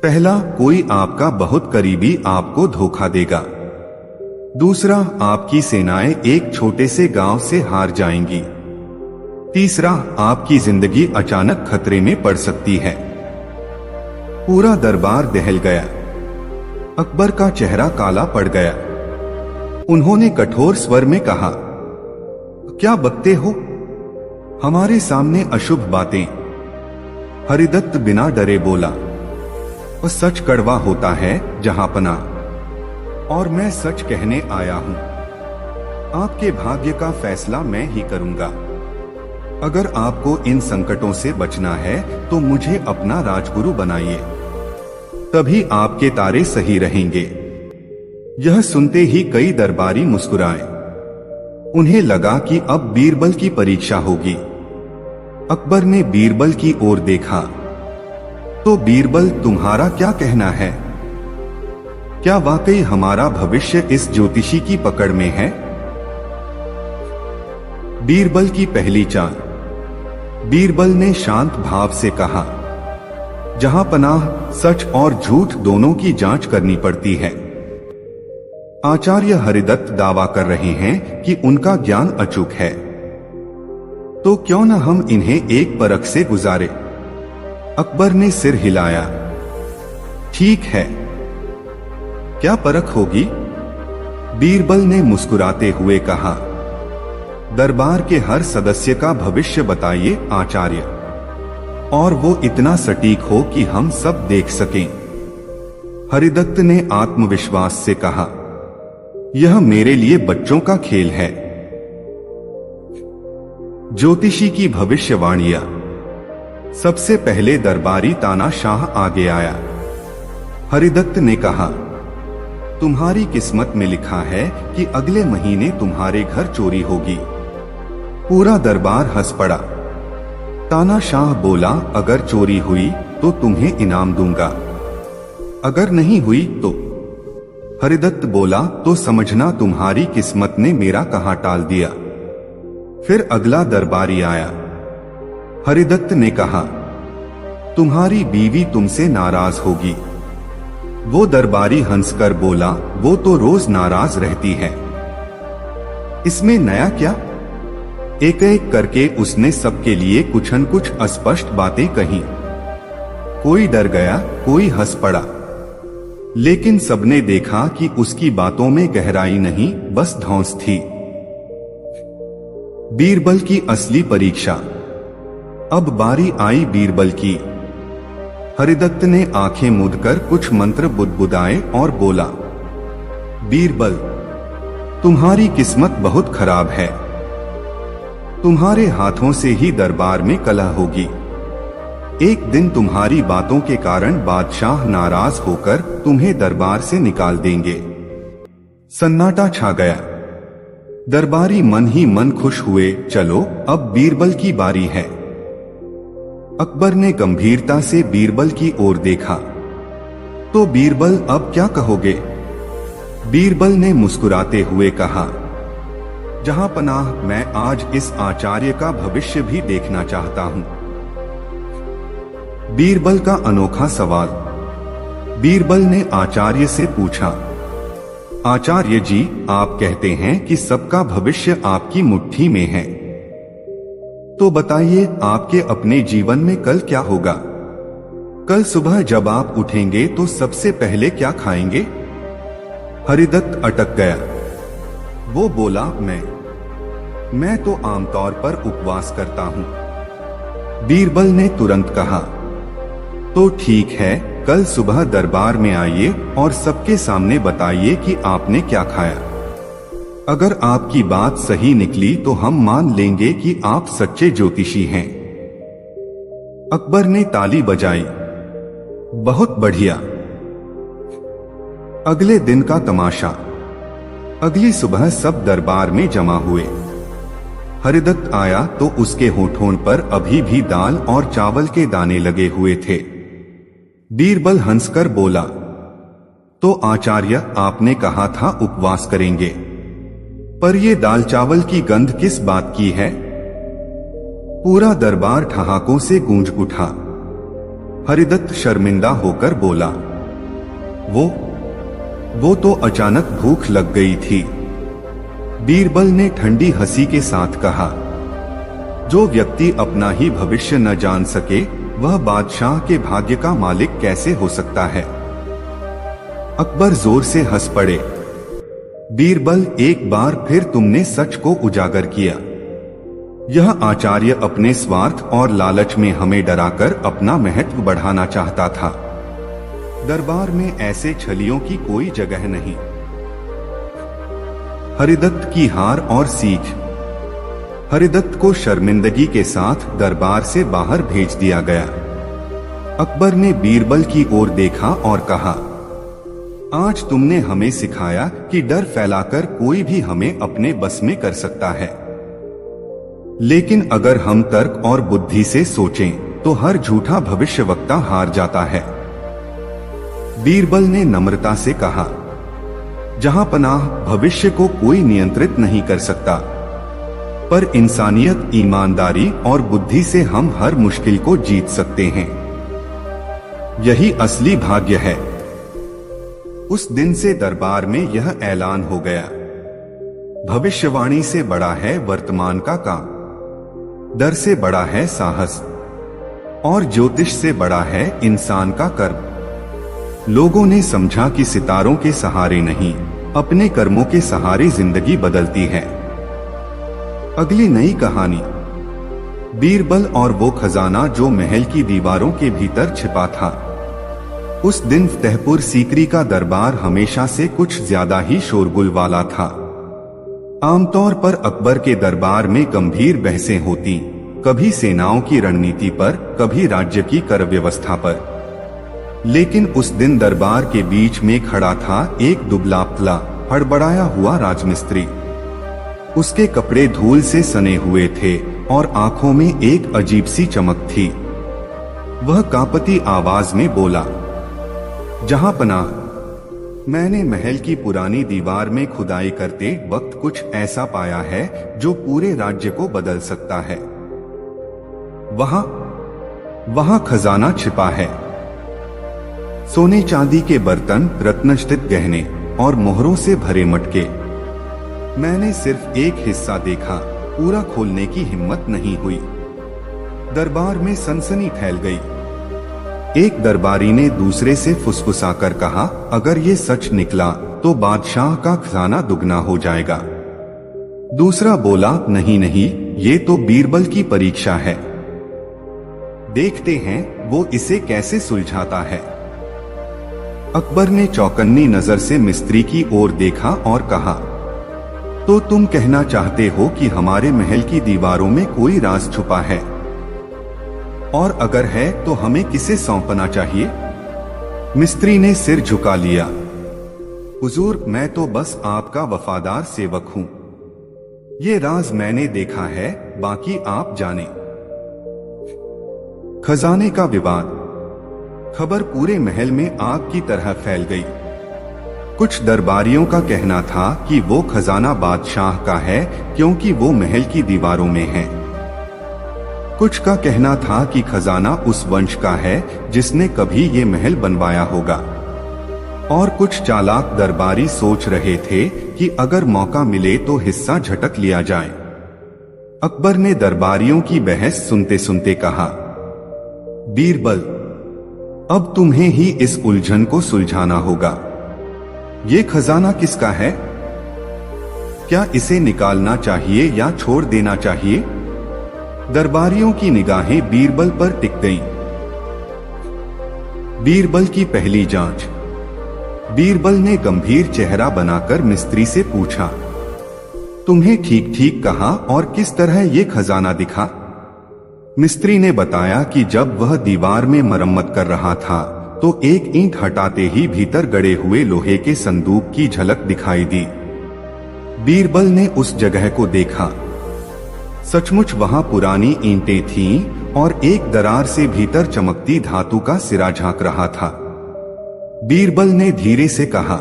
पहला, कोई आपका बहुत करीबी आपको धोखा देगा। दूसरा, आपकी सेनाएं एक छोटे से गांव से हार जाएंगी। तीसरा, आपकी जिंदगी अचानक खतरे में पड़ सकती है। पूरा दरबार दहल गया। अकबर का चेहरा काला पड़ गया। उन्होंने कठोर स्वर में कहा, क्या बकते हो? हमारे सामने अशुभ बातें। हरिदत्त बिना डरे बोला, और सच कड़वा होता है जहांपना, और मैं सच कहने आया हूं। आपके भाग्य का फैसला मैं ही करूंगा। अगर आपको इन संकटों से बचना है तो मुझे अपना राजगुरु बनाइए, तभी आपके तारे सही रहेंगे। यह सुनते ही कई दरबारी मुस्कुराए। उन्हें लगा कि अब बीरबल की परीक्षा होगी। अकबर ने बीरबल की ओर देखा। तो बीरबल, तुम्हारा क्या कहना है? क्या वाकई हमारा भविष्य इस ज्योतिषी की पकड़ में है? बीरबल की पहली चाल। बीरबल ने शांत भाव से कहा, जहां पनाह, सच और झूठ दोनों की जांच करनी पड़ती है। आचार्य हरिदत्त दावा कर रहे हैं कि उनका ज्ञान अचूक है, तो क्यों न हम इन्हें एक परख से गुजारे। अकबर ने सिर हिलाया। ठीक है, क्या परख होगी? बीरबल ने मुस्कुराते हुए कहा, दरबार के हर सदस्य का भविष्य बताइए आचार्य, और वो इतना सटीक हो कि हम सब देख सकें। हरिदत्त ने आत्मविश्वास से कहा, यह मेरे लिए बच्चों का खेल है। ज्योतिषी की भविष्यवाणियां। सबसे पहले दरबारी तानाशाह आगे आया। हरिदत्त ने कहा, तुम्हारी किस्मत में लिखा है कि अगले महीने तुम्हारे घर चोरी होगी। पूरा दरबार हंस पड़ा। तानाशाह बोला, अगर चोरी हुई तो तुम्हें इनाम दूंगा, अगर नहीं हुई तो। हरिदत्त बोला, तो समझना तुम्हारी किस्मत ने मेरा कहा टाल दिया। फिर अगला दरबारी आया। हरिदत्त ने कहा, तुम्हारी बीवी तुमसे नाराज होगी। वो दरबारी हंसकर बोला, वो तो रोज नाराज रहती है, इसमें नया क्या? एक एक करके उसने सबके लिए कुछ न कुछ अस्पष्ट बातें कही। कोई डर गया, कोई हंस पड़ा, लेकिन सबने देखा कि उसकी बातों में गहराई नहीं, बस धौंस थी। बीरबल की असली परीक्षा। अब बारी आई बीरबल की। हरिदत्त ने आंखें मूंदकर कुछ मंत्र बुदबुदाए और बोला, बीरबल, तुम्हारी किस्मत बहुत खराब है। तुम्हारे हाथों से ही दरबार में कलह होगी। एक दिन तुम्हारी बातों के कारण बादशाह नाराज होकर तुम्हें दरबार से निकाल देंगे। सन्नाटा छा गया। दरबारी मन ही मन खुश हुए। चलो, अब बीरबल की बारी है। अकबर ने गंभीरता से बीरबल की ओर देखा। तो बीरबल, अब क्या कहोगे? बीरबल ने मुस्कुराते हुए कहा, जहां पनाह, मैं आज इस आचार्य का भविष्य भी देखना चाहता हूं। बीरबल का अनोखा सवाल। बीरबल ने आचार्य से पूछा, आचार्य जी, आप कहते हैं कि सबका भविष्य आपकी मुट्ठी में है, तो बताइए आपके अपने जीवन में कल क्या होगा? कल सुबह जब आप उठेंगे तो सबसे पहले क्या खाएंगे? हरिदत्त अटक गया। वो बोला, मैं तो आमतौर पर उपवास करता हूं। बीरबल ने तुरंत कहा, तो ठीक है, कल सुबह दरबार में आइए और सबके सामने बताइए कि आपने क्या खाया। अगर आपकी बात सही निकली तो हम मान लेंगे कि आप सच्चे ज्योतिषी हैं। अकबर ने ताली बजाई। बहुत बढ़िया। अगले दिन का तमाशा। अगली सुबह सब दरबार में जमा हुए। हरिदत्त आया तो उसके होठों पर अभी भी दाल और चावल के दाने लगे हुए थे। बीरबल हंसकर बोला, तो आचार्य, आपने कहा था उपवास करेंगे, पर ये दाल चावल की गंध किस बात की है? पूरा दरबार ठहाकों से गूंज उठा। हरिदत्त शर्मिंदा होकर बोला, वो तो अचानक भूख लग गई थी। बीरबल ने ठंडी हंसी के साथ कहा, जो व्यक्ति अपना ही भविष्य न जान सके वह बादशाह के भाग्य का मालिक कैसे हो सकता है। अकबर जोर से हंस पड़े। बीरबल, एक बार फिर तुमने सच को उजागर किया। यह आचार्य अपने स्वार्थ और लालच में हमें डराकर अपना महत्व बढ़ाना चाहता था। दरबार में ऐसे छलियों की कोई जगह नहीं। हरिदत्त की हार और सीख। हरिदत्त को शर्मिंदगी के साथ दरबार से बाहर भेज दिया गया। अकबर ने बीरबल की ओर देखा और कहा, आज तुमने हमें सिखाया कि डर फैलाकर कोई भी हमें अपने बस में कर सकता है। लेकिन अगर हम तर्क और बुद्धि से सोचें तो हर झूठा भविष्यवक्ता हार जाता है। बीरबल ने नम्रता से कहा, जहां पनाह भविष्य को कोई नियंत्रित नहीं कर सकता, पर इंसानियत, ईमानदारी और बुद्धि से हम हर मुश्किल को जीत सकते हैं। यही असली भाग्य है। उस दिन से दरबार में यह ऐलान हो गया, भविष्यवाणी से बड़ा है वर्तमान का काम, डर से बड़ा है साहस, और ज्योतिष से बड़ा है इंसान का कर्म। लोगों ने समझा कि सितारों के सहारे नहीं, अपने कर्मों के सहारे जिंदगी बदलती है। अगली नई कहानी, बीरबल और वो खजाना जो महल की दीवारों के भीतर छिपा था। उस दिन फतेहपुर सीकरी का दरबार हमेशा से कुछ ज्यादा ही शोरगुल वाला था। आमतौर पर अकबर के दरबार में गंभीर बहसें होती, कभी सेनाओं की रणनीति पर, कभी राज्य की कर व्यवस्था पर। लेकिन उस दिन दरबार के बीच में खड़ा था एक दुबला पतला हड़बड़ाया हुआ राजमिस्त्री। उसके कपड़े धूल से सने हुए थे और आंखों में एक अजीब सी चमक थी। वह कांपती आवाज में बोला, जहां पनाह, मैंने महल की पुरानी दीवार में खुदाई करते वक्त कुछ ऐसा पाया है जो पूरे राज्य को बदल सकता है। वहां खजाना छिपा है। सोने चांदी के बर्तन, रत्नजटित गहने और मोहरों से भरे मटके। मैंने सिर्फ एक हिस्सा देखा, पूरा खोलने की हिम्मत नहीं हुई। दरबार में सनसनी फैल गई। एक दरबारी ने दूसरे से फुसफुसाकर कहा, अगर ये सच निकला तो बादशाह का खजाना दुगना हो जाएगा। दूसरा बोला, नहीं, ये तो बीरबल की परीक्षा है, देखते हैं वो इसे कैसे सुलझाता है। अकबर ने चौकन्नी नजर से मिस्त्री की ओर देखा और कहा, तो तुम कहना चाहते हो कि हमारे महल की दीवारों में कोई राज छुपा है, और अगर है तो हमें किसे सौंपना चाहिए? मिस्त्री ने सिर झुका लिया। हुजूर, मैं तो बस आपका वफादार सेवक हूं। ये राज मैंने देखा है, बाकी आप जाने। खजाने का विवाद। खबर पूरे महल में आग की तरह फैल गई। कुछ दरबारियों का कहना था कि वो खजाना बादशाह का है क्योंकि वो महल की दीवारों में है। कुछ का कहना था कि खजाना उस वंश का है जिसने कभी ये महल बनवाया होगा, और कुछ चालाक दरबारी सोच रहे थे कि अगर मौका मिले तो हिस्सा झटक लिया जाए। अकबर ने दरबारियों की बहस सुनते सुनते कहा, बीरबल, अब तुम्हें ही इस उलझन को सुलझाना होगा। ये खजाना किसका है? क्या इसे निकालना चाहिए या छोड़ देना चाहिए? दरबारियों की निगाहें बीरबल पर टिक गईं। बीरबल की पहली जांच। बीरबल ने गंभीर चेहरा बनाकर मिस्त्री से पूछा, तुम्हें ठीक ठीक कहा और किस तरह ये खजाना दिखा? मिस्त्री ने बताया कि जब वह दीवार में मरम्मत कर रहा था तो एक ईंट हटाते ही भीतर गड़े हुए लोहे के संदूक की झलक दिखाई दी। बीरबल ने उस जगह को देखा। सचमुच वहां पुरानी ईंटें थीं और एक दरार से भीतर चमकती धातु का सिरा झांक रहा था। बीरबल ने धीरे से कहा,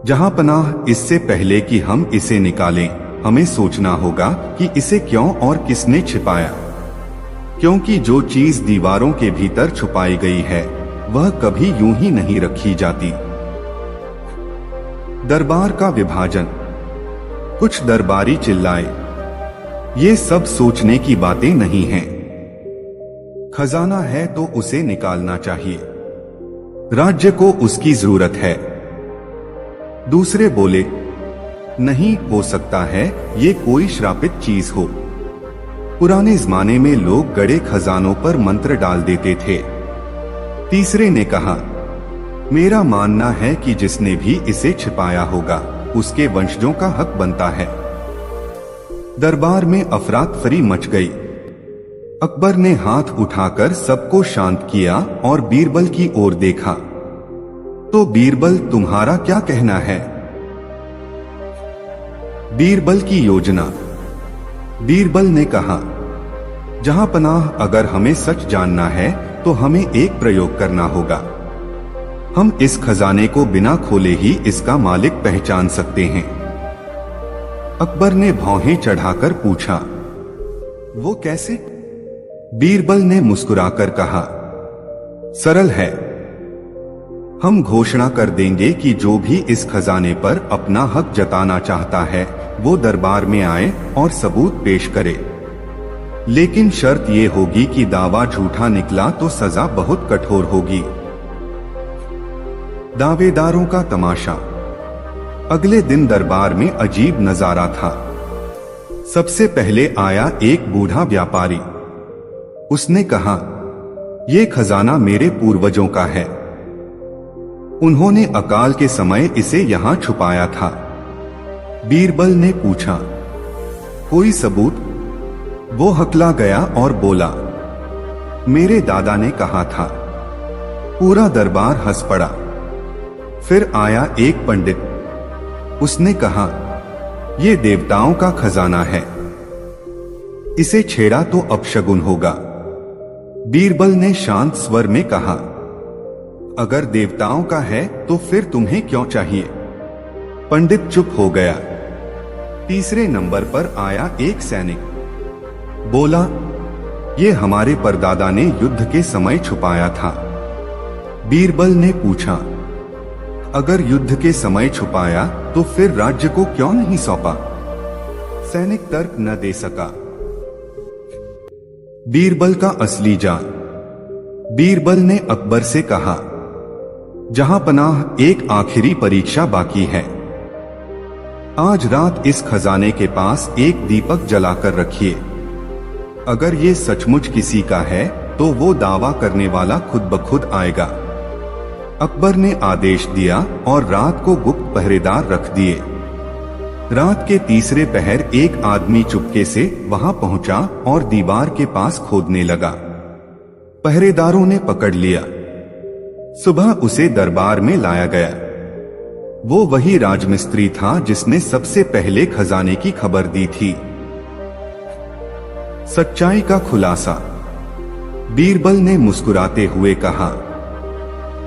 जहां पनाह, इससे पहले कि हम इसे निकालें, हमें सोचना होगा कि इसे क्यों और किसने छिपाया। क्योंकि जो चीज दीवारों के भीतर छुपाई गई है वह कभी यूं ही नहीं रखी जाती। दरबार का विभाजन। कुछ दरबारी चिल्लाए, ये सब सोचने की बातें नहीं हैं। खजाना है तो उसे निकालना चाहिए, राज्य को उसकी जरूरत है। दूसरे बोले, नहीं हो सकता है ये कोई श्रापित चीज हो। पुराने जमाने में लोग गड़े खजानों पर मंत्र डाल देते थे। तीसरे ने कहा, मेरा मानना है कि जिसने भी इसे छिपाया होगा उसके वंशजों का हक बनता है। दरबार में अफरा-तफरी मच गई। अकबर ने हाथ उठाकर सबको शांत किया और बीरबल की ओर देखा। तो बीरबल, तुम्हारा क्या कहना है? बीरबल की योजना। बीरबल ने कहा, जहां पनाह, अगर हमें सच जानना है तो हमें एक प्रयोग करना होगा। हम इस खजाने को बिना खोले ही इसका मालिक पहचान सकते हैं। अकबर ने भौहें चढ़ाकर पूछा, वो कैसे? बीरबल ने मुस्कुराकर कहा, सरल है। हम घोषणा कर देंगे कि जो भी इस खजाने पर अपना हक जताना चाहता है वो दरबार में आए और सबूत पेश करे। लेकिन शर्त ये होगी कि दावा झूठा निकला तो सजा बहुत कठोर होगी। दावेदारों का तमाशा। अगले दिन दरबार में अजीब नजारा था। सबसे पहले आया एक बूढ़ा व्यापारी। उसने कहा, ये खजाना मेरे पूर्वजों का है। उन्होंने अकाल के समय इसे यहां छुपाया था। बीरबल ने पूछा, कोई सबूत? वो हकला गया और बोला, मेरे दादा ने कहा था। पूरा दरबार हंस पड़ा। फिर आया एक पंडित। उसने कहा, ये देवताओं का खजाना है, इसे छेड़ा तो अपशगुन होगा। बीरबल ने शांत स्वर में कहा, अगर देवताओं का है तो फिर तुम्हें क्यों चाहिए? पंडित चुप हो गया। तीसरे नंबर पर आया एक सैनिक। बोला, ये हमारे परदादा ने युद्ध के समय छुपाया था। बीरबल ने पूछा, अगर युद्ध के समय छुपाया तो फिर राज्य को क्यों नहीं सौंपा? सैनिक तर्क न दे सका। बीरबल का असली जान। बीरबल ने अकबर से कहा, जहां पनाह, एक आखिरी परीक्षा बाकी है। आज रात इस खजाने के पास एक दीपक जलाकर रखिए। अगर ये सचमुच किसी का है तो वो दावा करने वाला खुद ब खुद आएगा। अकबर ने आदेश दिया और रात को गुप्त पहरेदार रख दिए। रात के तीसरे पहर एक आदमी चुपके से वहां पहुंचा और दीवार के पास खोदने लगा। पहरेदारों ने पकड़ लिया। सुबह उसे दरबार में लाया गया। वो वही राजमिस्त्री था जिसने सबसे पहले खजाने की खबर दी थी। सच्चाई का खुलासा। बीरबल ने मुस्कुराते हुए कहा,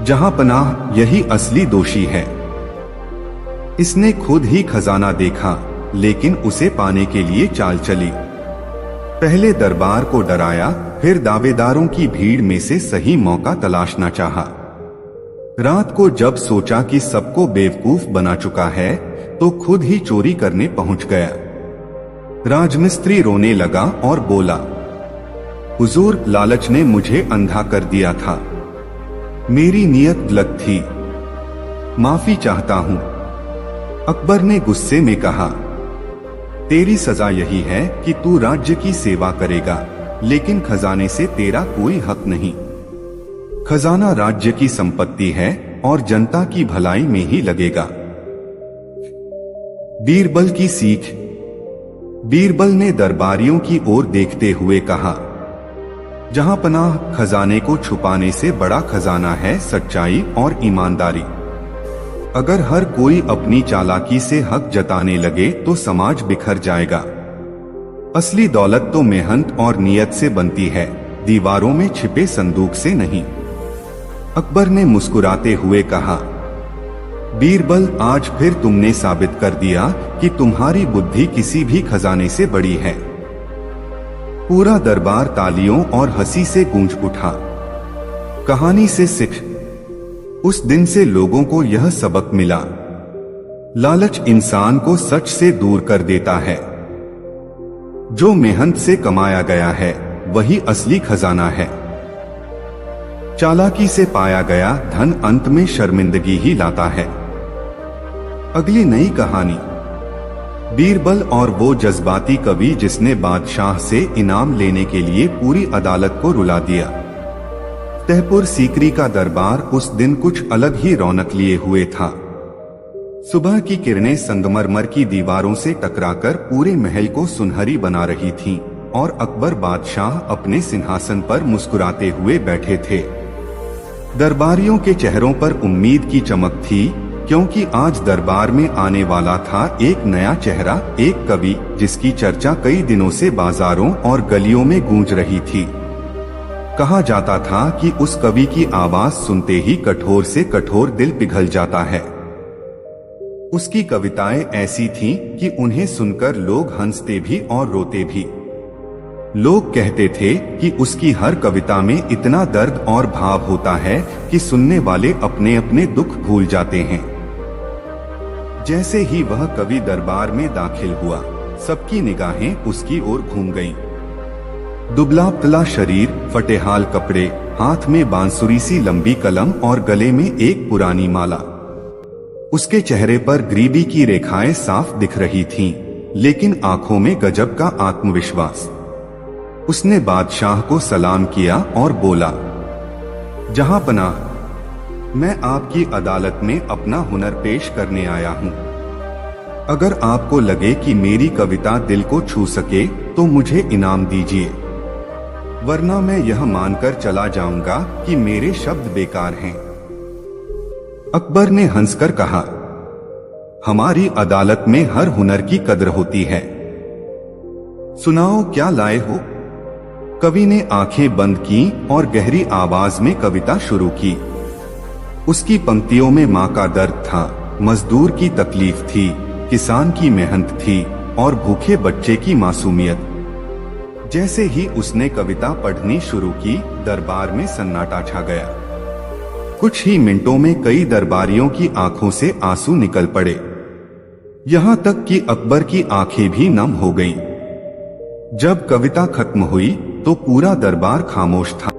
जहां पनाह, यही असली दोषी है। इसने खुद ही खजाना देखा लेकिन उसे पाने के लिए चाल चली। पहले दरबार को डराया, फिर दावेदारों की भीड़ में से सही मौका तलाशना चाहा। रात को जब सोचा कि सबको बेवकूफ बना चुका है तो खुद ही चोरी करने पहुंच गया। राजमिस्त्री रोने लगा और बोला, हुजूर, लालच ने मुझे अंधा कर दिया था। मेरी नियत गलत थी, माफी चाहता हूं। अकबर ने गुस्से में कहा, तेरी सजा यही है कि तू राज्य की सेवा करेगा लेकिन खजाने से तेरा कोई हक नहीं। खजाना राज्य की संपत्ति है और जनता की भलाई में ही लगेगा। बीरबल की सीख। बीरबल ने दरबारियों की ओर देखते हुए कहा, जहां पनाह, खजाने को छुपाने से बड़ा खजाना है सच्चाई और ईमानदारी। अगर हर कोई अपनी चालाकी से हक जताने लगे तो समाज बिखर जाएगा। असली दौलत तो मेहनत और नियत से बनती है, दीवारों में छिपे संदूक से नहीं। अकबर ने मुस्कुराते हुए कहा, बीरबल, आज फिर तुमने साबित कर दिया कि तुम्हारी बुद्धि किसी भी खजाने से बड़ी है। पूरा दरबार तालियों और हंसी से गूंज उठा। कहानी से सीख। उस दिन से लोगों को यह सबक मिला, लालच इंसान को सच से दूर कर देता है। जो मेहनत से कमाया गया है वही असली खजाना है। चालाकी से पाया गया धन अंत में शर्मिंदगी ही लाता है। अगली नई कहानी, बीरबल और वो जज्बाती कवि जिसने बादशाह से इनाम लेने के लिए पूरी अदालत को रुला दिया। तहपुर सीकरी का दरबार उस दिन कुछ अलग ही रौनक लिए हुए था। सुबह की किरणें संगमरमर की दीवारों से टकराकर पूरे महल को सुनहरी बना रही थीं, और अकबर बादशाह अपने सिंहासन पर मुस्कुराते हुए बैठे थे। दरबारियों के चेहरों पर उम्मीद की चमक थी, क्योंकि आज दरबार में आने वाला था एक नया चेहरा, एक कवि जिसकी चर्चा कई दिनों से बाजारों और गलियों में गूंज रही थी। कहा जाता था कि उस कवि की आवाज सुनते ही कठोर से कठोर दिल पिघल जाता है। उसकी कविताएं ऐसी थीं कि उन्हें सुनकर लोग हंसते भी और रोते भी। लोग कहते थे कि उसकी हर कविता में इतना दर्द और भाव होता है कि सुनने वाले अपने अपने दुख भूल जाते हैं। जैसे ही वह कवि दरबार में दाखिल हुआ, सबकी निगाहें उसकी ओर घूम गईं। दुबला पतला शरीर, फटेहाल कपड़े, हाथ में बांसुरी सी लंबी कलम और गले में एक पुरानी माला। उसके चेहरे पर गरीबी की रेखाएं साफ दिख रही थीं, लेकिन आंखों में गजब का आत्मविश्वास। उसने बादशाह को सलाम किया और बोला, जहां पनाह, मैं आपकी अदालत में अपना हुनर पेश करने आया हूं। अगर आपको लगे कि मेरी कविता दिल को छू सके तो मुझे इनाम दीजिए, वरना मैं यह मानकर चला जाऊंगा कि मेरे शब्द बेकार हैं। अकबर ने हंसकर कहा, हमारी अदालत में हर हुनर की कद्र होती है। सुनाओ क्या लाए हो। कवि ने आंखें बंद की और गहरी आवाज में कविता शुरू की। उसकी पंक्तियों में माँ का दर्द था, मजदूर की तकलीफ थी, किसान की मेहनत थी और भूखे बच्चे की मासूमियत। जैसे ही उसने कविता पढ़नी शुरू की, दरबार में सन्नाटा छा गया। कुछ ही मिनटों में कई दरबारियों की आंखों से आंसू निकल पड़े, यहाँ तक कि अकबर की आंखें भी नम हो गईं। जब कविता खत्म हुई तो पूरा दरबार खामोश था।